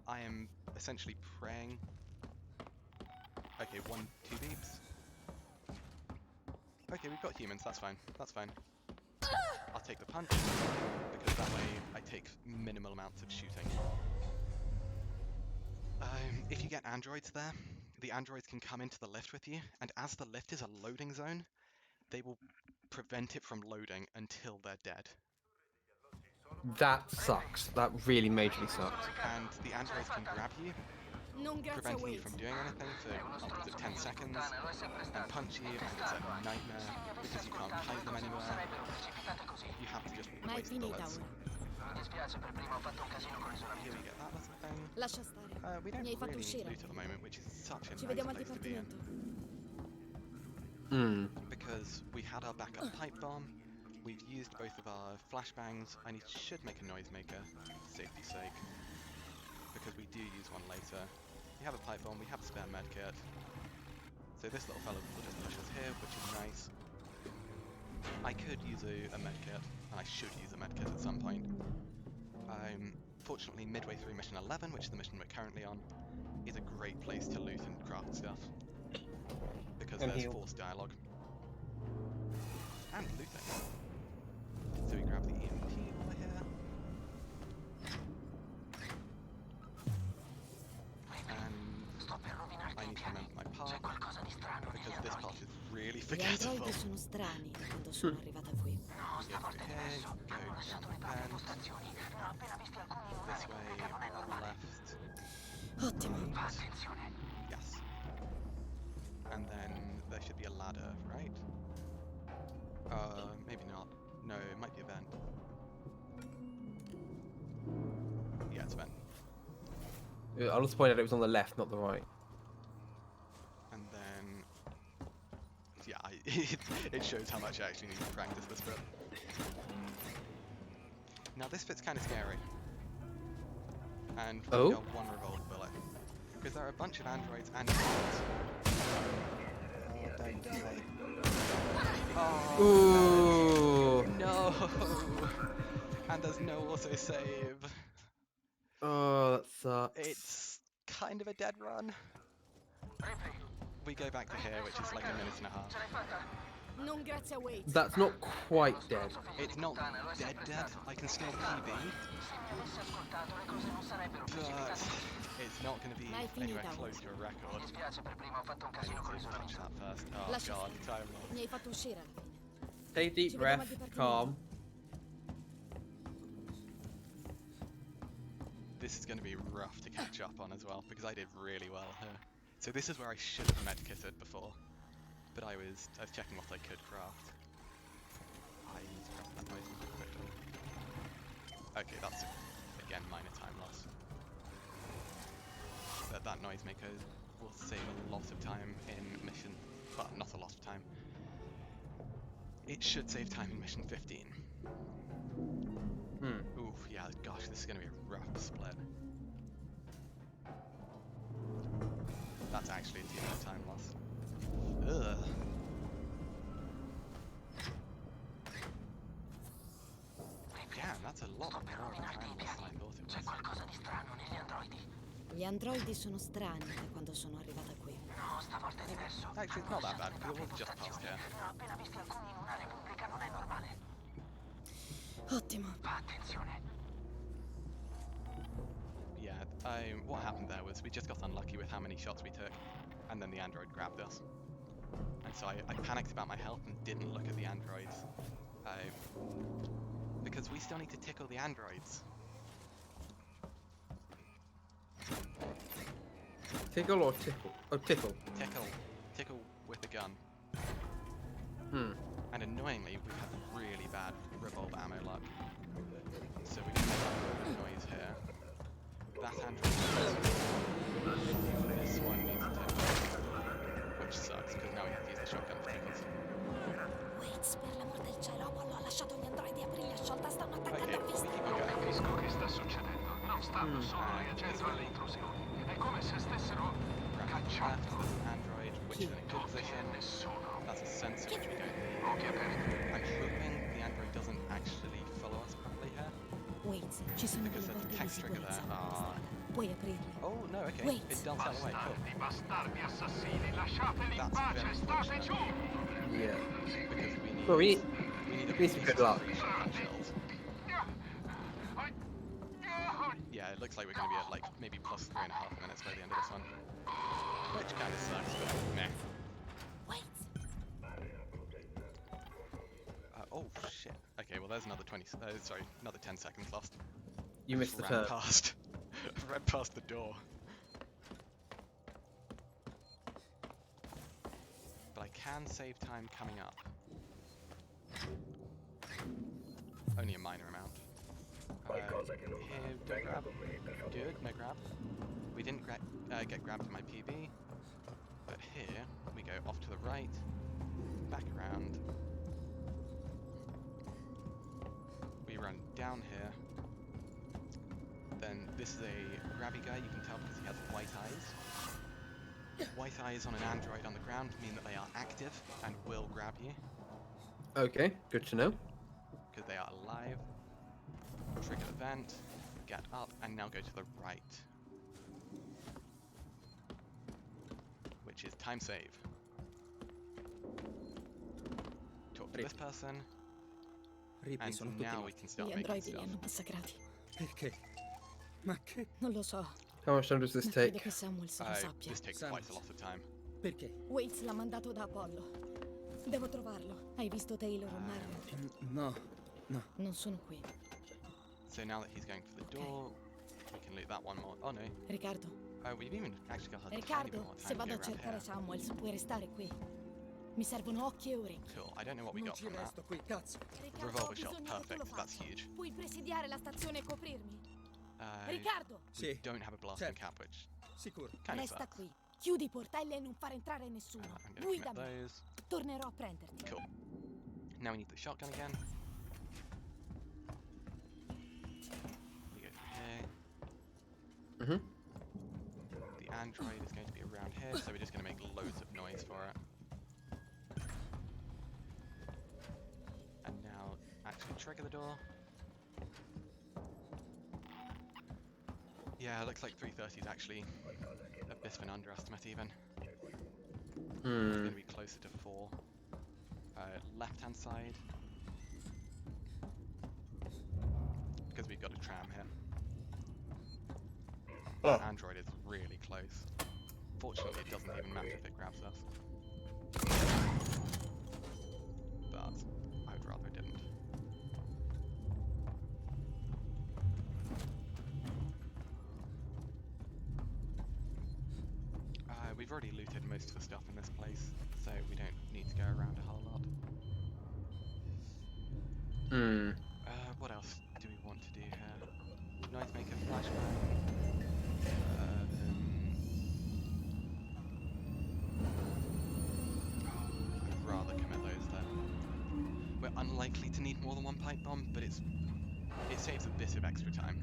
Speaker 1: I am essentially praying. Okay, 1, 2 beeps. Okay, we've got humans, that's fine, that's fine. I'll take the punch, because that way I take minimal amounts of shooting. If you get androids there, the androids can come into the lift with you, and as the lift is a loading zone, they will prevent it from loading until they're dead.
Speaker 2: That sucks. That really majorly sucks.
Speaker 1: And the androids can grab you,
Speaker 5: Non grazie a
Speaker 1: preventing you
Speaker 5: Wade.
Speaker 1: from doing anything for upwards of 10 seconds, and punch you, and it's a nightmare because you can't hide them anywhere. You have to just
Speaker 5: Ma è
Speaker 1: waste
Speaker 5: finita
Speaker 1: bullets.
Speaker 5: ora.
Speaker 1: Here we get that little thing.
Speaker 5: Lascia stare.
Speaker 1: We don't
Speaker 5: Mi hai fatto
Speaker 1: really need
Speaker 5: uscire.
Speaker 1: loot at the moment, which is such a
Speaker 5: Ci
Speaker 1: nice
Speaker 5: vediamo al
Speaker 1: place to be in.
Speaker 2: Hmm.
Speaker 1: Because we had our backup pipe bomb, we've used both of our flashbangs. I should make a noisemaker, for safety's sake, because we do use one later. We have a pipe bomb, we have a spare medkit. So this little fellow will just push us here, which is nice. I could use a medkit, and I should use a medkit at some point. Fortunately, midway through mission 11, which is the mission we're currently on, is a great place to loot and craft stuff. Because
Speaker 2: And
Speaker 1: there's
Speaker 2: heal.
Speaker 1: forced dialogue. And looting. So we grab the EMP over here. And I need to remember my path, because this path is really
Speaker 4: Gli
Speaker 1: forgettable.
Speaker 4: androidi sono strani da quando sono arrivata qui.
Speaker 1: Go here, go down the bend. This way, left.
Speaker 4: Ottimo.
Speaker 1: Yes. And then there should be a ladder, right? Maybe not. No, it might be a vent. Yeah, it's a vent.
Speaker 2: I'll also point out it was on the left, not the right.
Speaker 1: And then... Yeah, it shows how much I actually need to practice this bit. Now this bit's kind of scary. And we've
Speaker 2: Oh?
Speaker 1: got one revolver bullet. Because there are a bunch of androids and humans. Don't die. Oh,
Speaker 2: Ooh.
Speaker 1: no! And there's no auto-save.
Speaker 2: Oh, that sucks.
Speaker 1: It's kind of a dead run. We go back to here, which is like a minute and a half.
Speaker 5: Non grazie a Wade.
Speaker 2: That's not quite dead.
Speaker 1: It's not dead. I can still PB. But it's not going to be
Speaker 5: Mai
Speaker 1: anywhere
Speaker 5: finita
Speaker 1: close to a record. I need to punch that first. Oh
Speaker 5: Lascia
Speaker 1: god,
Speaker 5: stare.
Speaker 1: time loss.
Speaker 5: Mi hai fatto uscire alla fine.
Speaker 2: Take a deep
Speaker 5: Ci vediamo
Speaker 2: breath,
Speaker 5: al dipartimento.
Speaker 2: calm.
Speaker 1: This is going to be rough to catch up on as well, because I did really well here. So this is where I should have medkitted before, but I was checking what I could craft. I need to craft that noisemaker quickly. Okay, that's again minor time loss. But that noisemaker will save a lot of time in mission, well, not a lot of time. It should save time in mission 15. Oof, yeah, gosh, this is going to be a rough split. that's actually a team time loss. Ugh. Damn, that's a lot more time loss than I thought it was.
Speaker 8: qualcosa di strano negli androidi.
Speaker 4: Gli androidi sono strani da quando sono arrivata qui.
Speaker 8: No, stavolta è diverso.
Speaker 1: Actually, it's not that bad, because we've just passed here.
Speaker 8: Ne ho appena visti alcuni in una repubblica, non è normale.
Speaker 4: Ottimo.
Speaker 8: Fa attenzione.
Speaker 1: Yeah, what happened there was we just got unlucky with how many shots we took, and then the android grabbed us. And so I panicked about my health and didn't look at the androids. Because we still need to tickle the androids.
Speaker 2: Tickle or tickle? Oh, tickle.
Speaker 1: Tickle with the gun.
Speaker 2: Hmm.
Speaker 1: And annoyingly, we have really bad revolver ammo luck. So we can make a bit of noise here. That android. This one needs to tickle. Which sucks, because now we have to use the shotgun for tickles.
Speaker 4: Waits, per l'amor del cielo, Apollo ha lasciato gli androidi a briglia sciolta, stanno attaccando
Speaker 1: Okay,
Speaker 4: a vista.
Speaker 10: Capisco che sta succedendo. Non stanno solo reagendo alle intrusioni. È come se stessero cacciando.
Speaker 1: That's an android, which is in a good position.
Speaker 10: Nessuno.
Speaker 1: That's a sensor which we don't need.
Speaker 10: Occhi aperti.
Speaker 1: I'm hoping the android doesn't actually follow us properly here.
Speaker 4: Waits, ci sono
Speaker 1: Because
Speaker 4: delle
Speaker 1: there's a
Speaker 4: porte di
Speaker 1: text trigger
Speaker 4: sicurezza
Speaker 1: there.
Speaker 4: alla strada. Puoi aprirle.
Speaker 1: Oh no, okay.
Speaker 4: Wait.
Speaker 1: It does that way, cool.
Speaker 10: Bastardi assassini, lasciateli in
Speaker 1: That's
Speaker 10: pace,
Speaker 1: very
Speaker 10: state giù!
Speaker 2: Yeah.
Speaker 1: Because we need
Speaker 2: Well, we
Speaker 1: need at
Speaker 2: need some
Speaker 1: least
Speaker 2: good luck.
Speaker 1: 3 shotgun shells. Yeah, it looks like we're going to be at like maybe plus 3.5 minutes by the end of this one. Which kind of sucks, but meh.
Speaker 4: Waits.
Speaker 1: Oh shit. Okay, well there's another another 10 seconds lost.
Speaker 2: You missed the
Speaker 1: Ran
Speaker 2: turn.
Speaker 1: past. Ran past the door. But I can save time coming up. Only a minor amount. Here, don't grab. Good, no grab. We didn't get grabbed in my PB. But here, we go off to the right, back around. We run down here. Then this is a grabby guy, you can tell because he has white eyes. White eyes on an android on the ground mean that they are active and will grab you,
Speaker 2: Okay, good to know.
Speaker 1: because they are alive. Trigger the vent, get up, and now go to the right. Which is time save. Talk to this person,
Speaker 11: Ripley, sono
Speaker 1: and
Speaker 11: tutti
Speaker 1: now we
Speaker 11: morti.
Speaker 1: can start
Speaker 4: Gli
Speaker 1: making
Speaker 4: androidi li
Speaker 1: stuff.
Speaker 4: hanno massacrati.
Speaker 11: Perché? Ma che?
Speaker 4: Non lo so,
Speaker 2: How much time does this
Speaker 4: ma credo
Speaker 2: take?
Speaker 4: che Samuels lo sappia.
Speaker 1: This takes quite a lot of time.
Speaker 11: Perché?
Speaker 4: Waits l'ha mandato da Apollo. Devo trovarlo. Hai visto Taylor o Marion?
Speaker 11: No, no.
Speaker 4: Non sono qui.
Speaker 1: So now that he's going for the door, we can loot that one more. Oh no.
Speaker 4: Riccardo,
Speaker 1: We've even actually got a tiny bit
Speaker 4: Riccardo,
Speaker 1: more
Speaker 4: se
Speaker 1: time to
Speaker 4: vado
Speaker 1: go
Speaker 4: a
Speaker 1: around
Speaker 4: cercare
Speaker 1: here.
Speaker 4: Samuels, puoi restare qui. Mi servono occhi e orecchie.
Speaker 1: Cool. I don't know what we
Speaker 11: Non
Speaker 1: got
Speaker 11: ci
Speaker 1: from that.
Speaker 11: resto qui, cazzo.
Speaker 4: Riccardo, ho
Speaker 1: Revolver shot,
Speaker 4: bisogno che tu lo
Speaker 1: perfect. That's
Speaker 4: faccia.
Speaker 1: huge.
Speaker 4: Puoi presidiare la stazione e coprirmi.
Speaker 1: Uh,
Speaker 4: Riccardo,
Speaker 1: we
Speaker 11: Sì,
Speaker 1: don't have a blasting
Speaker 11: certo.
Speaker 1: cap, which
Speaker 11: Sicuro.
Speaker 1: kind of
Speaker 4: resta
Speaker 1: sucks.
Speaker 4: qui. Chiudi i portelli e non far entrare nessuno.
Speaker 1: I'm gonna commit
Speaker 4: Guidami.
Speaker 1: those.
Speaker 4: Tornerò a prenderti.
Speaker 1: Cool. Now we need the shotgun again. We go through here.
Speaker 2: Mhm.
Speaker 1: The android is going to be around here, so we're just going to make loads of noise for it. And now, actually trigger the door. Yeah, it looks like 330 is actually a bit of an underestimate even. It's going to be closer to 4. Left hand side. Because we've got a tram here. That android is really close. Fortunately, it doesn't even matter if it grabs us. But I would rather it didn't. We've already looted most of the stuff in this place, so we don't need to go around a whole lot. What else do we want to do here? Noisemaker, flashbang. I'd rather commit those then. We're unlikely to need more than one pipe bomb, but it saves a bit of extra time.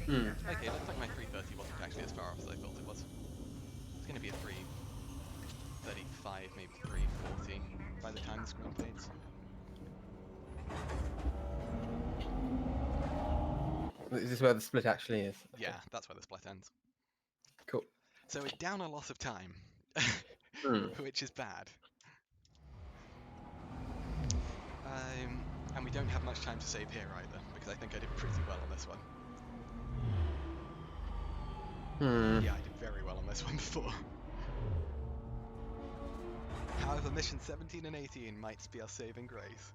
Speaker 1: Okay, looks like my 330 wasn't actually as far off as I thought it was. It's going to be a 335, maybe 340 by the time the screen fades.
Speaker 2: Is this where the split actually is?
Speaker 1: Yeah, that's where the split ends.
Speaker 2: Cool.
Speaker 1: So we're down a lot of time, which is bad. And we don't have much time to save here either, because I think I did pretty well on this one. Yeah, I did very well on this one before. However, mission 17 and 18 might be our saving grace.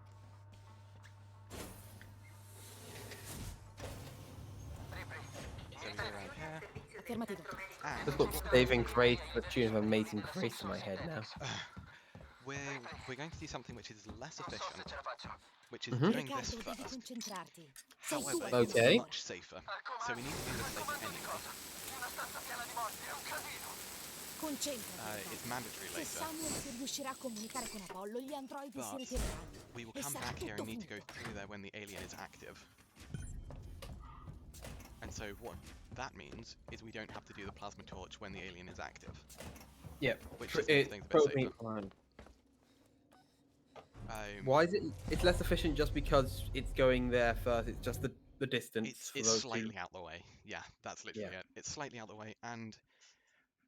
Speaker 1: So we go around here.
Speaker 4: Affermativo.
Speaker 1: And
Speaker 2: Just got saving grace, the tune of Amazing Grace in my head now.
Speaker 1: we're going to do something which is less efficient, which is doing this
Speaker 4: Riccardo, devi
Speaker 1: first.
Speaker 4: concentrarti. Sei tu
Speaker 1: However,
Speaker 4: a
Speaker 1: it's
Speaker 2: Okay.
Speaker 1: much safer. So we need to do this later anyway.
Speaker 4: Concentrati.
Speaker 1: It's mandatory
Speaker 4: Se
Speaker 1: later.
Speaker 4: Samuel si riuscirà a comunicare con Apollo, gli androidi si
Speaker 1: But
Speaker 4: ritireranno.
Speaker 1: we will
Speaker 4: E
Speaker 1: come
Speaker 4: sarà
Speaker 1: back here
Speaker 4: tutto
Speaker 1: and need to go
Speaker 4: finito.
Speaker 1: through there when the alien is active. And so what that means is we don't have to do the plasma torch when the alien is active.
Speaker 2: Yep.
Speaker 1: Which just makes things a bit safer.
Speaker 2: Why is it? It's less efficient just because it's going there first. It's just the distance.
Speaker 1: It's slightly out the way. Yeah, that's literally it. It's slightly out the way, and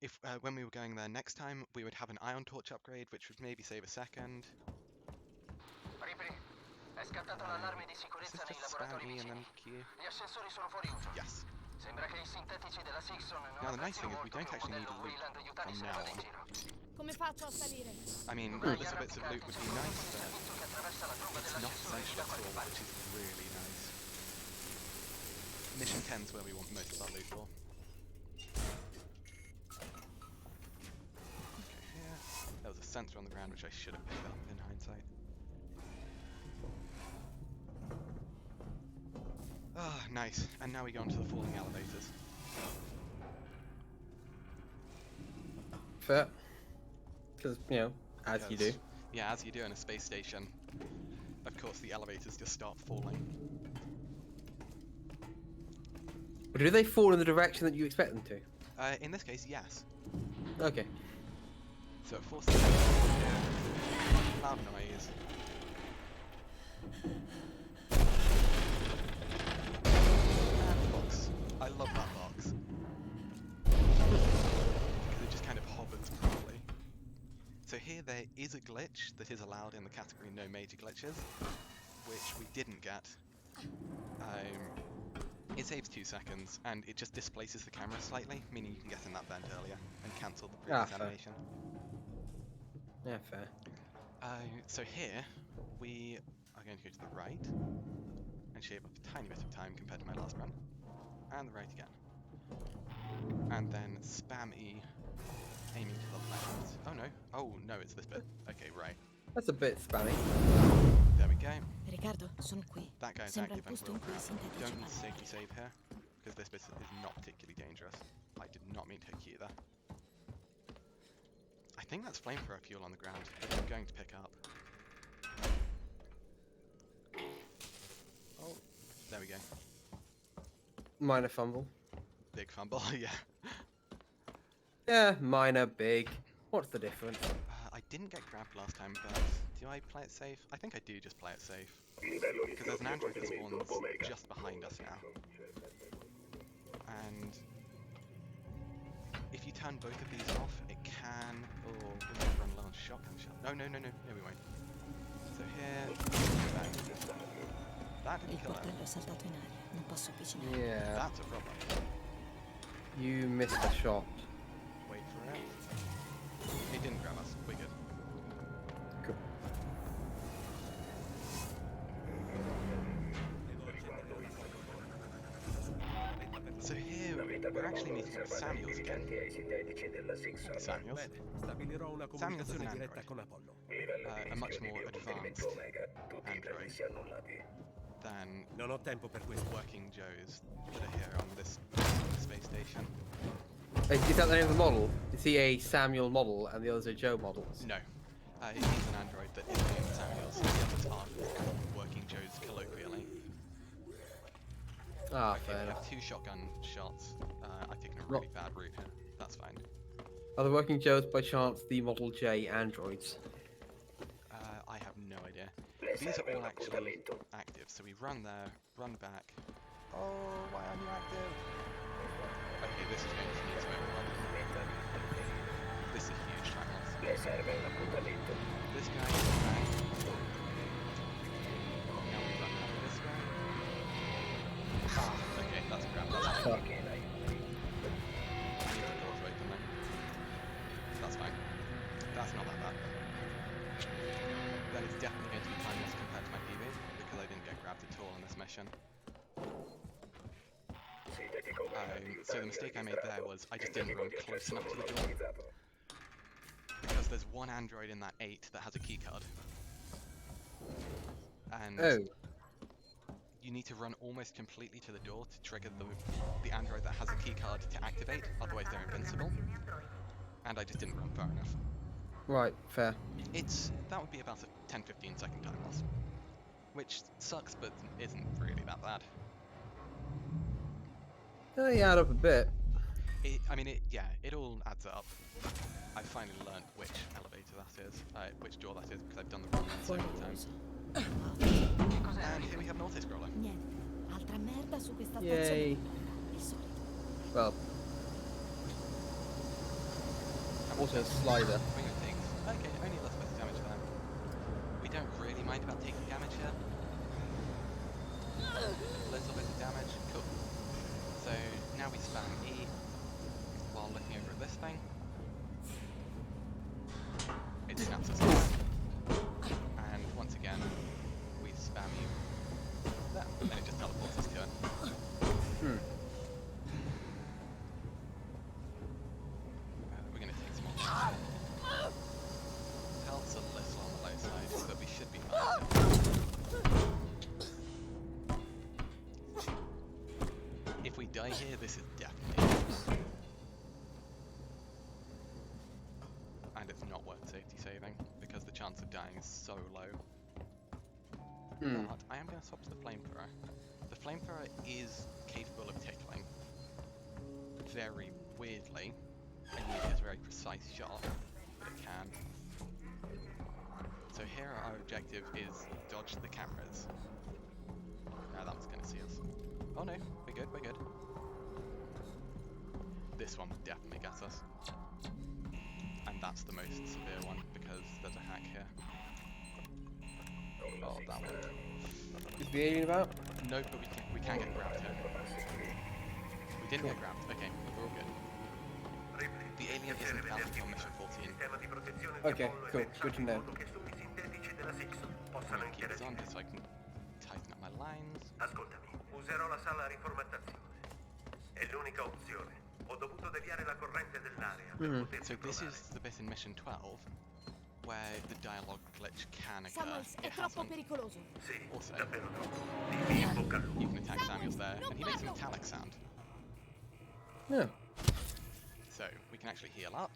Speaker 1: if when we were going there next time, we would have an ion torch upgrade, which would maybe save a second.
Speaker 10: È scattato l'allarme di
Speaker 1: Is
Speaker 10: sicurezza
Speaker 1: this
Speaker 10: nei
Speaker 1: just spam
Speaker 10: laboratori
Speaker 1: E and
Speaker 10: vicini.
Speaker 1: then Q?
Speaker 10: Gli ascensori sono fuori uso.
Speaker 1: Yes.
Speaker 10: Sembra che i sintetici della Sixon non
Speaker 1: Now the nice thing
Speaker 10: apprezzino
Speaker 1: is we
Speaker 10: molto
Speaker 1: don't
Speaker 10: che un
Speaker 1: actually need a
Speaker 10: modello
Speaker 1: loop
Speaker 10: Wayland aiutati
Speaker 1: from
Speaker 10: se ne
Speaker 1: now
Speaker 10: vada in
Speaker 1: on.
Speaker 10: giro.
Speaker 4: Come faccio a salire?
Speaker 1: I mean, little bits of loot would be nice, but it's not essential at all, which is really nice. Mission 10's where we want most of our loot for. Okay, here. There was a sensor on the ground which I should have picked up in hindsight. Ah, nice. And now we go on to the falling elevators.
Speaker 2: Fair. Because, you know, as you do.
Speaker 1: Yeah, as you do in a space station. Of course, the elevators just start falling.
Speaker 2: But do they fall in the direction that you expect them to?
Speaker 1: In this case, yes.
Speaker 2: Okay.
Speaker 1: So it forces loud noise. And the box. I love that box. Because it just kind of hovers properly. So here there is a glitch that is allowed in the category no major glitches, which we didn't get. It saves 2 seconds, and it just displaces the camera slightly, meaning you can get in that vent earlier and cancel the previous animation.
Speaker 2: Yeah, fair.
Speaker 1: So here, we are going to go to the right, and shave up a tiny bit of time compared to my last run, and the right again. And then spam E, aiming to the left. Oh no, it's this bit. Okay, right.
Speaker 2: That's a bit spammy.
Speaker 1: There we go.
Speaker 4: Riccardo, sono qui.
Speaker 1: That guy's
Speaker 4: Sembra il
Speaker 1: active and
Speaker 4: posto
Speaker 1: will
Speaker 4: in cui i
Speaker 1: grab.
Speaker 4: sintetici
Speaker 1: Don't need to
Speaker 4: vanno.
Speaker 1: safety save here, because this bit is not particularly dangerous. I did not mean to hit Q there. I think that's flamethrower fuel on the ground, which I'm going to pick up. Oh, there we go.
Speaker 2: Minor fumble.
Speaker 1: Big fumble, yeah.
Speaker 2: Yeah, minor, big. What's the difference?
Speaker 1: I didn't get grabbed last time, but do I play it safe? I think I do just play it safe. Because there's an android that spawns just behind us now. And if you turn both of these off, it can... Oh, we might run low on shotgun shot. No, we won't. So here... That didn't
Speaker 4: Il
Speaker 1: kill
Speaker 4: portello
Speaker 1: him.
Speaker 4: è saltato in aria. Non posso avvicinarmi.
Speaker 2: Yeah.
Speaker 1: That's a problem.
Speaker 2: You missed a shot.
Speaker 1: Wait for it. It didn't grab us. We're good.
Speaker 2: Cool.
Speaker 1: So here, we're actually meeting with Samuels again. Samuels.
Speaker 12: Stabilirò una
Speaker 1: Samuels is an
Speaker 12: comunicazione
Speaker 1: android.
Speaker 12: diretta con Apollo.
Speaker 1: A much more advanced android than
Speaker 12: Non ho tempo per questo.
Speaker 1: working Joes that are here on this space station.
Speaker 2: Is that the name of the model? Is he a Samuel model and the others are Joe models?
Speaker 1: No. He's an android that is named Samuels. The others are working Joes colloquially.
Speaker 2: Ah,
Speaker 1: Okay,
Speaker 2: fair
Speaker 1: we
Speaker 2: enough.
Speaker 1: have 2 shotgun shots. I've taken a really bad route here. That's fine.
Speaker 2: Are the working Joes by chance the Model J androids?
Speaker 1: I have no idea. These are all actually active, so we run there, run back. Oh, why aren't you active? Okay, this is going to need to overrun. This is a huge time loss. This guy is back. Now we run out this way. Ah, okay, that's a grab. That's fine.
Speaker 2: Fuck.
Speaker 1: I need the door to open though. That's fine. That's not that bad. That is definitely going to be time loss compared to my PB, because I didn't get grabbed at all on this mission. So the mistake I made there was I just didn't run close enough to the door. Because there's one android in that 8 that has a keycard. And you need to run almost completely to the door to trigger the android that has a keycard to activate, otherwise they're invincible. And I just didn't run far enough.
Speaker 2: Right, fair.
Speaker 1: That would be about a 10-15 second time loss. Which sucks, but isn't really that bad.
Speaker 2: They add up a bit.
Speaker 1: It all adds up. I finally learned which elevator that is, which door that is, because I've done the wrong one so many times. And here we have an auto-scroller.
Speaker 4: Niente, altra merda su questa
Speaker 2: Yay.
Speaker 4: stazione. Il solito.
Speaker 2: Well. Also slider.
Speaker 1: Wing of Pigs. Okay, only a little bit of damage there. We don't really mind about taking damage here. Little bit of damage, cool. So now we spam E while looking over at this thing. It snaps us up. And once again, we spam E there, and it just teleports us to it. We're going to take some more damage. Health's a little on the low side, but we should be fine. If we die here, this is definitely it. And it's not worth safety saving, because the chance of dying is so low. But I am going to swap to the flamethrower. The flamethrower is capable of tickling. Very weirdly. And it is a very precise shot, but it can. So here our objective is dodge the cameras. Now that was going to see us. Oh no, we're good, we're good. This one would definitely get us. And that's the most severe one, because there's a hack here. Oh, that one.
Speaker 2: Is the alien about?
Speaker 1: No, but we can get grabbed here. We didn't get grabbed, okay, we're all good. The alien isn't found until mission 14.
Speaker 2: Okay, cool, good to know.
Speaker 1: I'm gonna keep this on just so I can tighten up my lines.
Speaker 13: Ascoltami, userò la sala a riformattazione. È l'unica opzione. Ho dovuto deviare la corrente dell'area per poterti
Speaker 1: So this
Speaker 13: trovare.
Speaker 1: is the bit in mission 12 where the dialogue glitch can occur.
Speaker 4: Samuels, è
Speaker 1: It
Speaker 4: troppo
Speaker 1: hasn't.
Speaker 4: pericoloso.
Speaker 13: Sì,
Speaker 1: Also,
Speaker 13: davvero troppo. Dimmi in bocca al lupo.
Speaker 1: you can attack Samuels there, and he makes a metallic sound.
Speaker 2: Yeah.
Speaker 1: So we can actually heal up.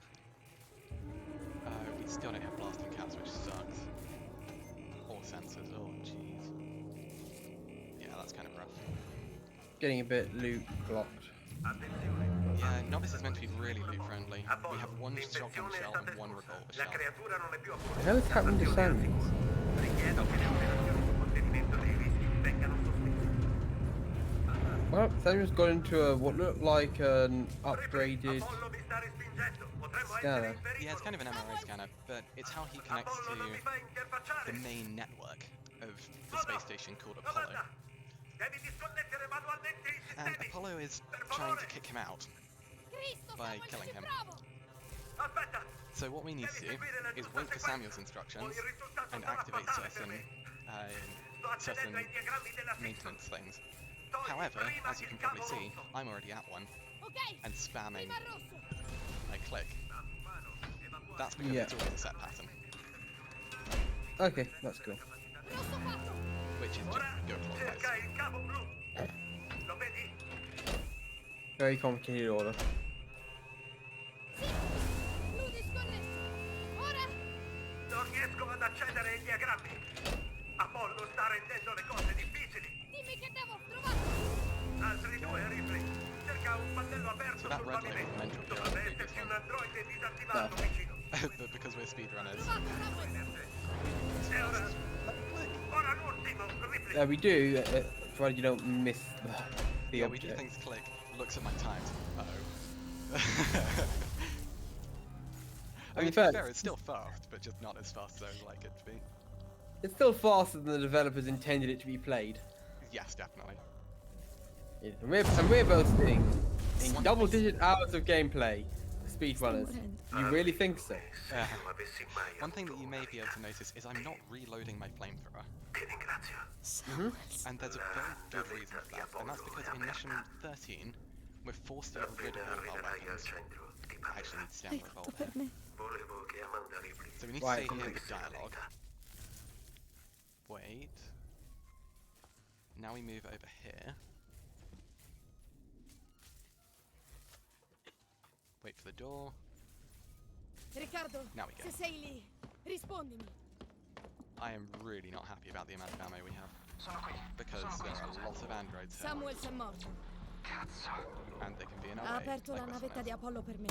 Speaker 1: We still don't have blasting caps, which sucks. All sensors, oh jeez. Yeah, that's kind of rough.
Speaker 2: Getting a bit loot blocked.
Speaker 1: Yeah, Novice is meant to be really loot friendly. We have one shotgun shell and one revolver shell.
Speaker 2: The hell is happening to Samuels?
Speaker 13: Richiedo che le operazioni di contenimento dei rischi vengano sospese.
Speaker 2: Well, Samuel's got into a what looked like an upgraded
Speaker 13: Apollo mi sta respingendo. Potremmo essere
Speaker 2: scanner.
Speaker 13: in pericolo.
Speaker 1: Yeah, it's kind of an MRI scanner, but it's how he connects
Speaker 13: Apollo non mi
Speaker 1: to
Speaker 13: fa interfacciare.
Speaker 1: the main network of the space station called Apollo.
Speaker 13: Domanda. Devi disconnettere manualmente i
Speaker 1: And
Speaker 13: sistemi.
Speaker 1: Apollo is
Speaker 13: Per
Speaker 1: trying to
Speaker 13: favore.
Speaker 1: kick him out
Speaker 4: Cristo,
Speaker 1: by
Speaker 4: Samuels,
Speaker 1: killing
Speaker 4: sei
Speaker 1: him.
Speaker 4: bravo.
Speaker 13: Aspetta.
Speaker 1: So what we need to do is wait for Samuel's instructions and activate certain maintenance things. However, as you can probably see, I'm already at one
Speaker 4: Ok,
Speaker 1: and spamming
Speaker 4: prima rosso.
Speaker 1: I click. That's because
Speaker 2: Yeah.
Speaker 1: it's always a set pattern,
Speaker 2: Okay, that's cool.
Speaker 4: Rosso fatto.
Speaker 1: which is just go clockwise.
Speaker 13: Cerca il cavo blu. Lo vedi?
Speaker 2: Very complicated order.
Speaker 4: Sì, blu disconnesso. Ora,
Speaker 13: Non riesco ad accedere ai diagrammi. Apollo sta rendendo le cose difficili.
Speaker 4: dimmi che devo trovare.
Speaker 13: Altri due riflessi. Cerca un pannello aperto
Speaker 1: So that
Speaker 13: sul
Speaker 1: red light was
Speaker 13: pavimento.
Speaker 1: meant to appear on the
Speaker 13: Dovrebbe
Speaker 1: previous
Speaker 13: esserci un
Speaker 1: one.
Speaker 13: androide disattivato vicino.
Speaker 1: But because we're speedrunners.
Speaker 13: E ora... Ora l'ultimo, riflessi.
Speaker 2: We do, provided you don't miss the
Speaker 1: Yeah, we do
Speaker 2: object.
Speaker 1: things click. Looks at my times. Uh-oh. I mean, to be fair, it's still fast, but just not as fast as I would like it to be.
Speaker 2: It's still faster than the developers intended it to be played.
Speaker 1: Yes, definitely.
Speaker 2: Yeah, and we're boasting in double-digit hours of gameplay. Speedrunners. You really think so?
Speaker 1: One thing that you may be able to notice is I'm not reloading my flamethrower. And there's a very good reason for that, and that's because in mission 13, we're forced to get rid of all of our weapons. I actually need to stay on the revolver. So we need to stay here with dialogue. Wait. Now we move over here. Wait for the door.
Speaker 5: Riccardo,
Speaker 1: Now we go.
Speaker 5: se sei lì, rispondimi.
Speaker 1: I am really not happy about the amount of ammo we have. Because there are lots of androids here.
Speaker 5: Samuel è morto.
Speaker 1: And they can be in our
Speaker 5: Ha
Speaker 1: way,
Speaker 5: aperto
Speaker 1: like
Speaker 5: la
Speaker 1: this
Speaker 5: navetta
Speaker 1: one
Speaker 5: di
Speaker 1: is.
Speaker 5: Apollo per me.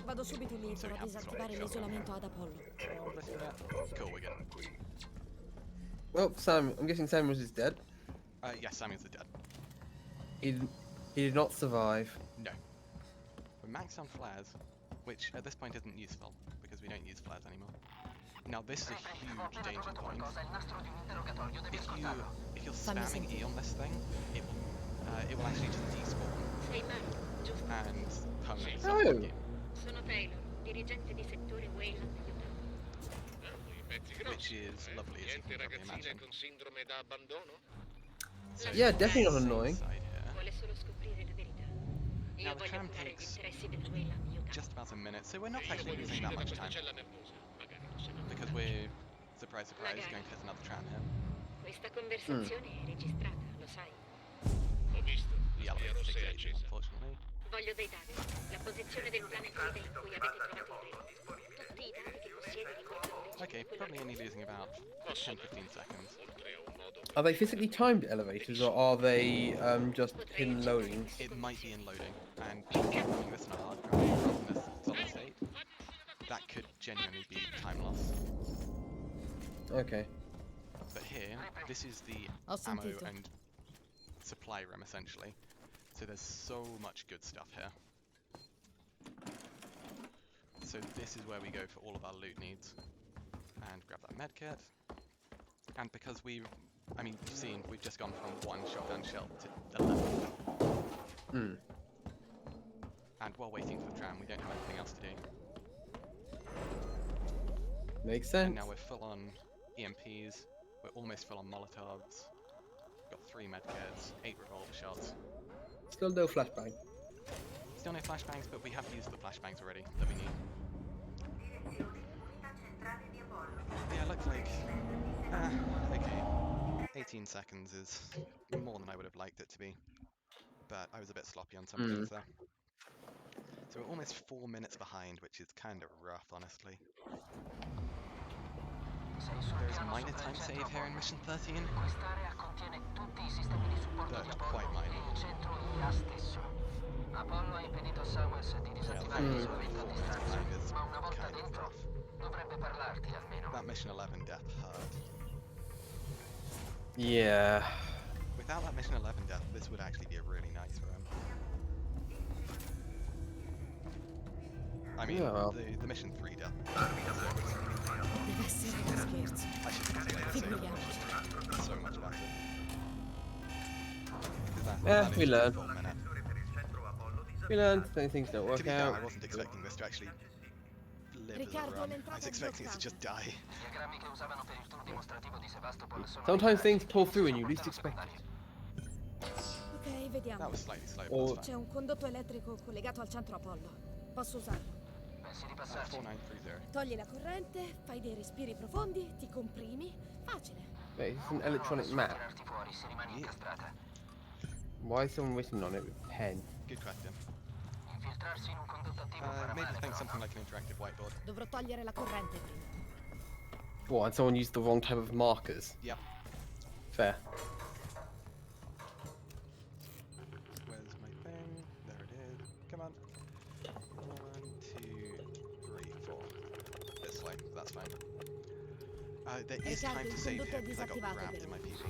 Speaker 5: Vado subito lì
Speaker 1: So we
Speaker 5: per
Speaker 1: have to
Speaker 5: disattivare
Speaker 1: swap
Speaker 5: l'isolamento ad Apollo.
Speaker 1: Oh, let's do that. Cool, we're good.
Speaker 2: Well, Sam, I'm guessing Samuels is dead.
Speaker 1: Yes, Samuel's dead.
Speaker 2: He did not survive.
Speaker 1: No. We're maxed on flares, which at this point isn't useful, because we don't use flares anymore. Now this is a huge danger point. If you're spamming E on this thing, it will actually just despawn and permanently stop you.
Speaker 14: Sono Taylor, dirigente di settore Wayland Utah.
Speaker 1: Which is lovely, as you can probably imagine.
Speaker 7: con sindrome da abbandono?
Speaker 1: So
Speaker 2: Yeah, definitely not
Speaker 1: same
Speaker 2: annoying.
Speaker 1: side here.
Speaker 14: Vuole solo scoprire la verità.
Speaker 1: Now
Speaker 14: Io
Speaker 1: the
Speaker 14: voglio
Speaker 1: tram
Speaker 14: curare gli
Speaker 1: takes
Speaker 14: interessi della Wayland Utah.
Speaker 1: just about a minute, so we're not actually losing that much time. Because we're, surprise, surprise, going to hit another tram here.
Speaker 14: Questa conversazione è registrata, lo sai.
Speaker 7: Ho visto.
Speaker 1: Yeah, let's fixate, unfortunately.
Speaker 14: Voglio dei dati. La posizione del pianetoide in cui avete trovato il ring. Tutti i dati che possiedi riguardanti.
Speaker 1: Okay, probably only losing about 10-15 seconds.
Speaker 2: Are they physically timed elevators, or are they just hidden loadings?
Speaker 1: It might be in loading, and running this on a hard drive rather than a solid state, that could genuinely be time loss.
Speaker 2: Okay.
Speaker 1: But here, this is the
Speaker 5: Ho
Speaker 1: ammo
Speaker 5: sentito.
Speaker 1: and supply room essentially. So there's so much good stuff here. So this is where we go for all of our loot needs. And grab that medkit. And because we've seen, we've just gone from 1 shotgun shell to 11. And while waiting for the tram, we don't have anything else to do.
Speaker 2: Makes sense.
Speaker 1: And now we're full on EMPs, we're almost full on Molotovs. Got 3 medkits, 8 revolver shots.
Speaker 2: Still no flashbang.
Speaker 1: Still no flashbangs, but we have used the flashbangs already that we need. Yeah, looks like... okay. 18 seconds is more than I would have liked it to be. But I was a bit sloppy on some things there. So we're almost 4 minutes behind, which is kind of rough, honestly. There is a minor time save here in mission 13. But quite minor.
Speaker 10: Apollo ha impedito a Samuels di disattivare l'isolamento a distanza, ma una volta dentro dovrebbe parlarti almeno.
Speaker 1: That mission 11 death hurt.
Speaker 2: Yeah.
Speaker 1: Without that mission 11 death, this would actually be a really nice run. I mean,
Speaker 2: Yeah, well.
Speaker 1: the mission 3 death.
Speaker 5: Deve essere uno scherzo.
Speaker 1: I should consider it
Speaker 5: Figuriamoci.
Speaker 1: so much better. Because
Speaker 2: Yeah, we learn.
Speaker 1: full minute.
Speaker 2: We learned that things don't
Speaker 1: To
Speaker 2: work
Speaker 1: be fair,
Speaker 2: out.
Speaker 1: I wasn't expecting this to actually live as a
Speaker 5: Riccardo,
Speaker 1: run. I
Speaker 5: l'entrata
Speaker 1: was
Speaker 5: è
Speaker 1: expecting it to
Speaker 5: bloccata.
Speaker 1: just die.
Speaker 10: Diagrammi che usavano per il tour dimostrativo di Sevastopol sono
Speaker 2: Sometimes things pull through when you least expect it.
Speaker 5: Ok, vediamo.
Speaker 1: That was slightly slow, but
Speaker 2: Or-
Speaker 1: that's
Speaker 5: C'è
Speaker 1: fine.
Speaker 5: un condotto elettrico collegato al centro Apollo. Posso usarlo.
Speaker 10: pensi di passarci?
Speaker 1: 4930.
Speaker 5: Togli la corrente, fai dei respiri profondi, ti comprimi. Facile.
Speaker 2: Wait, it's an electronic map.
Speaker 10: Tirarti fuori se rimani incastrata.
Speaker 2: Why is someone written on it with pen?
Speaker 1: Good question.
Speaker 10: Infiltrarsi in un condotto attivo farà
Speaker 1: Maybe
Speaker 10: male,
Speaker 1: think
Speaker 10: però.
Speaker 1: something like an interactive whiteboard.
Speaker 5: Dovrò togliere la corrente prima.
Speaker 2: What, and someone used the wrong type of markers?
Speaker 1: Yep.
Speaker 2: Fair.
Speaker 1: come on. 1, 2, 3, 4. This way, that's fine. There is time to save here because I got grabbed in my PV.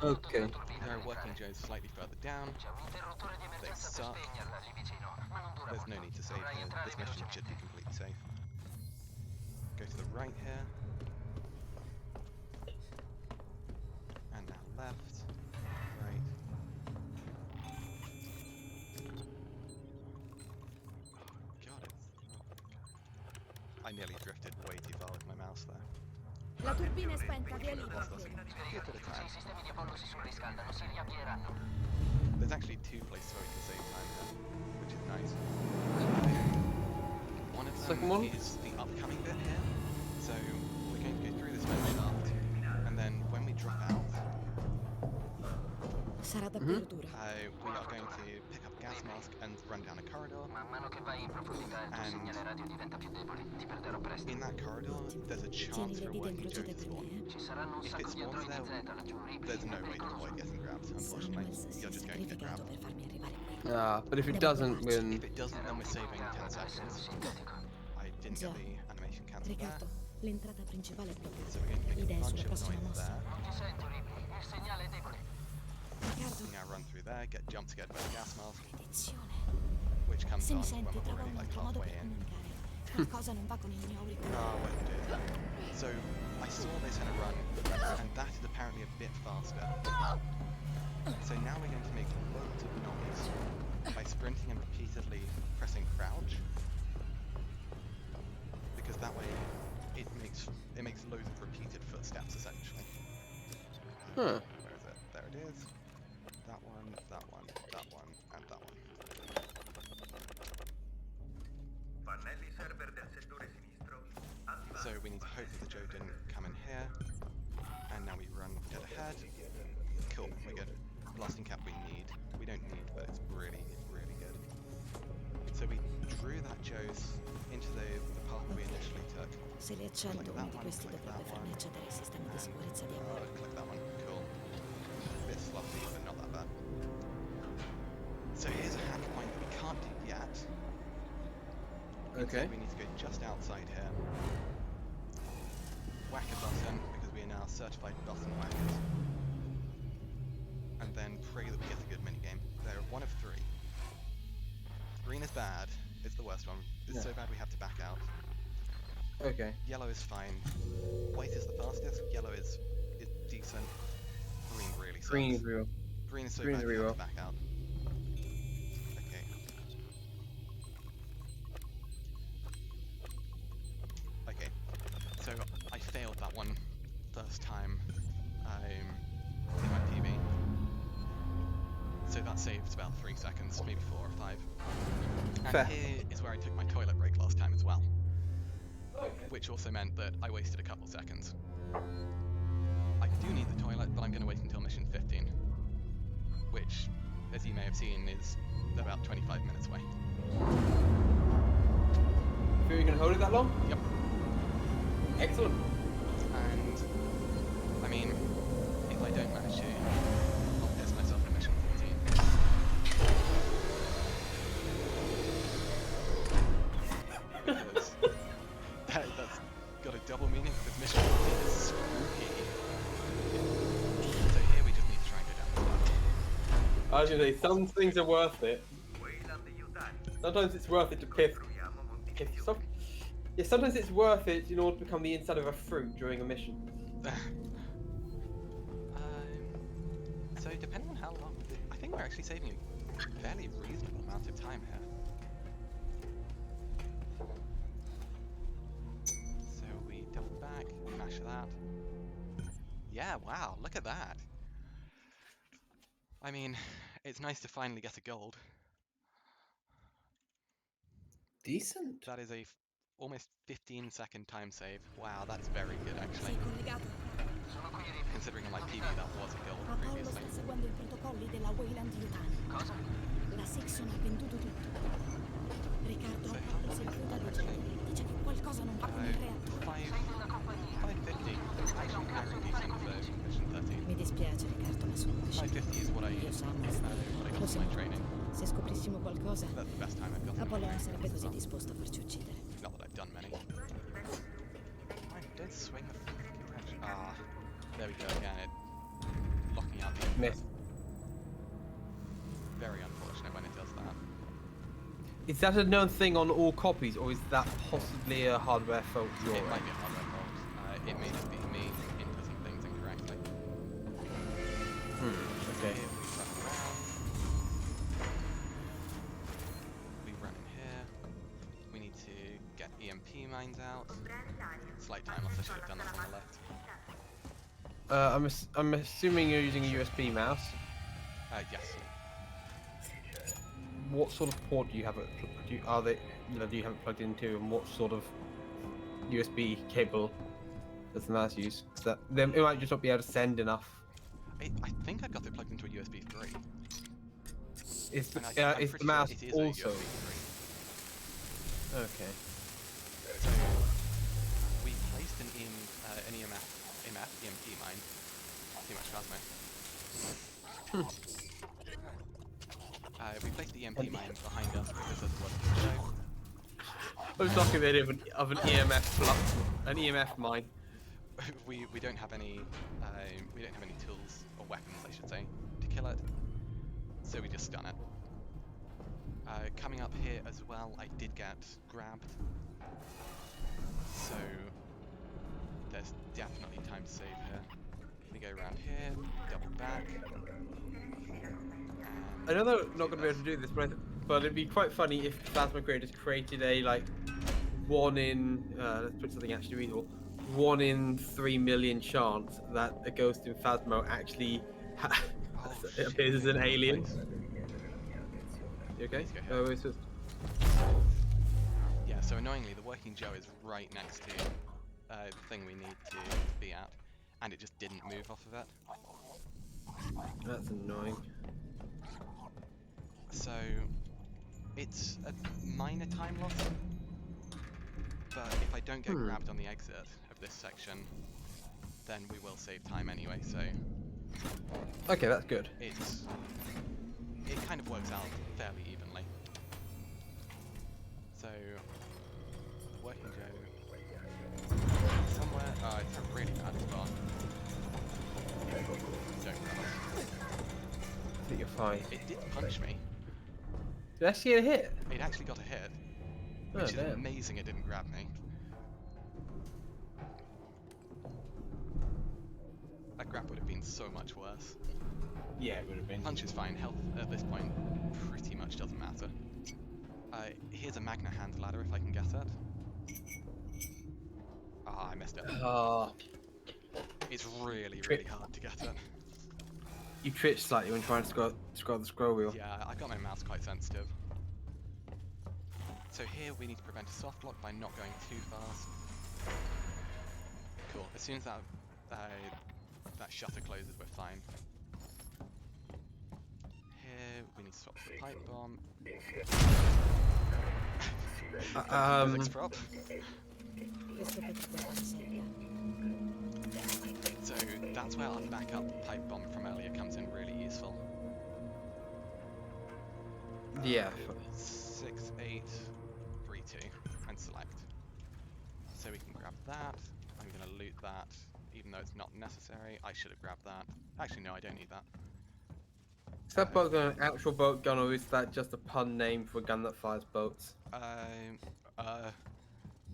Speaker 2: Okay.
Speaker 1: There are working Joes slightly further down. They suck. There's no need to save here. This mission should be completely safe. Go to the right here. And now left. Right. God, I nearly drifted way too far with my mouse there.
Speaker 4: La turbina è spenta, via libera.
Speaker 1: There's actually 2 places where we can save time here, which is nice. One of them is the upcoming bit here, so we're going to go through this vent shaft, and then when we drop out,
Speaker 4: Sarà davvero dura.
Speaker 1: we are going to pick up a gas mask and run down a corridor. And in that corridor, there's a chance for a working Joe to spawn. If it spawns there's no way to avoid getting grabbed, unfortunately. You're just going to get grabbed.
Speaker 2: But if it doesn't, then...
Speaker 1: If it doesn't, then we're saving 10 seconds. I didn't get the animation cancelled there.
Speaker 4: Riccardo, l'entrata principale è bloccata.
Speaker 1: So we're going to make
Speaker 4: Idee
Speaker 1: a bunch
Speaker 4: sulla
Speaker 1: of
Speaker 4: prossima
Speaker 1: noise
Speaker 4: mossa.
Speaker 1: there.
Speaker 4: Riccardo.
Speaker 1: Now run through there, get jump scared by the gas mask,
Speaker 4: Maledizione.
Speaker 1: which comes
Speaker 4: Se
Speaker 1: on
Speaker 4: mi senti,
Speaker 1: when we're
Speaker 4: trova
Speaker 1: already
Speaker 4: un
Speaker 1: like
Speaker 4: altro modo
Speaker 1: halfway
Speaker 4: per
Speaker 1: in.
Speaker 4: comunicare. Qualcosa non va con il mio auricolare.
Speaker 1: Oh, well, dear. So I saw this in a run, and that is apparently a bit faster. So now we're going to make loads of noise by sprinting and repeatedly pressing crouch, because that way it makes loads of repeated footsteps essentially.
Speaker 2: Huh.
Speaker 1: Where is it? There it is. That one, that one, that one, and that one. So we need to hope that the Joe didn't come in here. And now we run dead ahead. Cool, we're good. Blasting cap we need. We don't need, but it's really, really good. So we drew that Joe's into the path we initially took.
Speaker 4: Se li accendo, uno di questi dovrebbe farmi accedere al sistema di sicurezza di Apollo.
Speaker 1: Click that one, cool. A bit sloppy, but not that bad. So here's a hack point that we can't do yet.
Speaker 2: Okay.
Speaker 1: We need to go just outside here. Whack a button, because we are now certified button whackers. And then pray that we get a good minigame. There are 1 of 3. Green is bad, it's the worst one. It's so bad we have to back out.
Speaker 2: Okay.
Speaker 1: Yellow is fine. White is the fastest, yellow is decent. Green really sucks.
Speaker 2: Green is real.
Speaker 1: Green is so
Speaker 2: Green
Speaker 1: bad
Speaker 2: is
Speaker 1: we have
Speaker 2: real.
Speaker 1: to back out. Okay, so I failed that one first time in my PB. So that saved about 3 seconds, maybe 4 or 5. And
Speaker 2: Fair.
Speaker 1: here is where I took my toilet break last time as well. Which also meant that I wasted a couple seconds. I do need the toilet, but I'm going to wait until mission 15. Which, as you may have seen, is about 25 minutes away.
Speaker 2: Feel you can hold it that long?
Speaker 1: Yep.
Speaker 2: Excellent.
Speaker 1: And, I mean, if I don't manage to, I'll piss myself in mission 14. Because that's got a double meaning, because mission 14 is spooky. So here we just need to try and go down the path.
Speaker 2: I was gonna say, some things are worth it. Sometimes it's worth it to piss yourself. Yeah, sometimes it's worth it in order to become the inside of a fruit during a mission.
Speaker 1: So depending on how long, I think we're actually saving a fairly reasonable amount of time here. So we double back, mash that. Yeah, wow, look at that. I mean, it's nice to finally get a gold.
Speaker 2: Decent.
Speaker 1: That is a almost 15-second time save. Wow, that's very good actually.
Speaker 4: Sei collegato?
Speaker 1: Considering on my PB that was a gold
Speaker 4: Apollo
Speaker 1: previously.
Speaker 4: sta seguendo i protocolli della Wayland Yutani.
Speaker 14: Cosa?
Speaker 4: La section ha venduto tutto. Riccardo, Apollo si rifiuta di cedere. Dice che qualcosa non va con il reattore.
Speaker 1: 550. Actually very decent for mission 13.
Speaker 4: Mi dispiace, Riccardo, ma sono
Speaker 1: 550 is what I
Speaker 4: Io so, ma
Speaker 1: got of my training.
Speaker 4: Se scoprissimo qualcosa,
Speaker 1: That's the best time I've gotten
Speaker 4: Apollo
Speaker 1: away
Speaker 4: non sarebbe
Speaker 1: as
Speaker 4: così
Speaker 1: well.
Speaker 4: disposto a farci uccidere.
Speaker 1: Not that I've done many. Fine, don't swing the fucking wrench. Ah, there we go again. It locking out the input.
Speaker 2: Miss.
Speaker 1: Very unfortunate when it does that.
Speaker 2: Is that a known thing on all copies, or is that possibly a hardware fault?
Speaker 1: It might be a hardware fault. It may just be me inputting things incorrectly.
Speaker 2: Okay.
Speaker 1: Here we run around. We run in here. We need to get EMP mines out. Slight time loss, I should have done that on the left.
Speaker 2: I'm assuming you're using a USB mouse.
Speaker 1: Yes.
Speaker 2: What sort of port do you have it? Do you have it plugged into, and what sort of USB cable does the mouse use? So that then it might just not be able to send enough.
Speaker 1: I think I've got it plugged into a USB 3.
Speaker 2: Is the,
Speaker 1: I'm
Speaker 2: is
Speaker 1: pretty
Speaker 2: the mouse
Speaker 1: sure it is
Speaker 2: also?
Speaker 1: a USB 3.
Speaker 2: Okay.
Speaker 1: So we placed an EMP mine. Too much Phasmo. We placed the EMP mine behind us because there's a working show.
Speaker 2: I was talking of an EMF flux, an EMF mine.
Speaker 1: we don't have any tools or weapons, I should say, to kill it. So we just stun it. Coming up here as well, I did get grabbed. So there's definitely time to save here. We go around here, double back.
Speaker 2: I know they're not going to be able to do this, but it'd be quite funny if Phasma creators created a like 1 in let's put something actually reasonable, 1 in 3 million chance that a ghost in Phasmo actually appears as an alien. You okay?
Speaker 1: Yeah, so annoyingly the working Joe is right next to the thing we need to be at, and it just didn't move off of it.
Speaker 2: That's annoying.
Speaker 1: So it's a minor time loss, but if I don't get grabbed on the exit of this section, then we will save time anyway, so
Speaker 2: okay, that's good.
Speaker 1: It kind of works out fairly evenly. So working Joe somewhere. Oh, it's a really bad spot. Don't cross.
Speaker 2: I think you're fine.
Speaker 1: It did punch me.
Speaker 2: Did it actually get a hit?
Speaker 1: It actually got a hit, which is amazing it didn't grab me. That grab would have been so much worse.
Speaker 2: Yeah, it would have been.
Speaker 1: Punch is fine. Health at this point pretty much doesn't matter. Here's a Magna Hand ladder if I can get it. Ah, I messed it. It's really, really hard to get it.
Speaker 2: You twitch slightly when trying to scroll the scroll wheel.
Speaker 1: Yeah, I got my mouse quite sensitive. So here we need to prevent a soft lock by not going too fast. Cool. As soon as that shutter closes, we're fine. Here we need to swap the pipe bomb. Physics prop. So that's where our backup pipe bomb from earlier comes in really useful.
Speaker 2: Yeah.
Speaker 1: 6, 8, 3, 2, and select. So we can grab that. I'm gonna loot that, even though it's not necessary. I should have grabbed that. Actually, no, I don't need that.
Speaker 2: Is that boat gun an actual boat gun, or is that just a pun name for a gun that fires boats?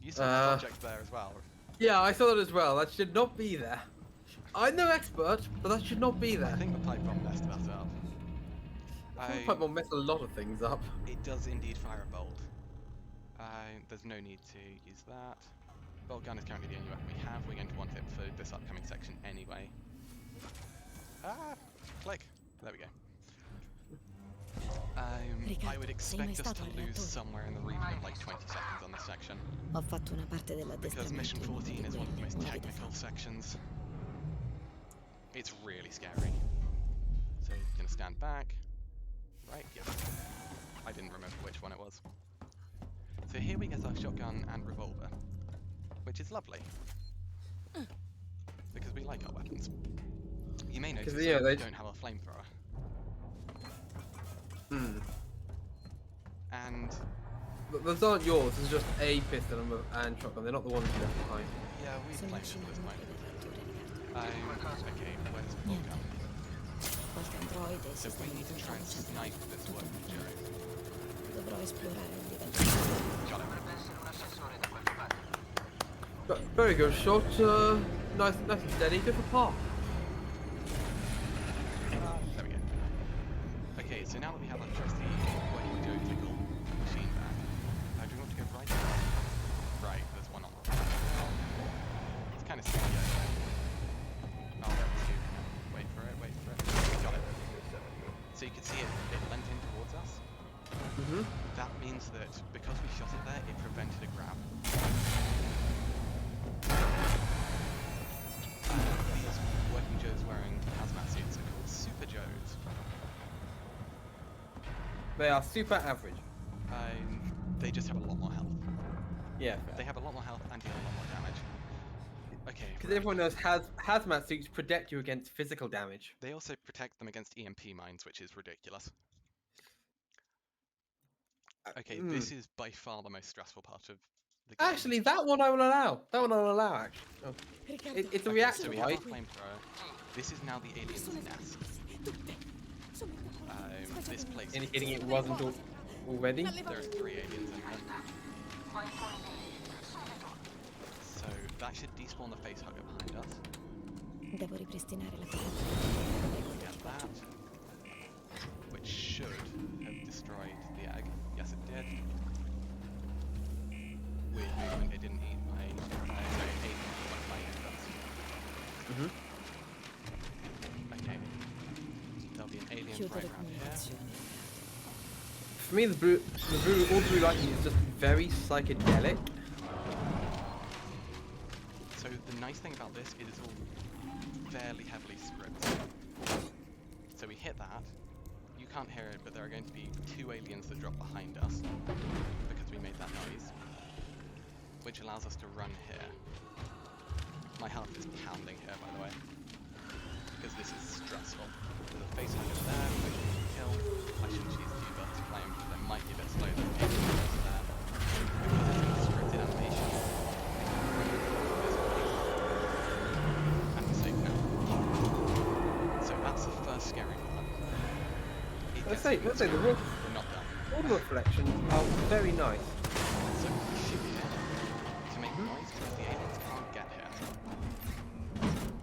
Speaker 1: You saw the project there as well.
Speaker 2: Yeah, I saw that as well. That should not be there. I'm no expert, but that should not be there.
Speaker 1: I think the pipe bomb messed that up.
Speaker 2: The pipe bomb messed a lot of things up.
Speaker 1: It does indeed fire a bolt. There's no need to use that. Bolt gun is currently the only weapon we have. We're going to want it for this upcoming section anyway. Click. There we go. I would expect us to lose somewhere in the region of like 20 seconds on this section.
Speaker 4: Ho fatto una parte
Speaker 1: Because mission 14 is one of the most technical sections. It's really scary. So you're gonna stand back. Right, yes. I didn't remember which one it was. So here we get our shotgun and revolver, which is lovely. Because we like our weapons. You may notice that we don't have our flamethrower.
Speaker 2: Hmm.
Speaker 1: And
Speaker 2: Those aren't yours. It's just a pistol and shotgun. They're not the ones you left behind.
Speaker 1: yeah, we claimed it at this point. Okay, where's the
Speaker 4: Niente.
Speaker 1: gun?
Speaker 4: Qualche androide
Speaker 1: So
Speaker 4: si sta
Speaker 1: we need to try and
Speaker 4: centrale
Speaker 1: snipe this
Speaker 4: tutto
Speaker 1: working
Speaker 4: nel
Speaker 1: Joe.
Speaker 4: Dovrò esplorare il livello.
Speaker 10: Dovrebbe essere un assessore da qualche parte.
Speaker 2: But very good shot. Nice and steady. Good for par.
Speaker 1: There we go. Okay, so now that we have our trusty working Joe tickle machine back, do we want to go right? Right, there's one on the right. It's kind of sticky over there. Oh, there was two. Wait for it. Got it. So you can see it leant in towards us.
Speaker 2: Mm-hmm.
Speaker 1: That means that because we shot it there, it prevented a grab. These working Joes wearing hazmat suits are called Super Joes.
Speaker 2: They are super average.
Speaker 1: They just have a lot more health.
Speaker 2: Yeah.
Speaker 1: They have a lot more health and deal a lot more damage. Okay.
Speaker 2: Because everyone knows hazmat suits protect you against physical damage.
Speaker 1: They also protect them against EMP mines, which is ridiculous. Okay, this is by far the most stressful part of the game.
Speaker 2: Actually, that one I will allow. Actually. Oh. It's a reactor,
Speaker 1: so we
Speaker 2: right?
Speaker 1: have our flamethrower. This is now the alien's nest. This place.
Speaker 2: Indicating it wasn't already.
Speaker 1: There are 3 aliens in here. So that should despawn the facehugger behind us.
Speaker 4: Devo ripristinare la
Speaker 1: Get that. Which should have destroyed the egg. Yes, it did. Weird movement, it didn't eat my... sorry, it ate one of my egg dust. Okay. There'll be an alien right around here.
Speaker 2: For me, all the blue lightning is just very psychedelic.
Speaker 1: So the nice thing about this is it's all fairly heavily scripted. So we hit that. You can't hear it, but there are going to be 2 aliens that drop behind us because we made that noise, which allows us to run here. My heart is pounding here, by the way, because this is stressful. There's a facehugger there, which we can kill. I shouldn't choose the burst flame, because they might be a bit slow. There's an alien that's there. Because it's a scripted animation. And we're safe now. So that's the first scary part.
Speaker 2: Let's say the
Speaker 1: we're not done.
Speaker 2: all the reflections are very nice.
Speaker 1: So we shoot it to make noise because the aliens can't get here,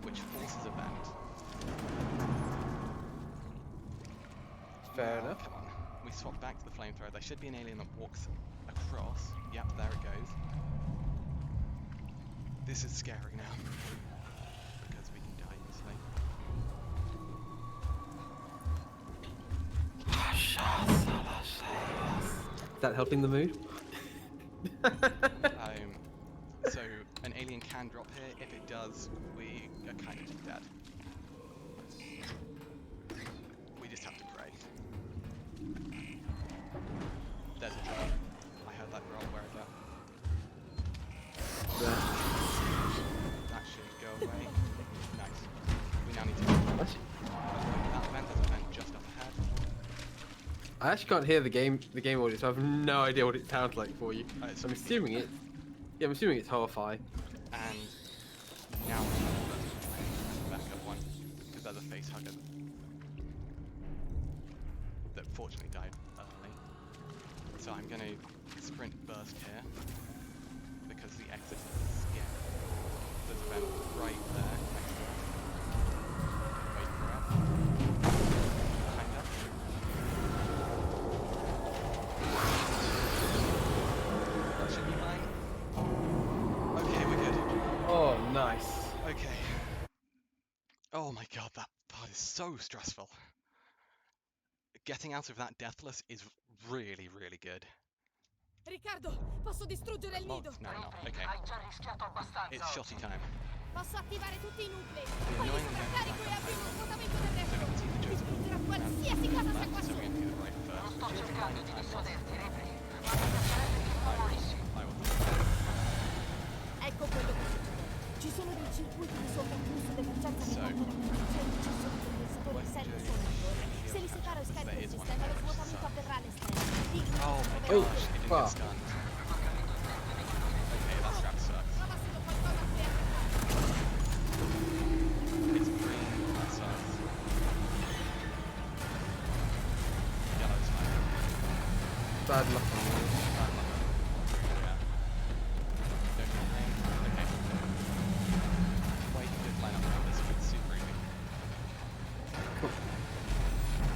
Speaker 1: which forces a vent.
Speaker 2: Fair enough.
Speaker 1: Come on. We swap back to the flamethrower. There should be an alien that walks across. Yep, there it goes. This is scary now. Because we can die easily.
Speaker 2: Is that helping the mood?
Speaker 1: So an alien can drop here. If it does, we are kind of dead. We just have to pray. There's a drop. I heard that drop. Where is that? That should go away. Nice. We now need to that vent. There's a vent just up ahead.
Speaker 2: I actually can't hear the game audio, so I have no idea what it sounds like for you.
Speaker 1: So
Speaker 2: I'm assuming it. Yeah, I'm assuming it's horrifying.
Speaker 1: And now we have back up one because there's a facehugger that fortunately died early. So I'm going to sprint burst here because the exit is scary. There's a vent right there next to us. Wait for it. Behind us. That should be fine. Okay, we're good.
Speaker 2: Oh, nice.
Speaker 1: Okay. Oh my god, that part is so stressful. Getting out of that deathless is really, really good.
Speaker 5: Riccardo, posso distruggere il nido.
Speaker 1: No, okay.
Speaker 10: Hai già rischiato abbastanza.
Speaker 1: It's shotty time.
Speaker 5: Posso attivare tutti i nuclei.
Speaker 1: The
Speaker 5: Voglio
Speaker 1: annoying
Speaker 5: essere
Speaker 1: thing
Speaker 5: carico e
Speaker 1: is
Speaker 5: aprire uno svuotamento terrestre.
Speaker 1: so we can see the Joes
Speaker 5: Distruggerà qualsiasi cosa sia qua
Speaker 1: so we're
Speaker 5: sotto.
Speaker 1: going to do the right first.
Speaker 10: Non sto
Speaker 1: which is
Speaker 10: cercando
Speaker 1: right
Speaker 10: di
Speaker 1: time
Speaker 10: dissuaderti,
Speaker 1: loss.
Speaker 10: Ripley, ma mi piacerebbe che non morissi.
Speaker 1: I will do that.
Speaker 5: Ecco quello che succede. Ci sono dei circuiti di sovraflusso d'emergenza che portano l'energia e il processo di condensatori serve il suo motore. Se li separo e scarico il sistema, lo svuotamento
Speaker 1: my
Speaker 2: Oh,
Speaker 1: gosh, it didn't
Speaker 2: fuck.
Speaker 1: get stunned. Okay, that strap sucks. It's green, that sucks. Yellow's fine.
Speaker 2: Bad luck on you.
Speaker 1: Bad luck. Yeah. Don't get green. Okay. Way to good line up now, this is super easy.
Speaker 2: Cool.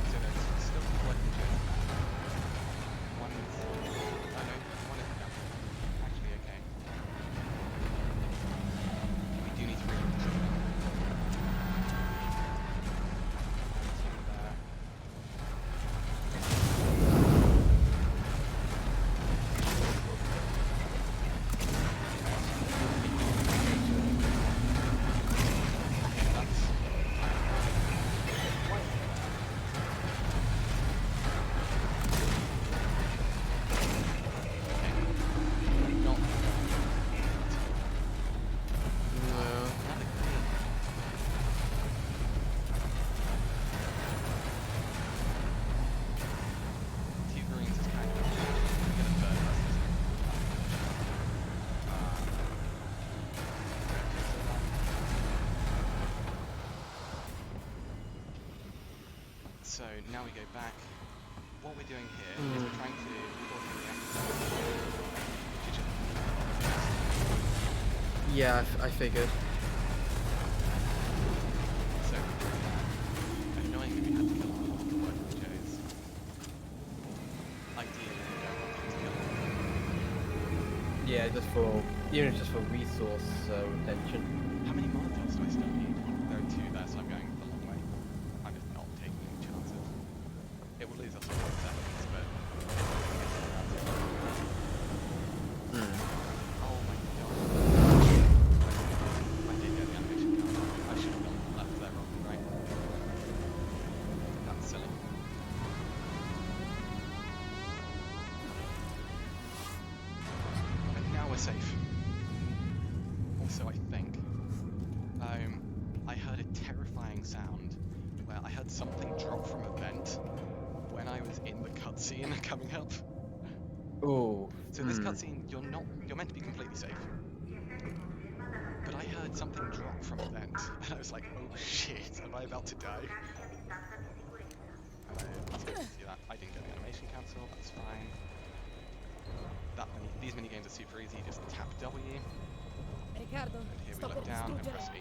Speaker 1: So there's still collecting joints back. One is... Oh no, one is down. Actually, okay. We do need to reload the system. So now we go back. What we're doing here is we're trying to
Speaker 2: Yeah, I figured.
Speaker 1: So annoyingly we had to kill off the working Joes. Ideally we don't want them to kill them.
Speaker 2: Yeah, just for even just for resource retention.
Speaker 1: How many Molotovs do I still need? There are 2 there, so I'm going the long way. I'm just not taking any chances. It will lose us a lot of seconds, but oh my god. I did get the animation down. I should have gone left there rather than right. That's silly. But now we're safe. Also, I think I heard a terrifying sound where I heard something drop from a vent when I was in the cutscene coming up.
Speaker 2: Oh.
Speaker 1: So this cutscene, you're meant to be completely safe. But I heard something drop from a vent, and I was like, oh shit, am I about to die? So you can see that. I didn't get the animation cancel, that's fine. These mini games are super easy, just tap W.
Speaker 4: Riccardo,
Speaker 1: And here we
Speaker 4: sto
Speaker 1: look
Speaker 4: per
Speaker 1: down and
Speaker 4: distruggere.
Speaker 1: press B.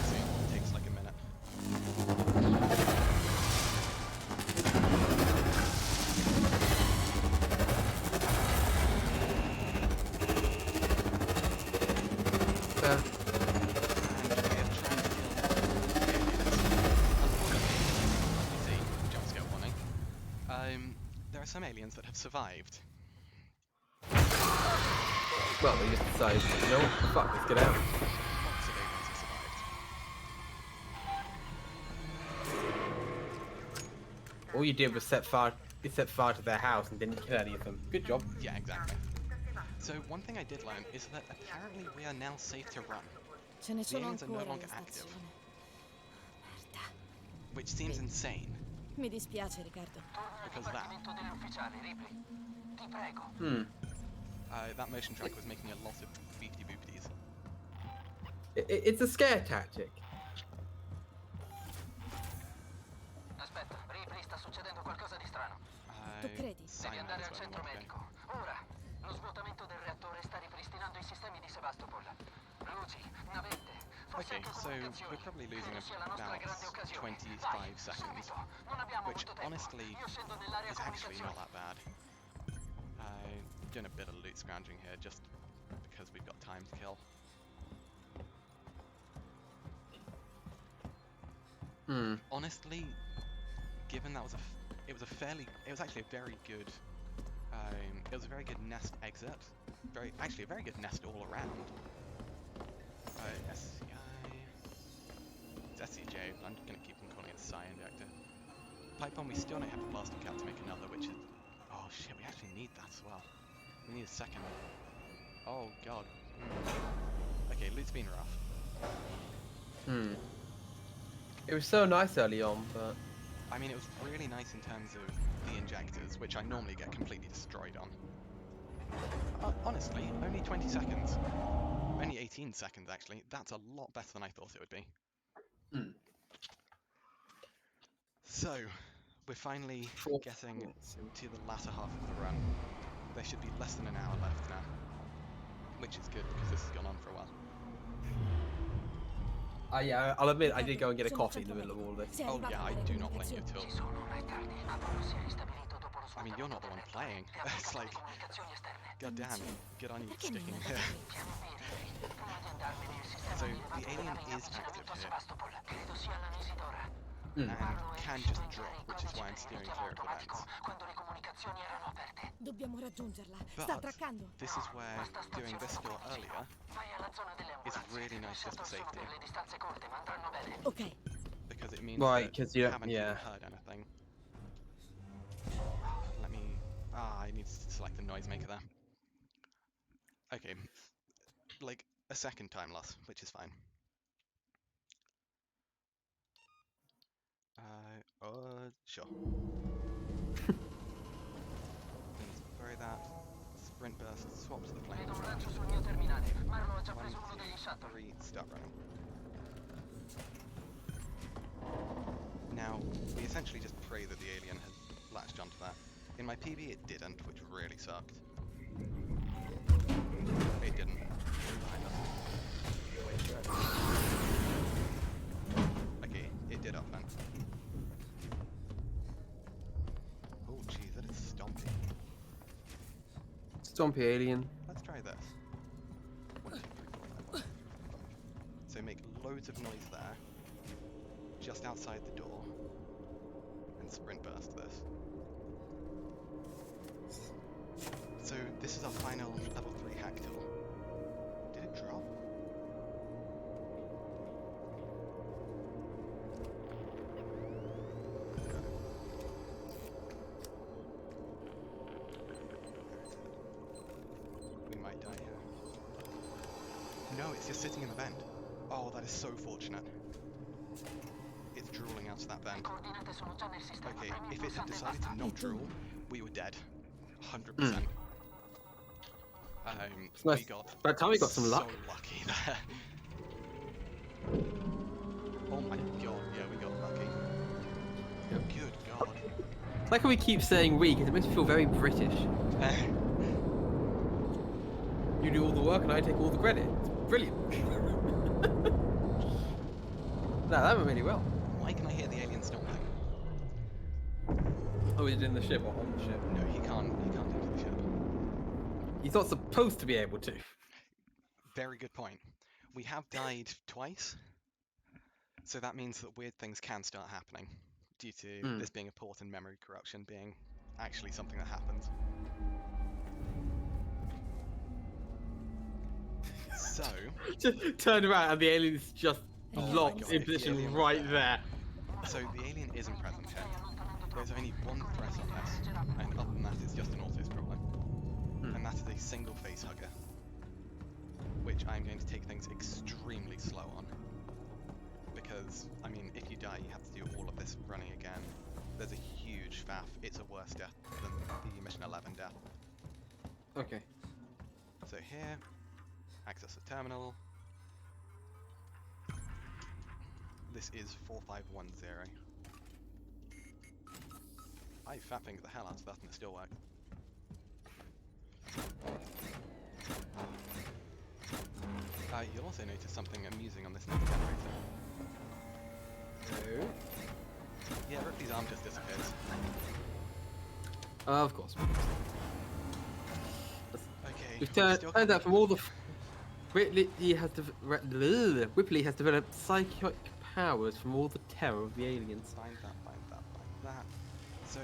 Speaker 1: See, it takes like a minute.
Speaker 2: Fair.
Speaker 1: There are some aliens that have survived.
Speaker 2: Well, we just decided, you know what, fuck, let's get out.
Speaker 1: Lots of aliens have survived.
Speaker 2: All you did was set fire to their house and didn't kill any of them. Good job.
Speaker 1: Yeah, exactly. So one thing I did learn is that apparently we are now safe to run.
Speaker 4: Ce ne
Speaker 1: The
Speaker 4: sono
Speaker 1: aliens are no
Speaker 4: ancora
Speaker 1: longer
Speaker 4: alla
Speaker 1: active,
Speaker 4: stazione. Merda.
Speaker 1: which seems insane
Speaker 4: Mi dispiace, Riccardo.
Speaker 1: because of that. That motion track was making a lot of beefy boopties.
Speaker 2: It's a scare tactic.
Speaker 10: Aspetta, Ripley, sta succedendo qualcosa di strano.
Speaker 4: Tu credi?
Speaker 10: Devi andare al centro medico. Ora! Lo svuotamento del reattore sta ripristinando i sistemi di Sebastopol. Luci, navette, forse
Speaker 1: Okay,
Speaker 10: anche
Speaker 1: so
Speaker 10: comunicazioni.
Speaker 1: we're probably losing
Speaker 10: Credo sia la nostra
Speaker 1: about
Speaker 10: grande occasione.
Speaker 1: 25
Speaker 10: Vai,
Speaker 1: seconds,
Speaker 10: subito. Non abbiamo
Speaker 1: which
Speaker 10: molto tempo.
Speaker 1: honestly
Speaker 10: Io scendo nell'area
Speaker 1: is actually not
Speaker 10: comunicazioni.
Speaker 1: that bad. Doing a bit of loot scrounging here just because we've got time to kill. Honestly, given that was it was actually a very good, it was a very good nest exit. Actually a very good nest all around. SCI, it's SCJ, but I'm just gonna keep on calling it Psi Injector. Pipe bomb, we still don't have a blaster cap to make another, which is, oh shit, we actually need that as well. We need a second. Oh god. Okay, loot's been rough.
Speaker 2: It was so nice early on, but
Speaker 1: I mean, it was really nice in terms of the injectors, which I normally get completely destroyed on. Honestly, only 20 seconds. Only 18 seconds, actually. That's a lot better than I thought it would be. So, we're finally getting to the latter half of the run. There should be less than an hour left now, which is good because this has gone on for a while.
Speaker 2: Yeah, I'll admit I did go and get a coffee in the middle of all this.
Speaker 1: Oh yeah, I do not blame you at all. I mean, you're not the one playing. It's like, goddamn, good on you sticking here. So the alien is active here, and can just drop, which is why I'm steering clear of the vents.
Speaker 4: Dobbiamo raggiungerla. Sta attraccando.
Speaker 1: But this is where doing this door earlier is really nice just for safety.
Speaker 4: Okay.
Speaker 1: Because it means
Speaker 2: Right,
Speaker 1: that
Speaker 2: because
Speaker 1: you
Speaker 2: you
Speaker 1: haven't even heard anything. Let me... I need to select the noisemaker there. Okay, like a second time loss, which is fine. Sure. Please throw that. Sprint burst, swap to the flame. 1, 2, 3, start running. Now, we essentially just pray that the alien has latched onto that. In my PB it didn't, which really sucked. It didn't. Behind us. Okay, it did up then. Oh jeez, that is stompy.
Speaker 2: Stompy alien.
Speaker 1: Let's try this. 1, 2, 3, 4, 5. So make loads of noise there, just outside the door, and sprint burst this. So this is our final level 3 hack tool. Did it drop? We might die here. No, it's just sitting in the vent. Oh, that is so fortunate. It's drooling out of that vent. Okay, if it had decided to not drool, we were dead. 100%.
Speaker 2: Nice.
Speaker 1: We got
Speaker 2: By the time we got some luck.
Speaker 1: So lucky there. Oh my god, yeah, we got lucky. Good god.
Speaker 2: It's like how we keep saying we, because it makes me feel very British. You do all the work and I take all the credit. It's brilliant. No, that went really well.
Speaker 1: Why can I hear the alien stomping?
Speaker 2: Oh, is it in the ship or on the ship?
Speaker 1: No, he can't enter the ship.
Speaker 2: He's not supposed to be able to.
Speaker 1: Very good point. We have died twice, so that means that weird things can start happening, due to this being a port and memory corruption being actually something that happens. So...
Speaker 2: Just turn around and the alien's just locked in position right there.
Speaker 1: So the alien isn't present here. There's only one threat on this, and other than that it's just an auto-scroller. And that is a single face hugger, which I'm going to take things extremely slow on. Because, I mean, if you die you have to do all of this running again. There's a huge faff. It's a worse death than the Mission 11 death.
Speaker 2: Okay.
Speaker 1: So here, access the terminal. This is 4510. I fat-fingered the hell out of that and it still worked. You'll also notice something amusing on this next generator.
Speaker 2: No.
Speaker 1: Yeah, Ripley's arm just disappears.
Speaker 2: Of course.
Speaker 1: Okay.
Speaker 2: We've turned out from all the... Ripley has developed psychic powers from all the terror of the aliens.
Speaker 1: Find that. So,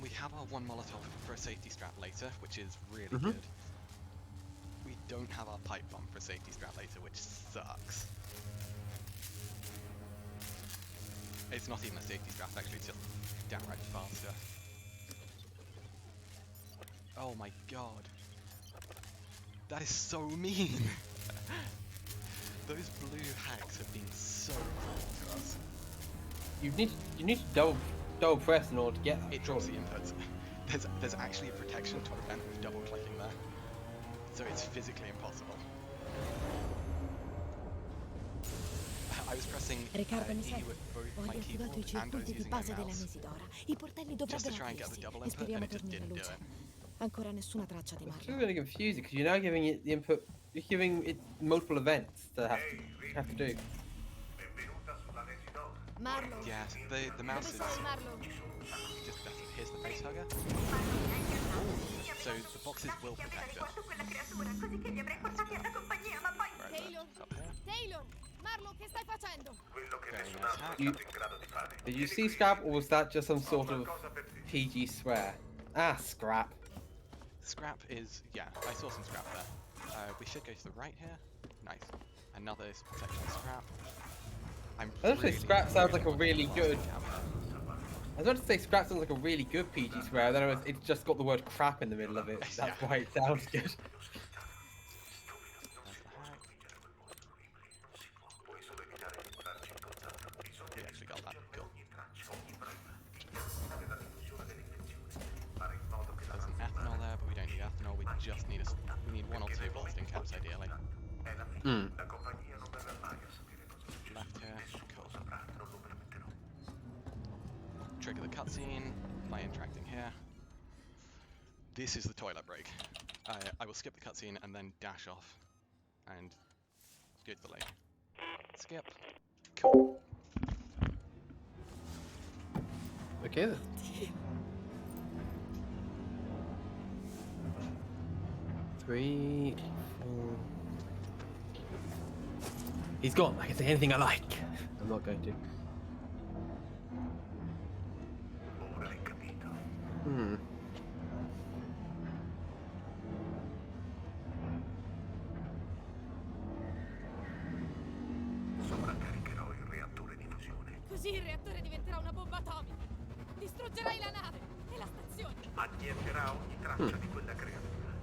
Speaker 1: we have our one Molotov for a safety strap later, which is really good. We don't have our pipe bomb for a safety strap later, which sucks. It's not even a safety strap, actually, it's just downright faster. Oh my god. That is so mean! Those blue hacks have been so cruel to us.
Speaker 2: you need to double press in order to get that.
Speaker 1: It drops the inputs. There's actually a protection to prevent with double clicking there, so it's physically impossible. I was pressing
Speaker 4: Riccardo, mi
Speaker 1: E
Speaker 4: serve.
Speaker 1: with both
Speaker 4: Ho
Speaker 1: my
Speaker 4: riattivato i
Speaker 1: keyboard and I was
Speaker 4: circuiti di
Speaker 1: using my
Speaker 4: base della
Speaker 1: mouse
Speaker 4: Mesidora. I portelli
Speaker 1: just to
Speaker 4: dovrebbero
Speaker 1: try and get the
Speaker 4: aprirsi
Speaker 1: double
Speaker 4: e
Speaker 1: input,
Speaker 4: speriamo
Speaker 1: and it just
Speaker 4: torni alla
Speaker 1: didn't do
Speaker 4: luce.
Speaker 1: it.
Speaker 4: Ancora nessuna traccia di
Speaker 2: It's
Speaker 4: Marlo.
Speaker 2: still really confusing because you're now giving it the input. You're giving it multiple events to have to do.
Speaker 5: Marlo.
Speaker 1: Yes, the mouse
Speaker 5: Dove
Speaker 1: is
Speaker 5: sei, Marlo?
Speaker 1: just better. Here's the face hugger. So the boxes will protect it.
Speaker 5: Taylor. Taylor. Marlo, che stai facendo?
Speaker 1: Very nice hack.
Speaker 2: Did you see Scrap, or was that just some sort of PG swear? Ah, Scrap.
Speaker 1: Scrap is, yeah, I saw some scrap there. We should go to the right here. Nice. Another section of scrap.
Speaker 2: I was about to say Scrap sounds like a really good. I was about to say Scrap sounds like a really good PG swear, then it's just got the word crap in the middle of it. That's why it sounds good.
Speaker 1: We actually got that. Cool. There's an ethanol there, but we don't need ethanol. We just need we need one or two blasting caps ideally. Left here. Cool. Trigger the cutscene by interacting here. This is the toilet break. I will skip the cutscene and then dash off and go to the lake. Skip. Cool.
Speaker 2: Okay then. Three, four. He's gone. I can say anything I like. I'm not going to. Hmm.
Speaker 13: Sovraccaricherò il reattore di fusione.
Speaker 5: Così il reattore diventerà una bomba atomica. Distruggerai la nave e la stazione.
Speaker 13: Annienterà ogni traccia di quella creatura.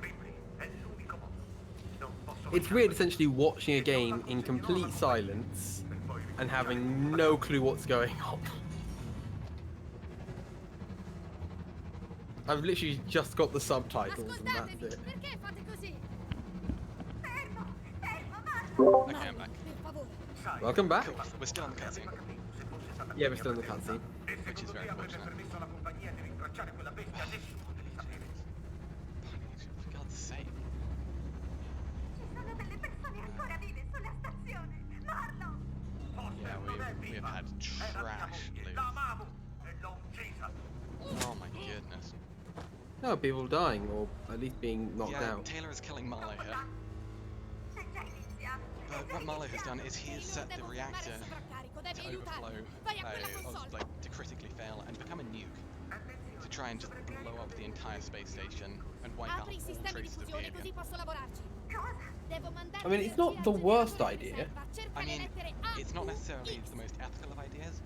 Speaker 13: Ripley è l'unico modo. Non posso
Speaker 2: It's weird essentially watching a game in complete silence and having no clue what's going on. I've literally just got the subtitles and that's it.
Speaker 5: Perché fate così?
Speaker 1: Okay, I'm back.
Speaker 5: Per favore.
Speaker 2: Welcome back.
Speaker 1: Cool. We're still on the cutscene,
Speaker 2: Yeah, we're still in the cutscene.
Speaker 1: which is very fortunate. For God's sake. Yeah, we have had trash loot. Oh my goodness.
Speaker 2: No, people dying or at least being knocked
Speaker 1: Yeah,
Speaker 2: out.
Speaker 1: Taylor is killing Marlowe here. But what Marlowe has done is he has set the reactor to overflow, to critically fail and become a nuke. To try and just blow up the entire space station and wipe out
Speaker 5: Apri i
Speaker 1: all
Speaker 5: sistemi di
Speaker 1: traces of
Speaker 5: fusione così
Speaker 1: behavior.
Speaker 5: posso lavorarci. Devo mandare
Speaker 2: I mean, it's not the worst idea.
Speaker 1: I mean, it's not necessarily the most ethical of ideas,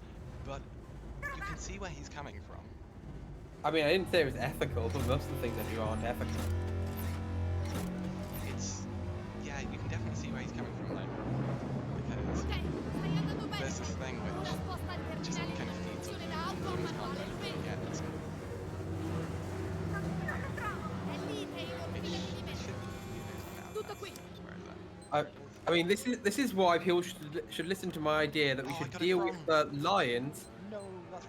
Speaker 1: but you can see where he's coming from.
Speaker 2: I mean, I didn't say it was ethical, but most of the things that do aren't ethical.
Speaker 1: Yeah, you can definitely see where he's coming from though. Because there's this thing which just kind of feeds off humans can't benefit yet.
Speaker 5: Tutto qui.
Speaker 2: I mean, this is why people should listen to my idea that we should deal with the lions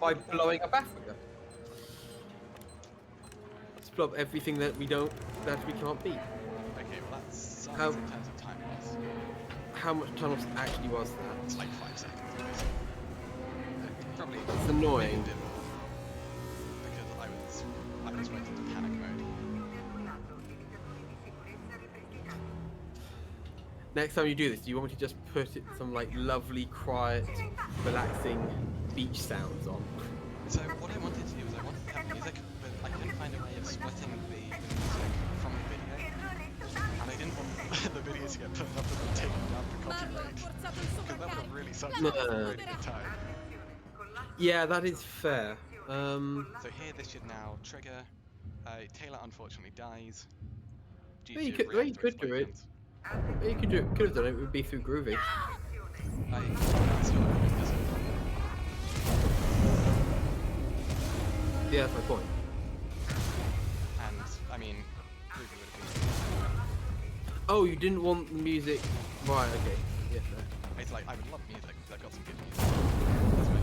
Speaker 2: by blowing up Africa. Just blow up everything that we can't beat.
Speaker 1: Okay, well that's
Speaker 2: How-
Speaker 1: in terms of time loss.
Speaker 2: How much time loss actually was that?
Speaker 1: It's like 5 seconds. Probably.
Speaker 2: It's annoying.
Speaker 1: Because I was went into panic mode.
Speaker 2: Next time you do this, do you want me to just put some like lovely, quiet, relaxing beach sounds on?
Speaker 1: So what I wanted to do is I wanted to have music, but I couldn't find a way of splitting the music from the video. And I didn't want the video to get turned up and then taken down for copyright. Because that would have really sucked
Speaker 2: No.
Speaker 1: for a really good time.
Speaker 2: Yeah, that is fair.
Speaker 1: So here this should now trigger. Taylor unfortunately dies. Due
Speaker 2: You
Speaker 1: to
Speaker 2: could
Speaker 1: reactor
Speaker 2: do it.
Speaker 1: explosions.
Speaker 2: You could have done it. It would be through Groovy.
Speaker 1: I still don't think there's
Speaker 2: Yeah, that's my point.
Speaker 1: And I mean, Ruby would have been.
Speaker 2: Oh, you didn't want the music. Right, okay. Yeah, fair.
Speaker 1: It's like, I would love music, they've got some good music. That's me.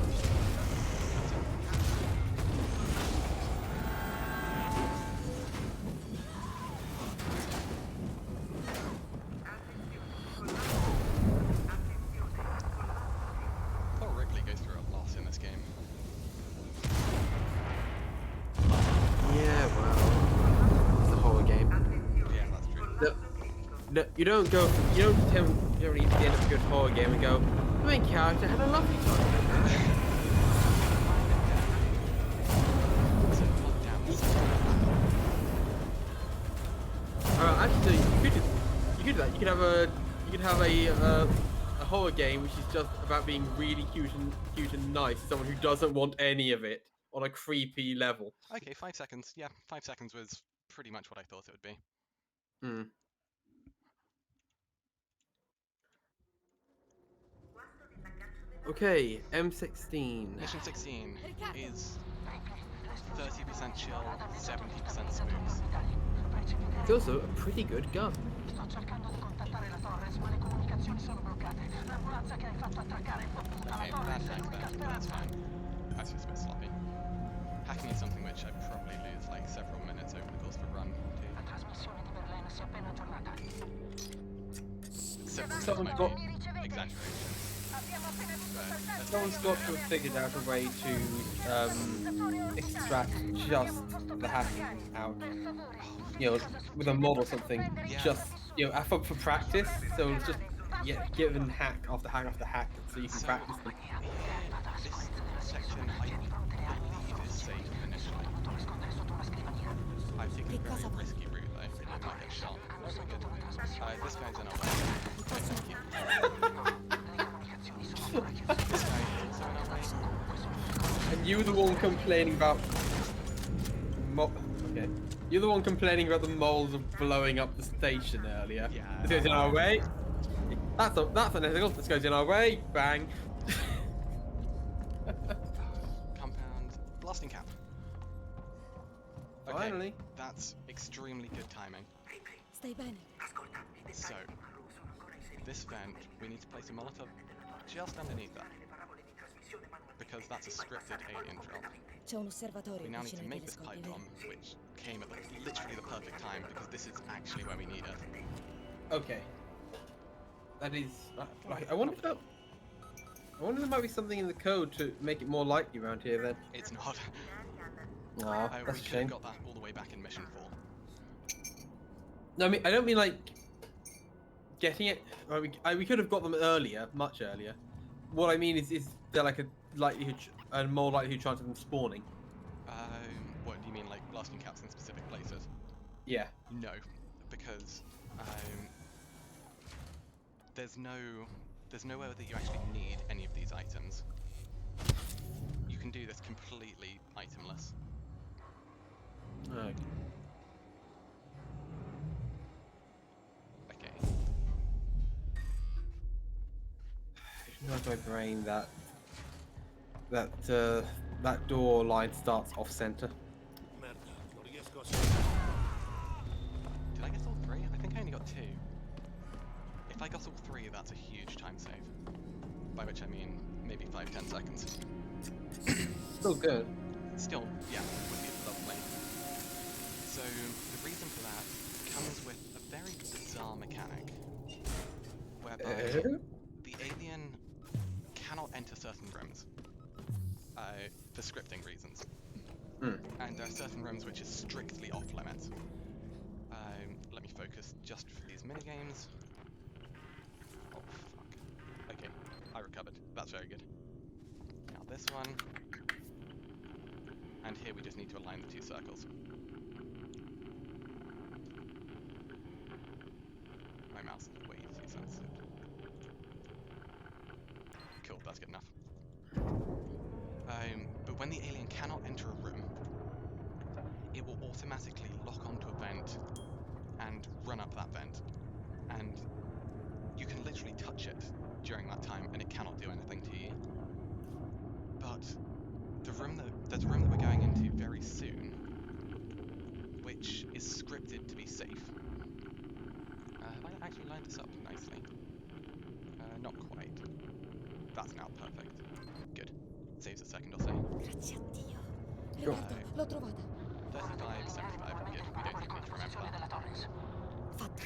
Speaker 1: Poor Wrigley goes through a lot in this game.
Speaker 2: Yeah, well, it's a horror game.
Speaker 1: Yeah, that's true.
Speaker 2: No, you don't need to end up a good horror game and go, the main character had a lovely time. Actually, you could do that. You could have a horror game which is just about being really cute and nice to someone who doesn't want any of it on a creepy level.
Speaker 1: Okay, 5 seconds. Yeah, 5 seconds was pretty much what I thought it would be.
Speaker 2: Hmm. Okay, M16.
Speaker 1: Mission 16 is 30% chill, 70% spooks.
Speaker 2: It's also a pretty good gun.
Speaker 1: Okay, bad hack there, but that's fine. That's just a bit sloppy. Hacking is something which I probably lose like several minutes over the course of a run or two. Several might be exaggeration.
Speaker 2: Someone's got to have figured out a way to extract just the hacking out. You know, with a mod or something.
Speaker 1: Yeah.
Speaker 2: Just, you know, for practice. So it's just given hack after hack after hack, so you can practice them.
Speaker 1: This section, I believe, is safe initially. I've taken a very risky route though. I might get shot. Oh, we're good. This guy's in our way. Thank you. This guy is also in our way.
Speaker 2: And you were the one complaining about okay. You're the one complaining about the moles of blowing up the station earlier.
Speaker 1: Yeah.
Speaker 2: This goes in our way. That's anything else. This goes in our way. Bang.
Speaker 1: Compound. Blasting cap. Okay,
Speaker 2: Finally.
Speaker 1: that's extremely good timing.
Speaker 4: Stai bene?
Speaker 1: So, this vent, we need to place a Molotov just underneath that. Because that's a scripted alien drop.
Speaker 4: C'è un osservatorio
Speaker 1: We now need to
Speaker 4: vicino ai
Speaker 1: make this
Speaker 4: telescopi,
Speaker 1: pipe
Speaker 4: vero?
Speaker 1: bomb, which came at literally the perfect time, because this is actually where we need it.
Speaker 2: Okay. That is. I wonder if there might be something in the code to make it more likely around here. Then.
Speaker 1: It's not.
Speaker 2: Oh,
Speaker 1: We
Speaker 2: that's a
Speaker 1: could
Speaker 2: shame.
Speaker 1: have got that all the way back in mission 4.
Speaker 2: No, I don't mean like getting it. We could have got them earlier, much earlier. What I mean is there like a more likelihood chance of them spawning?
Speaker 1: What do you mean, like blasting caps in specific places?
Speaker 2: Yeah.
Speaker 1: No, because there's nowhere that you actually need any of these items. You can do this completely itemless.
Speaker 2: Okay.
Speaker 1: Okay.
Speaker 2: It knows my brain that door line starts off center.
Speaker 1: Did I get all 3? I think I only got 2. If I got all 3, that's a huge time save. By which I mean maybe 5-10 seconds.
Speaker 2: Still good.
Speaker 1: Still, yeah, would be lovely. So the reason for that comes with a very bizarre mechanic, whereby the alien cannot enter certain rooms for scripting reasons. And there are certain rooms which is strictly off limits. Let me focus just for these minigames. Oh fuck. Okay, I recovered. That's very good. Now this one. And here we just need to align the 2 circles. My mouse is way too sensitive. Cool, that's good enough. But when the alien cannot enter a room, it will automatically lock onto a vent and run up that vent. And you can literally touch it during that time and it cannot do anything to you. But there's a room that we're going into very soon, which is scripted to be safe. Have I actually lined this up nicely? Not quite. That's now perfect. Good. Saves a second or so.
Speaker 4: Grazie a Dio.
Speaker 2: Cool.
Speaker 4: Riccardo, l'ho trovata.
Speaker 1: 35, 75. Good. We don't even need to remember that.
Speaker 4: Fatta.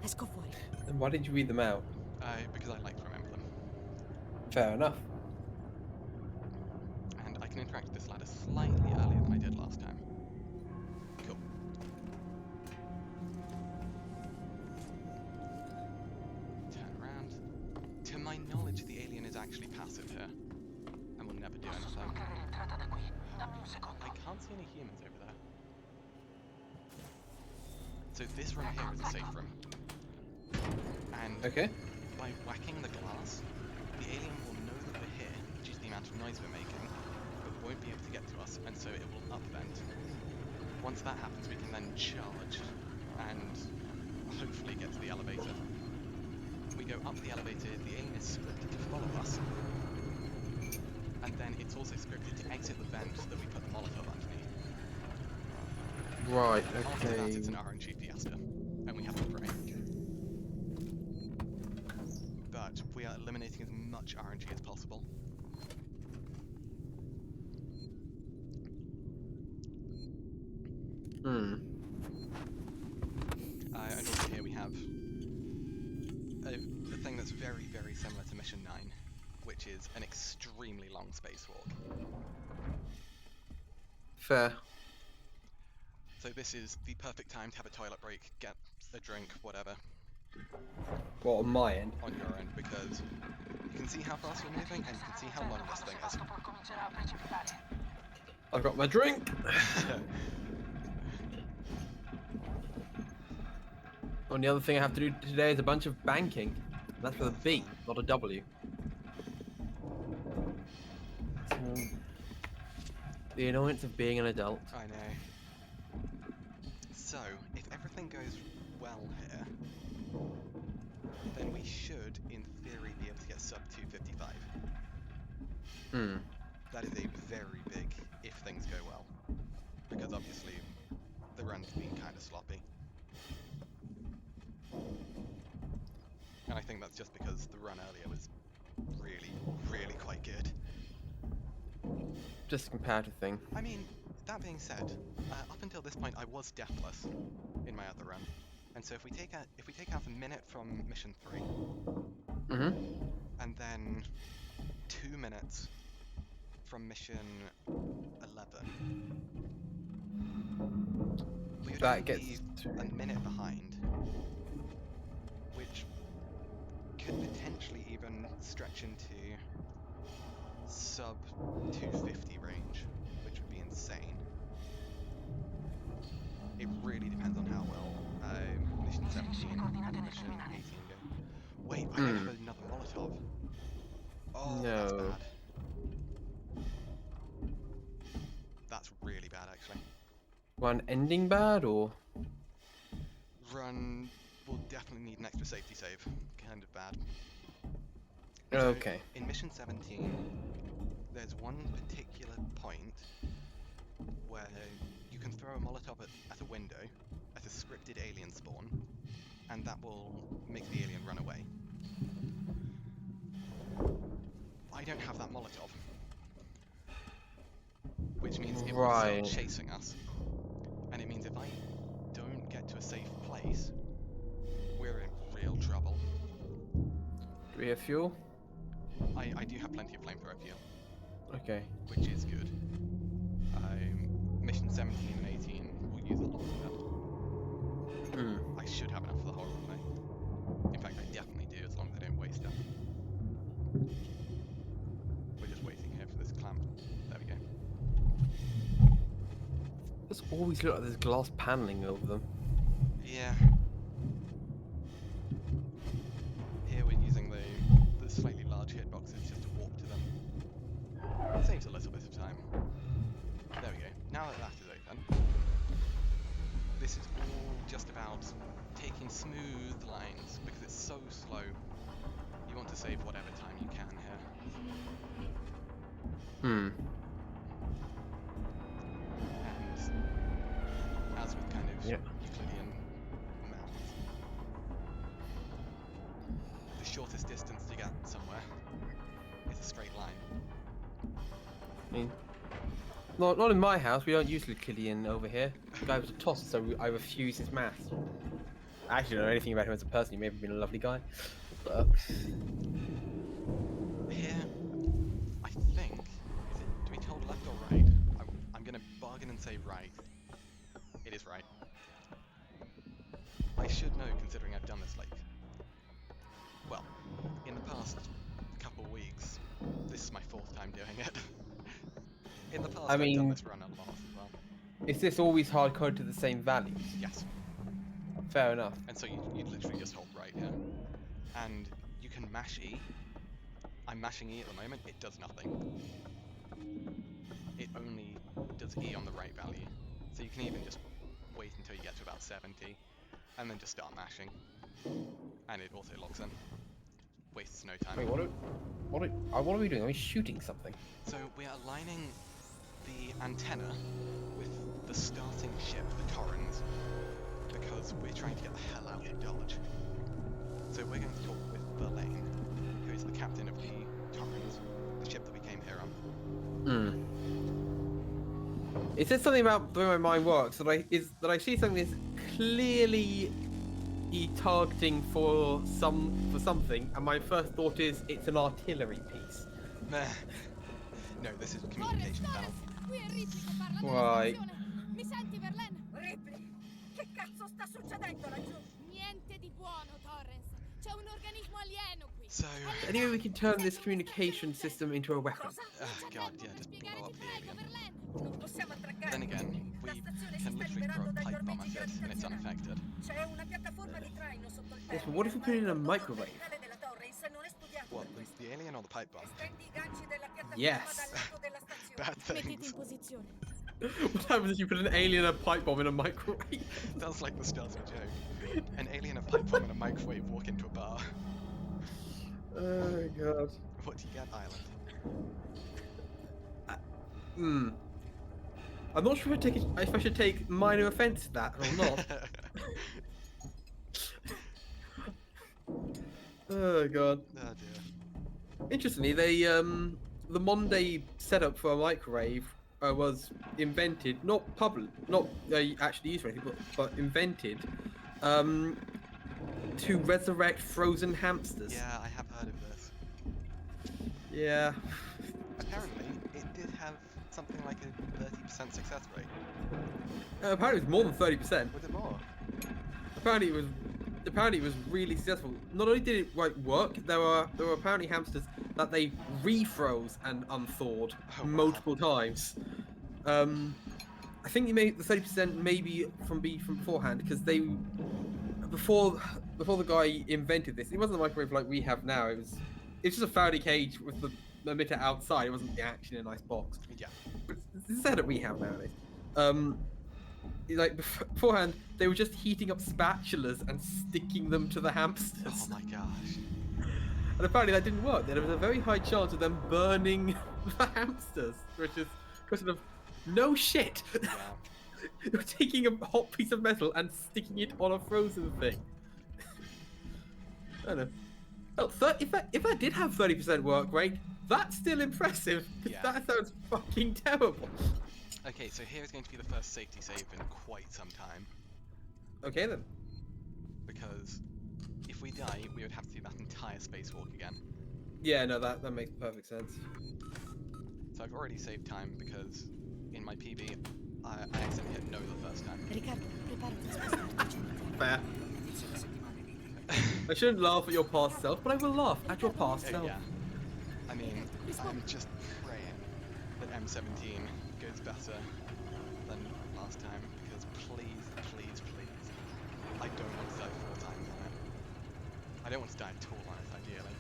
Speaker 4: Esco fuori.
Speaker 2: And why did you read them out?
Speaker 1: Because I like to remember them.
Speaker 2: Fair enough.
Speaker 1: And I can interact with this ladder slightly earlier than I did last time. Cool. Turn around. To my knowledge, the alien is actually passive here. And will never do anything. I can't see any humans over there. So this room here is a safe room. And by whacking the glass, the alien will know that we're here due to the amount of noise we're making, but won't be able to get to us, and so it will upvent. Once that happens, we can then charge and hopefully get to the elevator. We go up the elevator, the alien is scripted to follow us, and then it's also scripted to exit the vent that we put the Molotov underneath.
Speaker 2: Right,
Speaker 1: After that,
Speaker 2: okay.
Speaker 1: it's an RNG fiesta, and we have to pray. But we are eliminating as much RNG as possible. And also here we have a thing that's very, very similar to Mission 9, which is an extremely long spacewalk.
Speaker 2: Fair.
Speaker 1: So this is the perfect time to have a toilet break, get a drink, whatever.
Speaker 2: What, on my end?
Speaker 1: On your end, because you can see how fast we're moving, and you can see how long this thing is.
Speaker 2: I've got my drink! And the other thing I have to do today is a bunch of banking. That's with a B, not a W. So, the annoyance of being an adult.
Speaker 1: I know. So, if everything goes well here, then we should, in theory, be able to get sub 255. That is a very big if things go well, because obviously the run's been kind of sloppy. And I think that's just because the run earlier was really, really quite good.
Speaker 2: Just a comparative thing.
Speaker 1: I mean, that being said, up until this point I was deathless in my other run, and so if we take out a minute from mission 3, and then 2 minutes from mission 11, we would
Speaker 2: That gets
Speaker 1: be a minute behind, which could potentially even stretch into sub 250 range, which would be insane. It really depends on how well mission 17 and mission 18 go. Wait, I don't have another Molotov. Oh, that's bad. That's really bad, actually.
Speaker 2: One ending bad, or?
Speaker 1: Run will definitely need an extra safety save. Kind of bad.
Speaker 2: Okay.
Speaker 1: So, in mission 17, there's one particular point where you can throw a Molotov at a window, at a scripted alien spawn, and that will make the alien run away. I don't have that Molotov, which means it will start chasing us, and it means if I don't get to a safe place, we're in real trouble.
Speaker 2: Do we have fuel?
Speaker 1: I do have plenty of flamethrower fuel.
Speaker 2: Okay.
Speaker 1: Which is good. Mission 17 and 18 will use a lot of that. I should have enough for the whole run though. In fact, I definitely do, as long as I don't waste it. We're just waiting here for this clamp. There we go.
Speaker 2: There's always look like there's glass paneling over them.
Speaker 1: Yeah. Here we're using the slightly large hitboxes just to warp to them. It saves a little bit of time. There we go. Now that that is open, this is all just about taking smooth lines, because it's so slow. You want to save whatever time you can here.
Speaker 2: Yeah.
Speaker 1: Euclidean maths. The shortest distance to get somewhere is a straight line.
Speaker 2: I mean, not in my house. We don't use Euclidean over here. The guy was a tosser, so I refuse his maths. I actually don't know anything about him as a person. He may have been a lovely guy, but
Speaker 1: Here, I think, do we hold left or right? I'm gonna bargain and say right. It is right. I should know, considering I've done this, like, well, in the past couple weeks. This is my 4th time doing it. In the past,
Speaker 2: I
Speaker 1: I've done
Speaker 2: mean,
Speaker 1: this run a lot as well.
Speaker 2: is this always hard coded to the same values?
Speaker 1: Yes.
Speaker 2: Fair enough.
Speaker 1: And so you literally just hold right here. And you can mash E. I'm mashing E at the moment, it does nothing. It only does E on the right value. So you can even just wait until you get to about 70, and then just start mashing. And it also logs in. Wastes no time.
Speaker 2: Wait, what are we doing? Are we shooting something?
Speaker 1: So we are aligning the antenna with the starting ship, the Torrens, because we're trying to get the hell out of Dodge. So we're going to talk with Verlaine, who is the captain of the Torrens, the ship that we came here on.
Speaker 2: It says something about the way my mind works that I see something that's clearly targeting for something, and my first thought is it's an artillery piece.
Speaker 1: No, this is communication channel.
Speaker 2: Right.
Speaker 5: Mi senti, Verlaine?
Speaker 6: Ripley, che cazzo sta succedendo laggiù?
Speaker 5: Niente di buono, Torrens. C'è un organismo alieno qui.
Speaker 1: So,
Speaker 2: anyway, we can turn this communication system into a weapon.
Speaker 1: Oh god, yeah, just blow up the alien.
Speaker 6: Non possiamo attraccare.
Speaker 1: Then again, we can literally throw a pipe bomb at it and it's unaffected.
Speaker 6: C'è una piattaforma di traino sotto il
Speaker 2: Yes, but what if we put it in a microwave?
Speaker 6: della Torrens non è studiato.
Speaker 1: What, the alien or the pipe bomb?
Speaker 6: Stendi i ganci della piattaforma
Speaker 2: Yes.
Speaker 6: dal lato della stazione.
Speaker 1: Bad
Speaker 5: Mettiti
Speaker 1: things.
Speaker 5: in posizione.
Speaker 2: What happens if you put an alien and a pipe bomb in a microwave?
Speaker 1: Sounds like the start of a joke. An alien, a pipe bomb, and a microwave walk into a bar.
Speaker 2: Oh god.
Speaker 1: What do you get, Island?
Speaker 2: I'm not sure if I should take minor offence to that or not. Oh god.
Speaker 1: Oh dear.
Speaker 2: Interestingly, the Monday setup for a microwave was invented, not actually used for anything, but invented to resurrect frozen hamsters.
Speaker 1: Yeah, I have heard of this.
Speaker 2: Yeah.
Speaker 1: Apparently, it did have something like a 30% success rate.
Speaker 2: Apparently it was more than 30%.
Speaker 1: Was it more?
Speaker 2: Apparently it was really successful. Not only did it work, there were apparently hamsters that they refroze and unthawed multiple times. I think you made the 30% maybe from beforehand, because before the guy invented this, it wasn't a microwave like we have now. It's just a Faraday cage with the emitter outside. It wasn't actually a nice box.
Speaker 1: Yeah.
Speaker 2: But this is the setup we have nowadays. Like beforehand, they were just heating up spatulas and sticking them to the hamsters.
Speaker 1: Oh my gosh.
Speaker 2: And apparently that didn't work. There was a very high chance of them burning the hamsters, which is a question of no shit.
Speaker 1: Yeah.
Speaker 2: You're taking a hot piece of metal and sticking it on a frozen thing. I don't know. Oh, if that did have 30% work rate, that's still impressive.
Speaker 1: Yeah.
Speaker 2: That sounds fucking terrible.
Speaker 1: Okay, so here is going to be the first safety save in quite some time.
Speaker 2: Okay then.
Speaker 1: Because if we die, we would have to do that entire spacewalk again.
Speaker 2: Yeah, no, that makes perfect sense.
Speaker 1: So I've already saved time because in my PB, I accidentally hit no the first time.
Speaker 4: Riccardo, preparati a spostarti.
Speaker 2: Fair. I shouldn't laugh at your past self, but I will laugh at your past self.
Speaker 1: Yeah. I mean, I'm just praying that M17 goes better than last time, because please, please, please, I don't want to die 4 times on it. I don't want to die at all on it, ideally.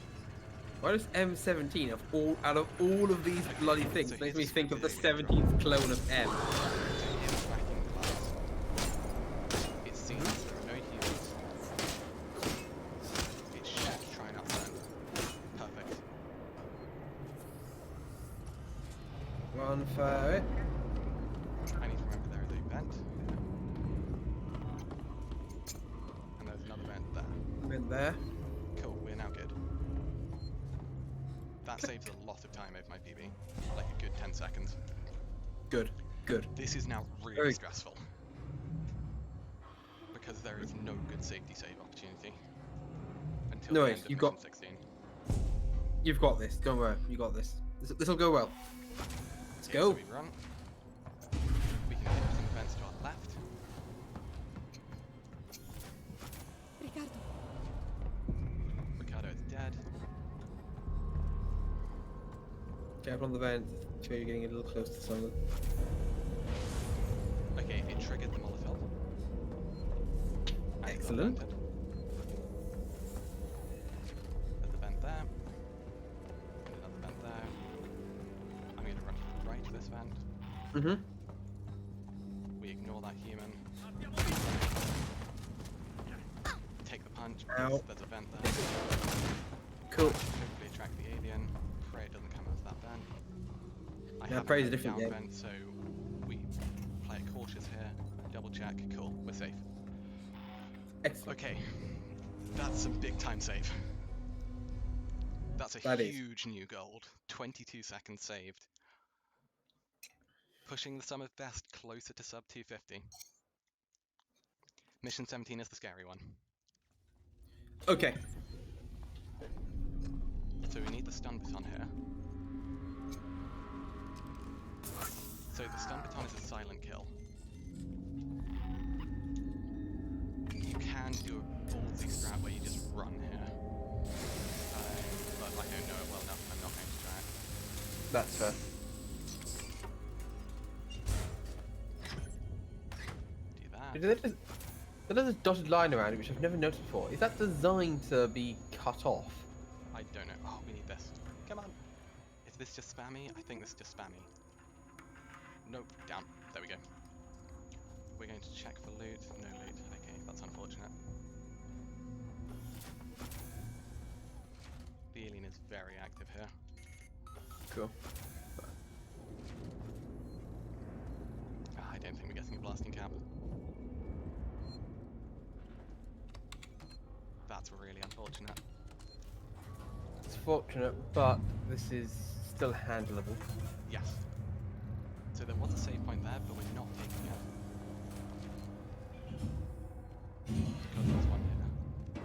Speaker 2: Why does M17 out of all of these bloody things makes me think of the 17th clone of M?
Speaker 1: It seems there are no humans. It should try and upturn. Perfect.
Speaker 2: Run for it.
Speaker 1: I need to remember there is a vent.
Speaker 2: there.
Speaker 1: Cool, we're now good. That saves a lot of time over my PB. Like a good 10 seconds.
Speaker 2: Good. Good.
Speaker 1: This is now really
Speaker 2: Very
Speaker 1: stressful. Because there is no good safety save opportunity. Until the
Speaker 2: Novice,
Speaker 1: end of
Speaker 2: you've
Speaker 1: mission
Speaker 2: got
Speaker 1: 16.
Speaker 2: You've got this. Don't worry. You got this. This'll go well. Let's
Speaker 1: Okay,
Speaker 2: go.
Speaker 1: So we run. We can hit some events to our left.
Speaker 4: Riccardo,
Speaker 1: Ricardo is dead.
Speaker 2: Careful on the vent. Sure you're getting a little close to someone.
Speaker 1: Okay, it triggered the Molotov. And it's
Speaker 2: Excellent.
Speaker 1: unvented. There's a vent there. And another vent there. I'm going to run to the right of this vent.
Speaker 2: Mm-hmm.
Speaker 1: We ignore that human. Take the punch.
Speaker 2: Ow.
Speaker 1: There's a vent there.
Speaker 2: Cool.
Speaker 1: Hopefully attract the alien. Pray it doesn't come out of that vent. I
Speaker 2: Yeah,
Speaker 1: have
Speaker 2: Prey's a
Speaker 1: a
Speaker 2: different
Speaker 1: down
Speaker 2: game.
Speaker 1: vent, so we play it cautious here. Double check. Cool. We're safe.
Speaker 2: Excellent.
Speaker 1: Okay. That's some big time save. That's a
Speaker 2: That is.
Speaker 1: huge new gold. 22 seconds saved. Pushing the sum of best closer to sub 250. Mission 17 is the scary one.
Speaker 2: Okay.
Speaker 1: So we need the stun baton here. So the stun baton is a silent kill. You can do a ballsy strat where you just run here. But I don't know it well enough, I'm not going to try it.
Speaker 2: That's fair.
Speaker 1: Do that.
Speaker 2: There's a dotted line around it, which I've never noticed before. Is that designed to be cut off?
Speaker 1: I don't know. Oh, we need this. Come on. Is this just spammy? I think this is just spammy. Nope. Down. There we go. We're going to check for loot. No loot. Okay, that's unfortunate. The alien is very active here.
Speaker 2: Cool.
Speaker 1: I don't think we're getting a blasting cap. That's really unfortunate.
Speaker 2: It's fortunate, but this is still handleable.
Speaker 1: Yes. So there was a save point there, but we're not taking it. Because there's one here.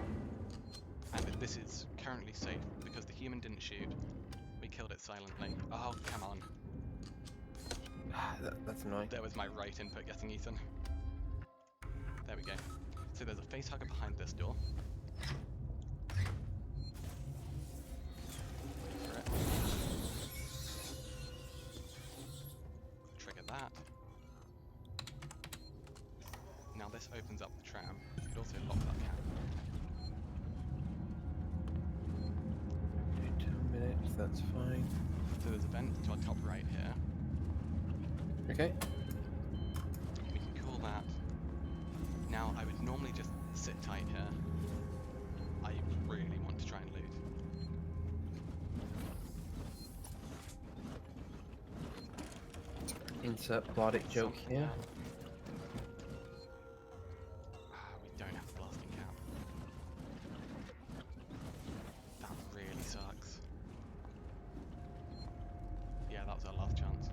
Speaker 1: And this is currently safe because the human didn't shoot. We killed it silently. Oh, come on.
Speaker 2: That's annoying.
Speaker 1: There was my right input getting eaten. There we go. So there's a facehugger behind this door. Trigger that. Now this opens up the tram. You could also lock that cap.
Speaker 2: 2 minutes, that's fine.
Speaker 1: So there's a vent to our top right here.
Speaker 2: Okay.
Speaker 1: We can cool that. Now I would normally just sit tight here. I really want to try and loot.
Speaker 2: Insert bardic joke here.
Speaker 1: We don't have a blasting cap. That really sucks. Yeah, that was our last chance.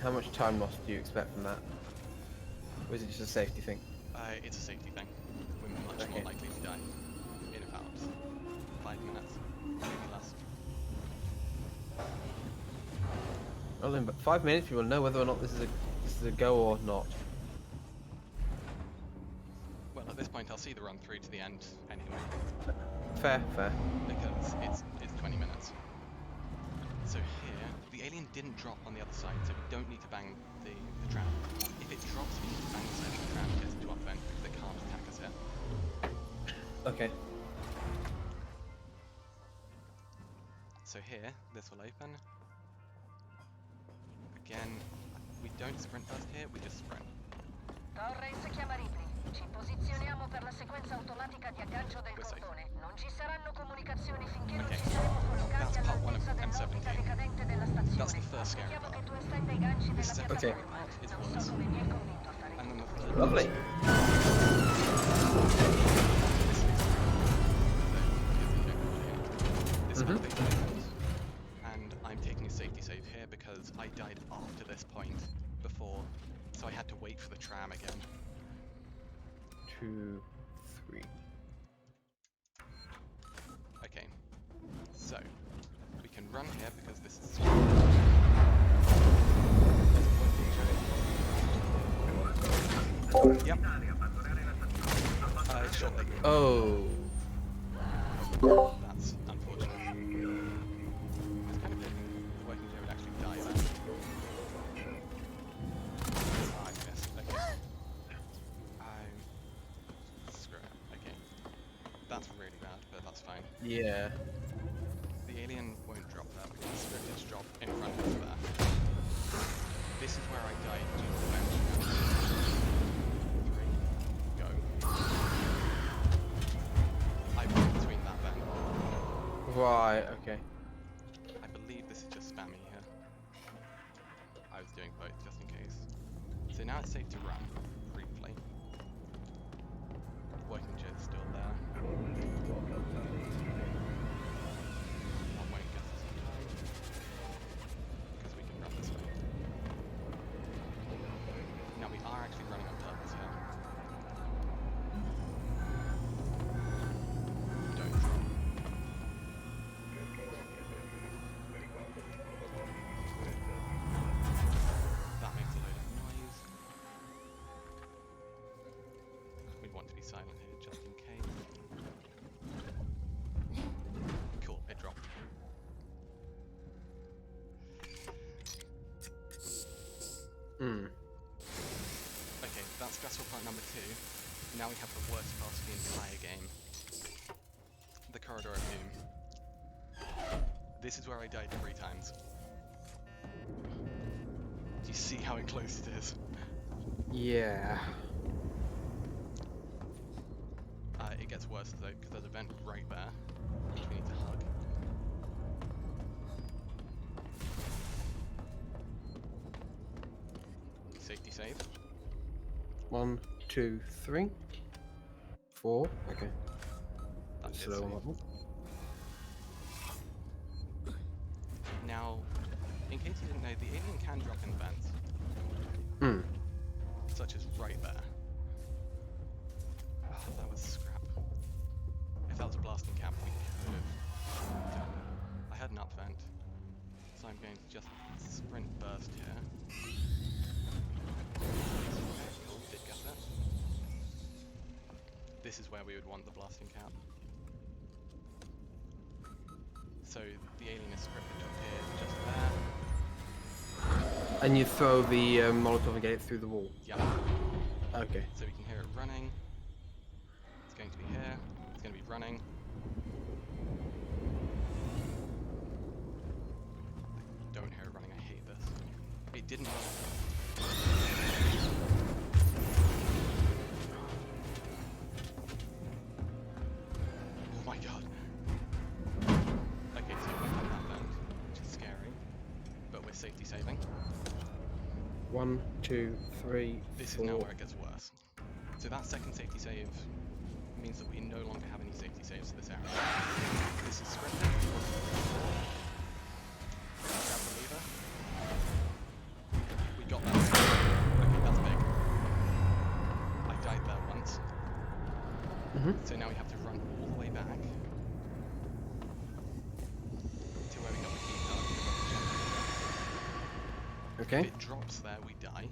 Speaker 2: How much time loss do you expect from that? Or is it just a safety thing?
Speaker 1: It's a safety thing. We're much more likely to die in about 5 minutes, maybe less.
Speaker 2: Well, in 5 minutes we will know whether or not this is a go or not.
Speaker 1: Well, at this point I'll see the run through to the end anyway.
Speaker 2: Fair, fair.
Speaker 1: Because it's 20 minutes. So here, the alien didn't drop on the other side, so we don't need to bang the tram. If it drops, we need to bang the side of the tram to get into our vent because they can't attack us here.
Speaker 2: Okay.
Speaker 1: So here, this will open. Again, we don't sprint past here, we just sprint.
Speaker 10: Torres chiama Ripley. Ci posizioniamo per la sequenza automatica di aggancio del cordone. Non ci saranno comunicazioni finché non ci saremo collocati all'altezza dell'orbita decadente della stazione. Aspettiamo che tu estenda i ganci della piattaforma. Non so come mi hai convinto a fare tutto questo.
Speaker 2: Lovely.
Speaker 1: elevate items, and I'm taking a safety save here because I died after this point before, so I had to wait for the tram again.
Speaker 2: 2, 3.
Speaker 1: Okay, so we can run here because this is. Yep. Shortly.
Speaker 2: Oh.
Speaker 1: That's unfortunate. I was kind of hoping the working Joe would actually die then. Ah, I missed. Okay. Screw it. Okay. That's really bad, but that's fine.
Speaker 2: Yeah.
Speaker 1: The alien won't drop there because the scripters drop in front of us there. This is where I died due to the bench. 3, go. I went between that then.
Speaker 2: Right, okay.
Speaker 1: I believe this is just spammy here. I was doing both just in case. So now it's safe to run, briefly. Working Joe's still there. One won't get us in time. Because we can run this way. Now we are actually running on purpose here. Don't drop. That makes a load of noise. We want to be silent here just in case. Cool, it dropped. Okay, that's stressful part number 2. Now we have the worst part of the entire game. The Corridor of Doom. This is where I died 3 times. Do you see how close it is?
Speaker 2: Yeah.
Speaker 1: It gets worse though, because there's a vent right there, which we need to hug. Safety save.
Speaker 2: 1, 2, 3, 4. Okay.
Speaker 1: That's
Speaker 2: Slow on that one.
Speaker 1: Now, in case you didn't know, the alien can drop in the vents. Such as right there. Oh, that was scrap. If that was a blasting camp, we could have done. I had an up vent, so I'm going to just sprint burst here. Cool, did get that. This is where we would want the blasting cap. So the alien is scripted to appear just there.
Speaker 2: And you throw the Molotov and get it through the wall?
Speaker 1: Yep.
Speaker 2: Okay.
Speaker 1: So we can hear it running. It's going to be here. It's going to be running. I don't hear it running. I hate this. It didn't run. Oh my god. Okay, so it went on that vent, which is scary. But we're safety saving.
Speaker 2: 1, 2, 3,
Speaker 1: This
Speaker 2: 4.
Speaker 1: is now where it gets worse. So that second safety save means that we no longer have any safety saves for this area. This is scripted. Grab the lever. We got that. Okay, that's big. I died there once. So now we have to run all the way back to where we got the key card.
Speaker 2: Okay.
Speaker 1: If it drops there, we die.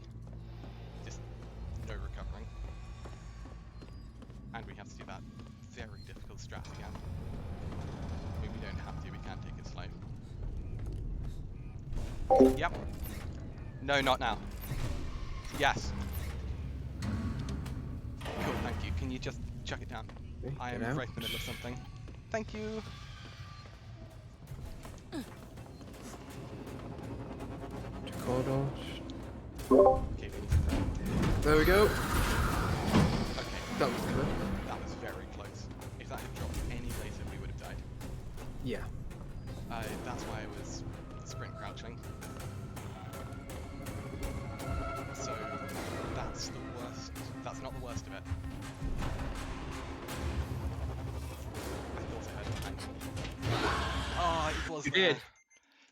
Speaker 1: Just no recovering. And we have to do that very difficult strat again. I mean, we don't have to, we can take it slow. Yep. No, not now. Yes. Cool, thank you. Can you just chuck it down?
Speaker 2: Okay,
Speaker 1: I am right in the middle of something. Thank you.
Speaker 2: Corridors.
Speaker 1: Okay, we need to run.
Speaker 2: There we go.
Speaker 1: Okay.
Speaker 2: That was good.
Speaker 1: That was very close. If that had dropped any later, we would have died.
Speaker 2: Yeah.
Speaker 1: That's why I was sprint crouching. So that's the worst. That's not the worst of it. I thought I heard a tank. Oh was
Speaker 2: You
Speaker 1: there.
Speaker 2: did.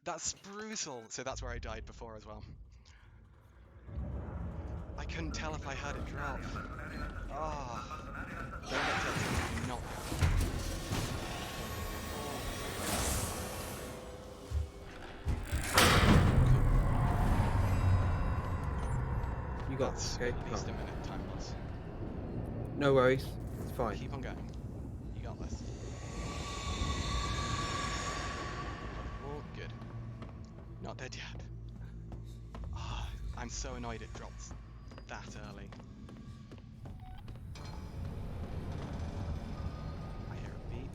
Speaker 1: That's brutal. So that's where I died before as well. I couldn't tell if I heard it drop. Oh. Don't get tilted. Not good.
Speaker 2: You got
Speaker 1: That's
Speaker 2: okay.
Speaker 1: at least a minute time loss.
Speaker 2: No worries. It's fine.
Speaker 1: Keep on going. You got this. Oh, good. Not dead yet. Ah, I'm so annoyed it drops that early. I hear a beep,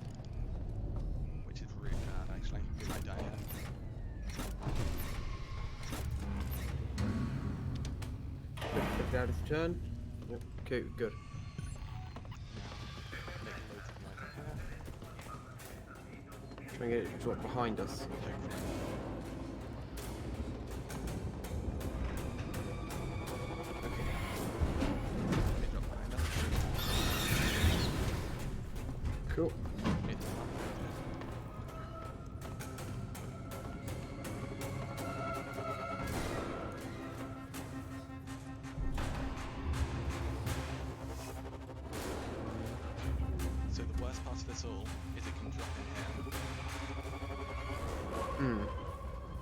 Speaker 1: which is really bad actually, because I die here.
Speaker 2: Good. Down his turn. Yep. Okay, good.
Speaker 1: Make loads of noise up here.
Speaker 2: Try and get it to drop behind us. Cool.
Speaker 1: So the worst part of this all is it can drop in here.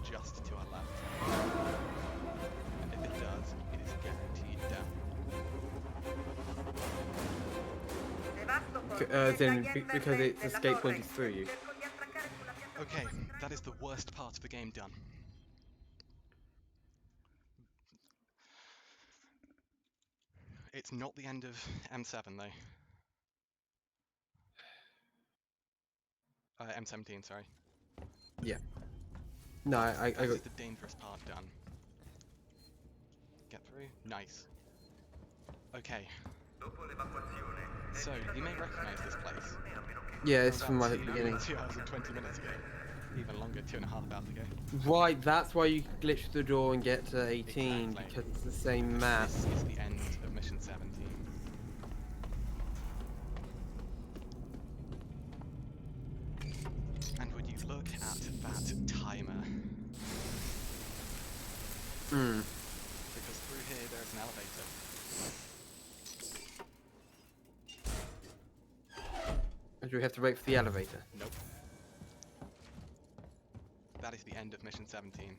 Speaker 1: Just to our left. And if it does, it is guaranteed down.
Speaker 2: Then because its escape point is through you.
Speaker 1: Okay, that is the worst part of the game done. It's not the end of M7 though. M17, sorry.
Speaker 2: Yeah. No, I
Speaker 1: That
Speaker 2: got.
Speaker 1: is the dangerous part done. Get through. Nice. Okay. So, you may recognize this place.
Speaker 2: Yeah, it's from my
Speaker 1: About
Speaker 2: beginning.
Speaker 1: 2 hours and 20 minutes ago. Even longer, 2.5 hours ago.
Speaker 2: Right, that's why you glitch through the door and get to 18,
Speaker 1: Exactly.
Speaker 2: because it's the same map.
Speaker 1: This is the end of mission 17. And would you look at that timer? Because through here there's an elevator.
Speaker 2: Do we have to wait for the elevator?
Speaker 1: Nope. That is the end of mission 17.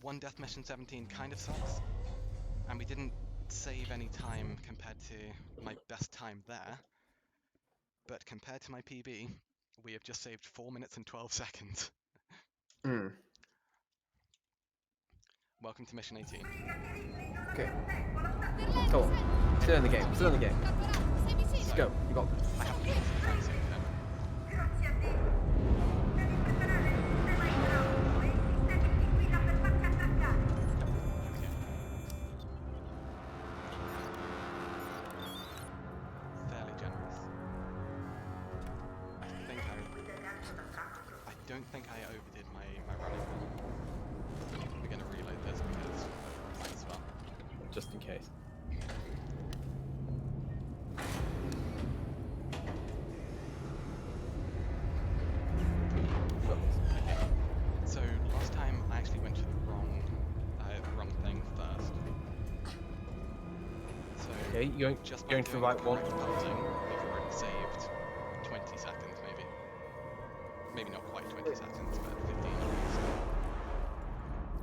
Speaker 1: One death mission 17 kind of sucks, and we didn't save any time compared to my best time there, but compared to my PB, we have just saved 4 minutes and 12 seconds. Welcome to mission 18.
Speaker 2: Okay. Go on. Still in the game. Still in the game. Let's go. You got this.
Speaker 1: I haven't lost the time soon, fairly generous. I don't think I overdid my running. We're gonna reload this because I might as well.
Speaker 2: Just in case.
Speaker 1: So last time I actually went to the wrong thing first. So
Speaker 2: Okay, you're
Speaker 1: just
Speaker 2: going to the right one.
Speaker 1: We've already saved 20 seconds, maybe. Maybe not quite 20 seconds, but 15 at least.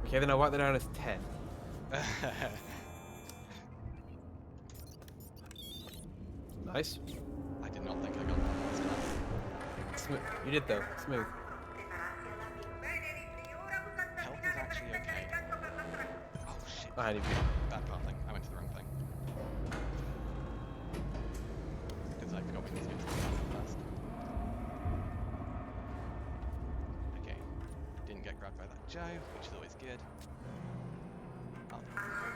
Speaker 2: Okay, then I'll write that down as 10. Nice.
Speaker 1: I did not think I got that last time.
Speaker 2: You did though. Smooth.
Speaker 1: Health is actually okay. Oh shit.
Speaker 2: I had
Speaker 1: Bad pathing. I went to the wrong thing. Because I forgot we need to get to the path first. Okay. Didn't get grabbed by that Joe, which is always good. Oh,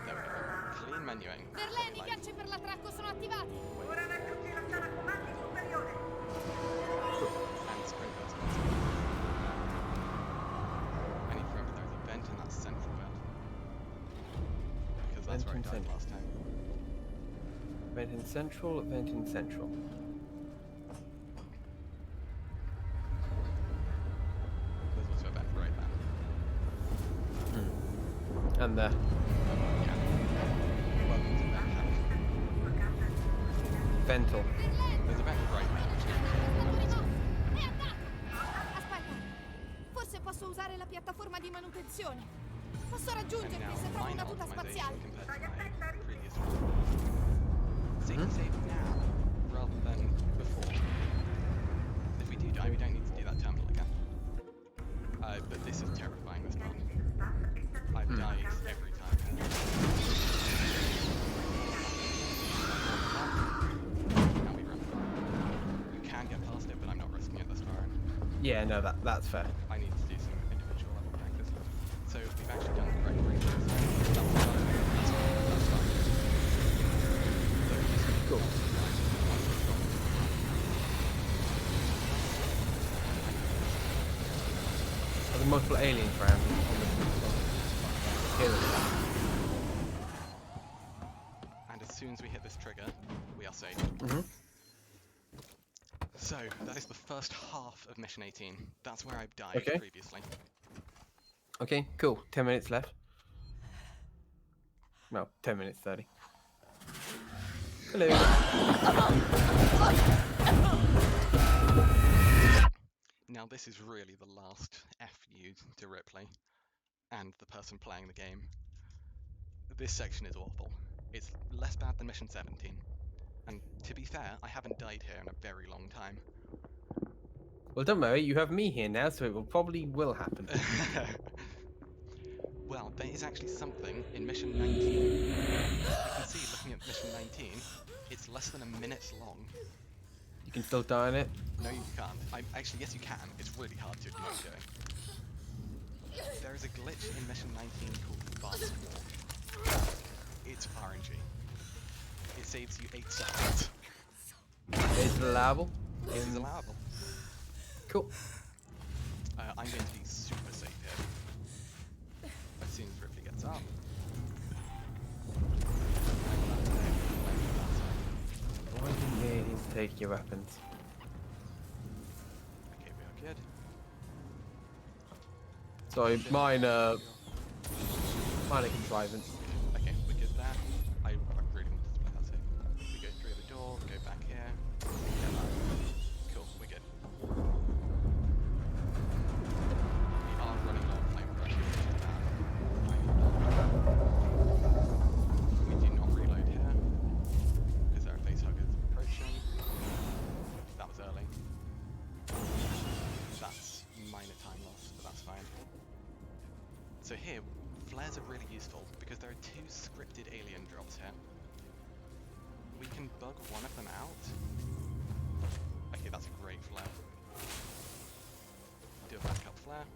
Speaker 1: there we go. Clean menuing.
Speaker 5: Verlene, i ganci per l'attracco sono attivati.
Speaker 6: Ora raggiungi la sala comandi superiore.
Speaker 1: And sprint burst. I need to remember there's a vent in that central belt. Because that's where I died last time.
Speaker 2: Vent in central, vent in central. And there.
Speaker 1: Yeah. Welcome to vent house.
Speaker 2: Ventil.
Speaker 1: There's a vent right there.
Speaker 5: È andata! Aspetta, forse posso usare la piattaforma di manutenzione. Posso
Speaker 1: And
Speaker 5: raggiungerti
Speaker 1: now
Speaker 5: se trovo
Speaker 1: mine
Speaker 5: una tuta
Speaker 1: optimization
Speaker 5: spaziale.
Speaker 1: compared to my previous one. Save now rather than before. If we do die, we don't need to do that terminal again. But this is terrifying, this part. I've died every time. Now we run. You can get past it, but I'm not risking it this far.
Speaker 2: Yeah, no, that's fair.
Speaker 1: I need to do some individual level practice. So we've actually done the correct ratios. That's fine. So just
Speaker 2: Cool. Are there multiple aliens around on this hill?
Speaker 1: And as soon as we hit this trigger, we are safe. So, that is the first half of Mission 18. That's where I've died previously.
Speaker 2: Okay, cool. 10 minutes left. Well, 10 minutes 30. Hello.
Speaker 1: Now this is really the last FU to Ripley and the person playing the game. This section is awful. It's less bad than Mission 17. And to be fair, I haven't died here in a very long time.
Speaker 2: Well, don't worry, you have me here now, so it probably will happen.
Speaker 1: Well, there is actually something in Mission 19. You can see, looking at Mission 19, it's less than a minute long.
Speaker 2: You can still die on it?
Speaker 1: No, you can't. Actually, yes, you can. It's really hard to if you know what you're doing. There is a glitch in Mission 19 called Fast Walk. It's RNG. It saves you 8 seconds.
Speaker 2: It's allowable?
Speaker 1: It is allowable.
Speaker 2: Cool.
Speaker 1: I'm going to be super safe here. As soon as Ripley gets up.
Speaker 2: Why didn't the aliens take your weapons?
Speaker 1: Okay, we are good.
Speaker 2: Sorry, minor contrivance.
Speaker 1: Okay, we're good there. I really wanted to play that safe. We go through the door, go back here. Get that. Cool, we're good. We are running low on flame brush, which is bad. We do not reload here, because there are facehuggers approaching. That was early. That's minor time loss, but that's fine. So here, flares are really useful, because there are 2 scripted alien drops here. We can bug one of them out. Okay, that's a great flare. Do a backup flare,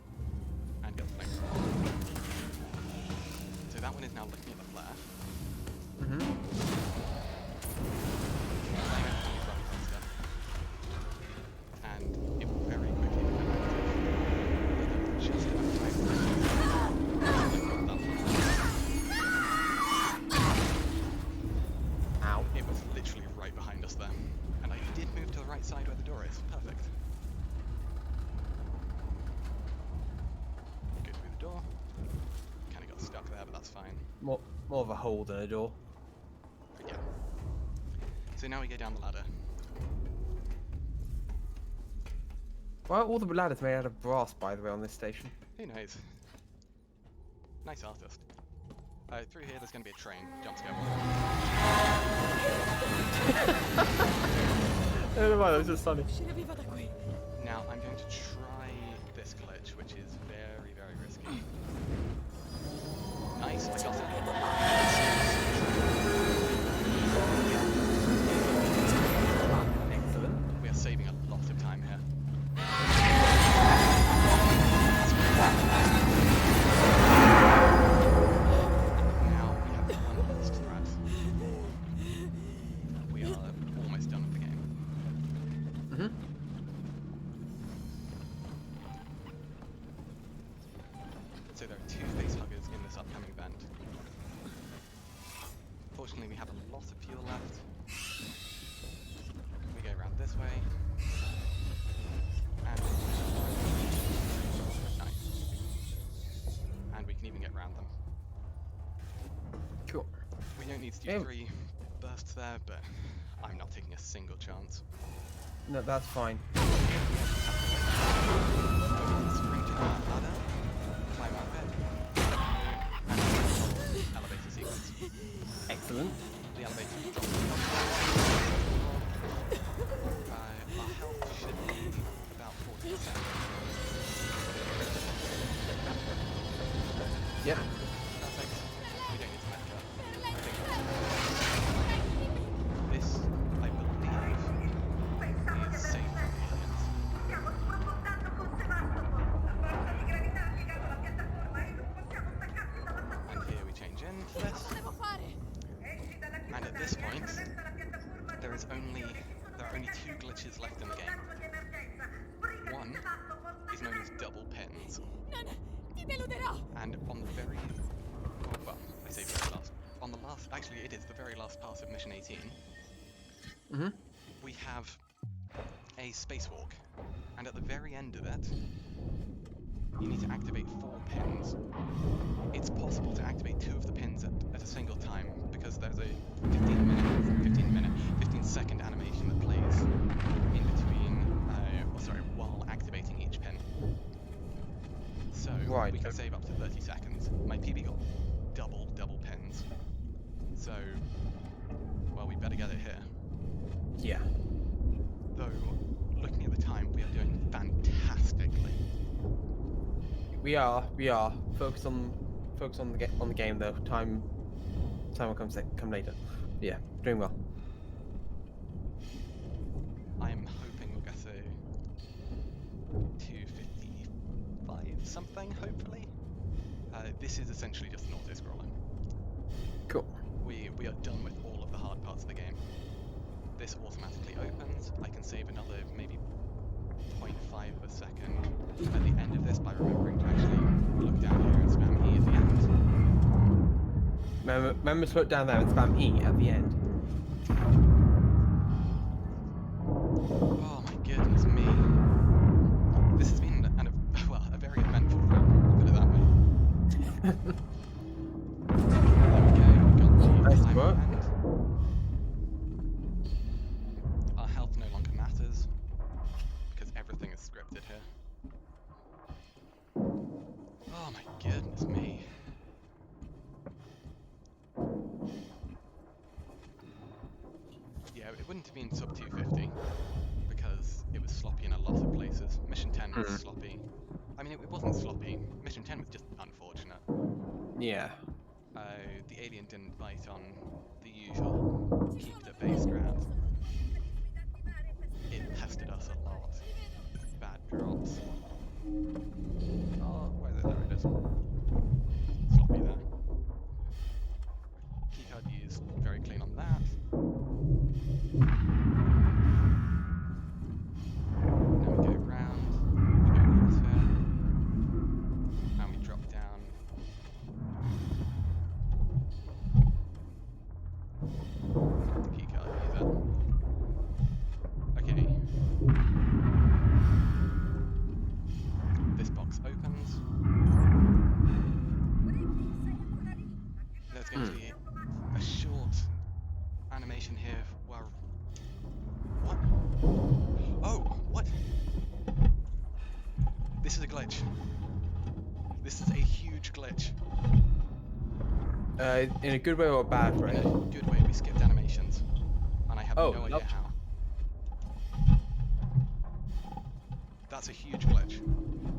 Speaker 1: and get the flame. So that one is now looking at the flare. And it will very quickly become active. But there was just enough time for it.
Speaker 2: Ow.
Speaker 1: It was literally right behind us there. And I did move to the right side where the door is. Perfect. Go through the door. Kind of got stuck there, but that's fine.
Speaker 2: More of a hole than a door.
Speaker 1: But yeah. So now we go down the ladder.
Speaker 2: Why are all the ladders made out of brass, by the way, on this station?
Speaker 1: Who knows? Nice artist. Through here there's going to be a train. Jump scare.
Speaker 2: I don't know why, that was just funny.
Speaker 1: Now I'm going to try this glitch, which is very, very risky. Nice, I got it.
Speaker 2: Excellent.
Speaker 1: We are saving a lot of time here. Now we have one last threat. We are almost done with the game. So there are 2 facehuggers in this upcoming event. we don't need to do
Speaker 2: Yeah.
Speaker 1: 3 bursts there, but I'm not taking a single chance.
Speaker 2: No, that's fine.
Speaker 1: Sprint to that ladder, climb up it, and then elevator sequence.
Speaker 2: Excellent.
Speaker 1: The elevator drops. Our health should be about 40%.
Speaker 2: Yep.
Speaker 1: Perfect. We don't need to medicate. This, I believe, is safe for the aliens.
Speaker 13: Stiamo sprofondando con Sevastopol. La forza di gravità ha piegato la piattaforma e non possiamo staccarci dalla
Speaker 1: And
Speaker 13: stazione.
Speaker 1: here we change into this.
Speaker 5: Devo fare?
Speaker 13: Esci dalla
Speaker 1: And at this
Speaker 13: chiusura e
Speaker 1: point,
Speaker 13: attraversa la piattaforma di
Speaker 1: there are only
Speaker 13: manutenzione.
Speaker 1: 2 glitches left in the game.
Speaker 13: Contatto di emergenza. Sbrigati,
Speaker 1: One
Speaker 13: Sevastopol,
Speaker 1: is known as double pins,
Speaker 5: Non ti deluderò!
Speaker 1: and on the very, well, I say very last, on the last, actually it is the very last pass of mission 18, we have a spacewalk, and at the very end of it, you need to activate 4 pins. It's possible to activate 2 of the pins at a single time, because there's a 15-second animation that plays in between, while activating each pin. So,
Speaker 2: Right.
Speaker 1: we can save up to 30 seconds. My PB got double pins. So, well, we better get it here.
Speaker 2: Yeah.
Speaker 1: Though, looking at the time, we are doing fantastically.
Speaker 2: We are. Focus on the game though. Time will come later. Yeah, doing well.
Speaker 1: I'm hoping we'll get a 255 something, hopefully. This is essentially just an auto-scroller.
Speaker 2: Cool.
Speaker 1: We are done with all of the hard parts of the game. This automatically opens. I can save another maybe 0.5 of a second at the end of this by remembering to actually look down here and spam E at the end.
Speaker 2: Remember to look down there and spam E at the end.
Speaker 1: Oh my goodness me. This has been a very eventful run, put it that way. There we go, got the
Speaker 2: Nice
Speaker 1: time
Speaker 2: work.
Speaker 1: end. Our health no longer matters, because everything is scripted here. Oh my goodness me. Yeah, it wouldn't have been sub 250, because it was sloppy in a lot of places. Mission 10 was sloppy. I mean, it wasn't sloppy. Mission 10 was just unfortunate.
Speaker 2: Yeah.
Speaker 1: The alien didn't bite on the usual keep it at bay strat. It pestered us a lot. Bad drops. Oh, where is it? There it is. Sloppy there. Keycard used very clean on that. Now we go round, we go across here, and we drop down. Grab the keycard, use it. Okay. This box opens. There's going to be a short animation here where... What? Oh, what? This is a glitch. This is a huge glitch.
Speaker 2: In a good way or a bad way?
Speaker 1: In a good way, we skipped animations. And I have no idea how. That's a huge glitch.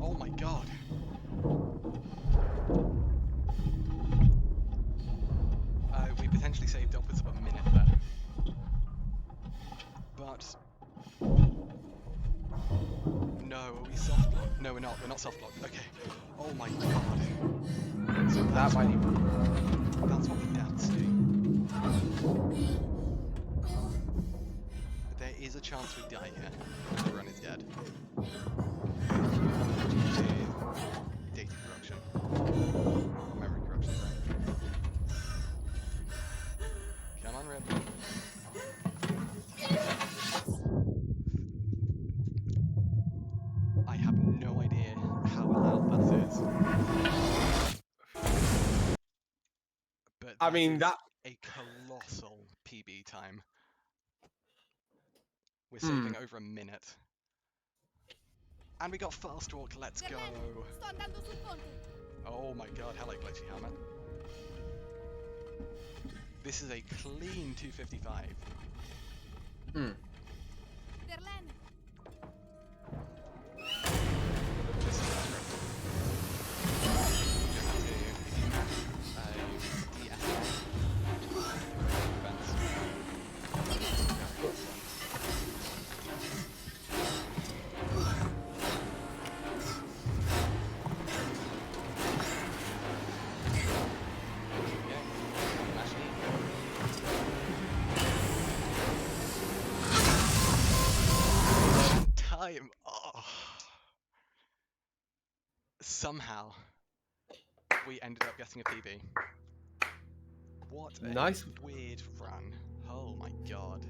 Speaker 1: Oh my god. We potentially saved upwards of a minute there. But... No, are we soft locked? No, we're not. We're not soft locked. Okay. Oh my god. So that's what the deaths do. There is a chance we die here, and everyone is dead. Due to data corruption. Memory corruption, right? Come on, Rip. I have no idea how allowed that is. But
Speaker 2: I mean, that
Speaker 1: a colossal PB time. We're saving over a minute. And we got fast walk, let's go!
Speaker 5: Sto andando sul ponte.
Speaker 1: Oh my god, hello Glitchy Helmet. This is a clean 255.
Speaker 5: Verlaine.
Speaker 1: This is desperate. Just have to, if you match DFL defense. Time. Oh. Somehow we ended up getting a PB. What a
Speaker 2: Nice.
Speaker 1: weird run. Oh my god.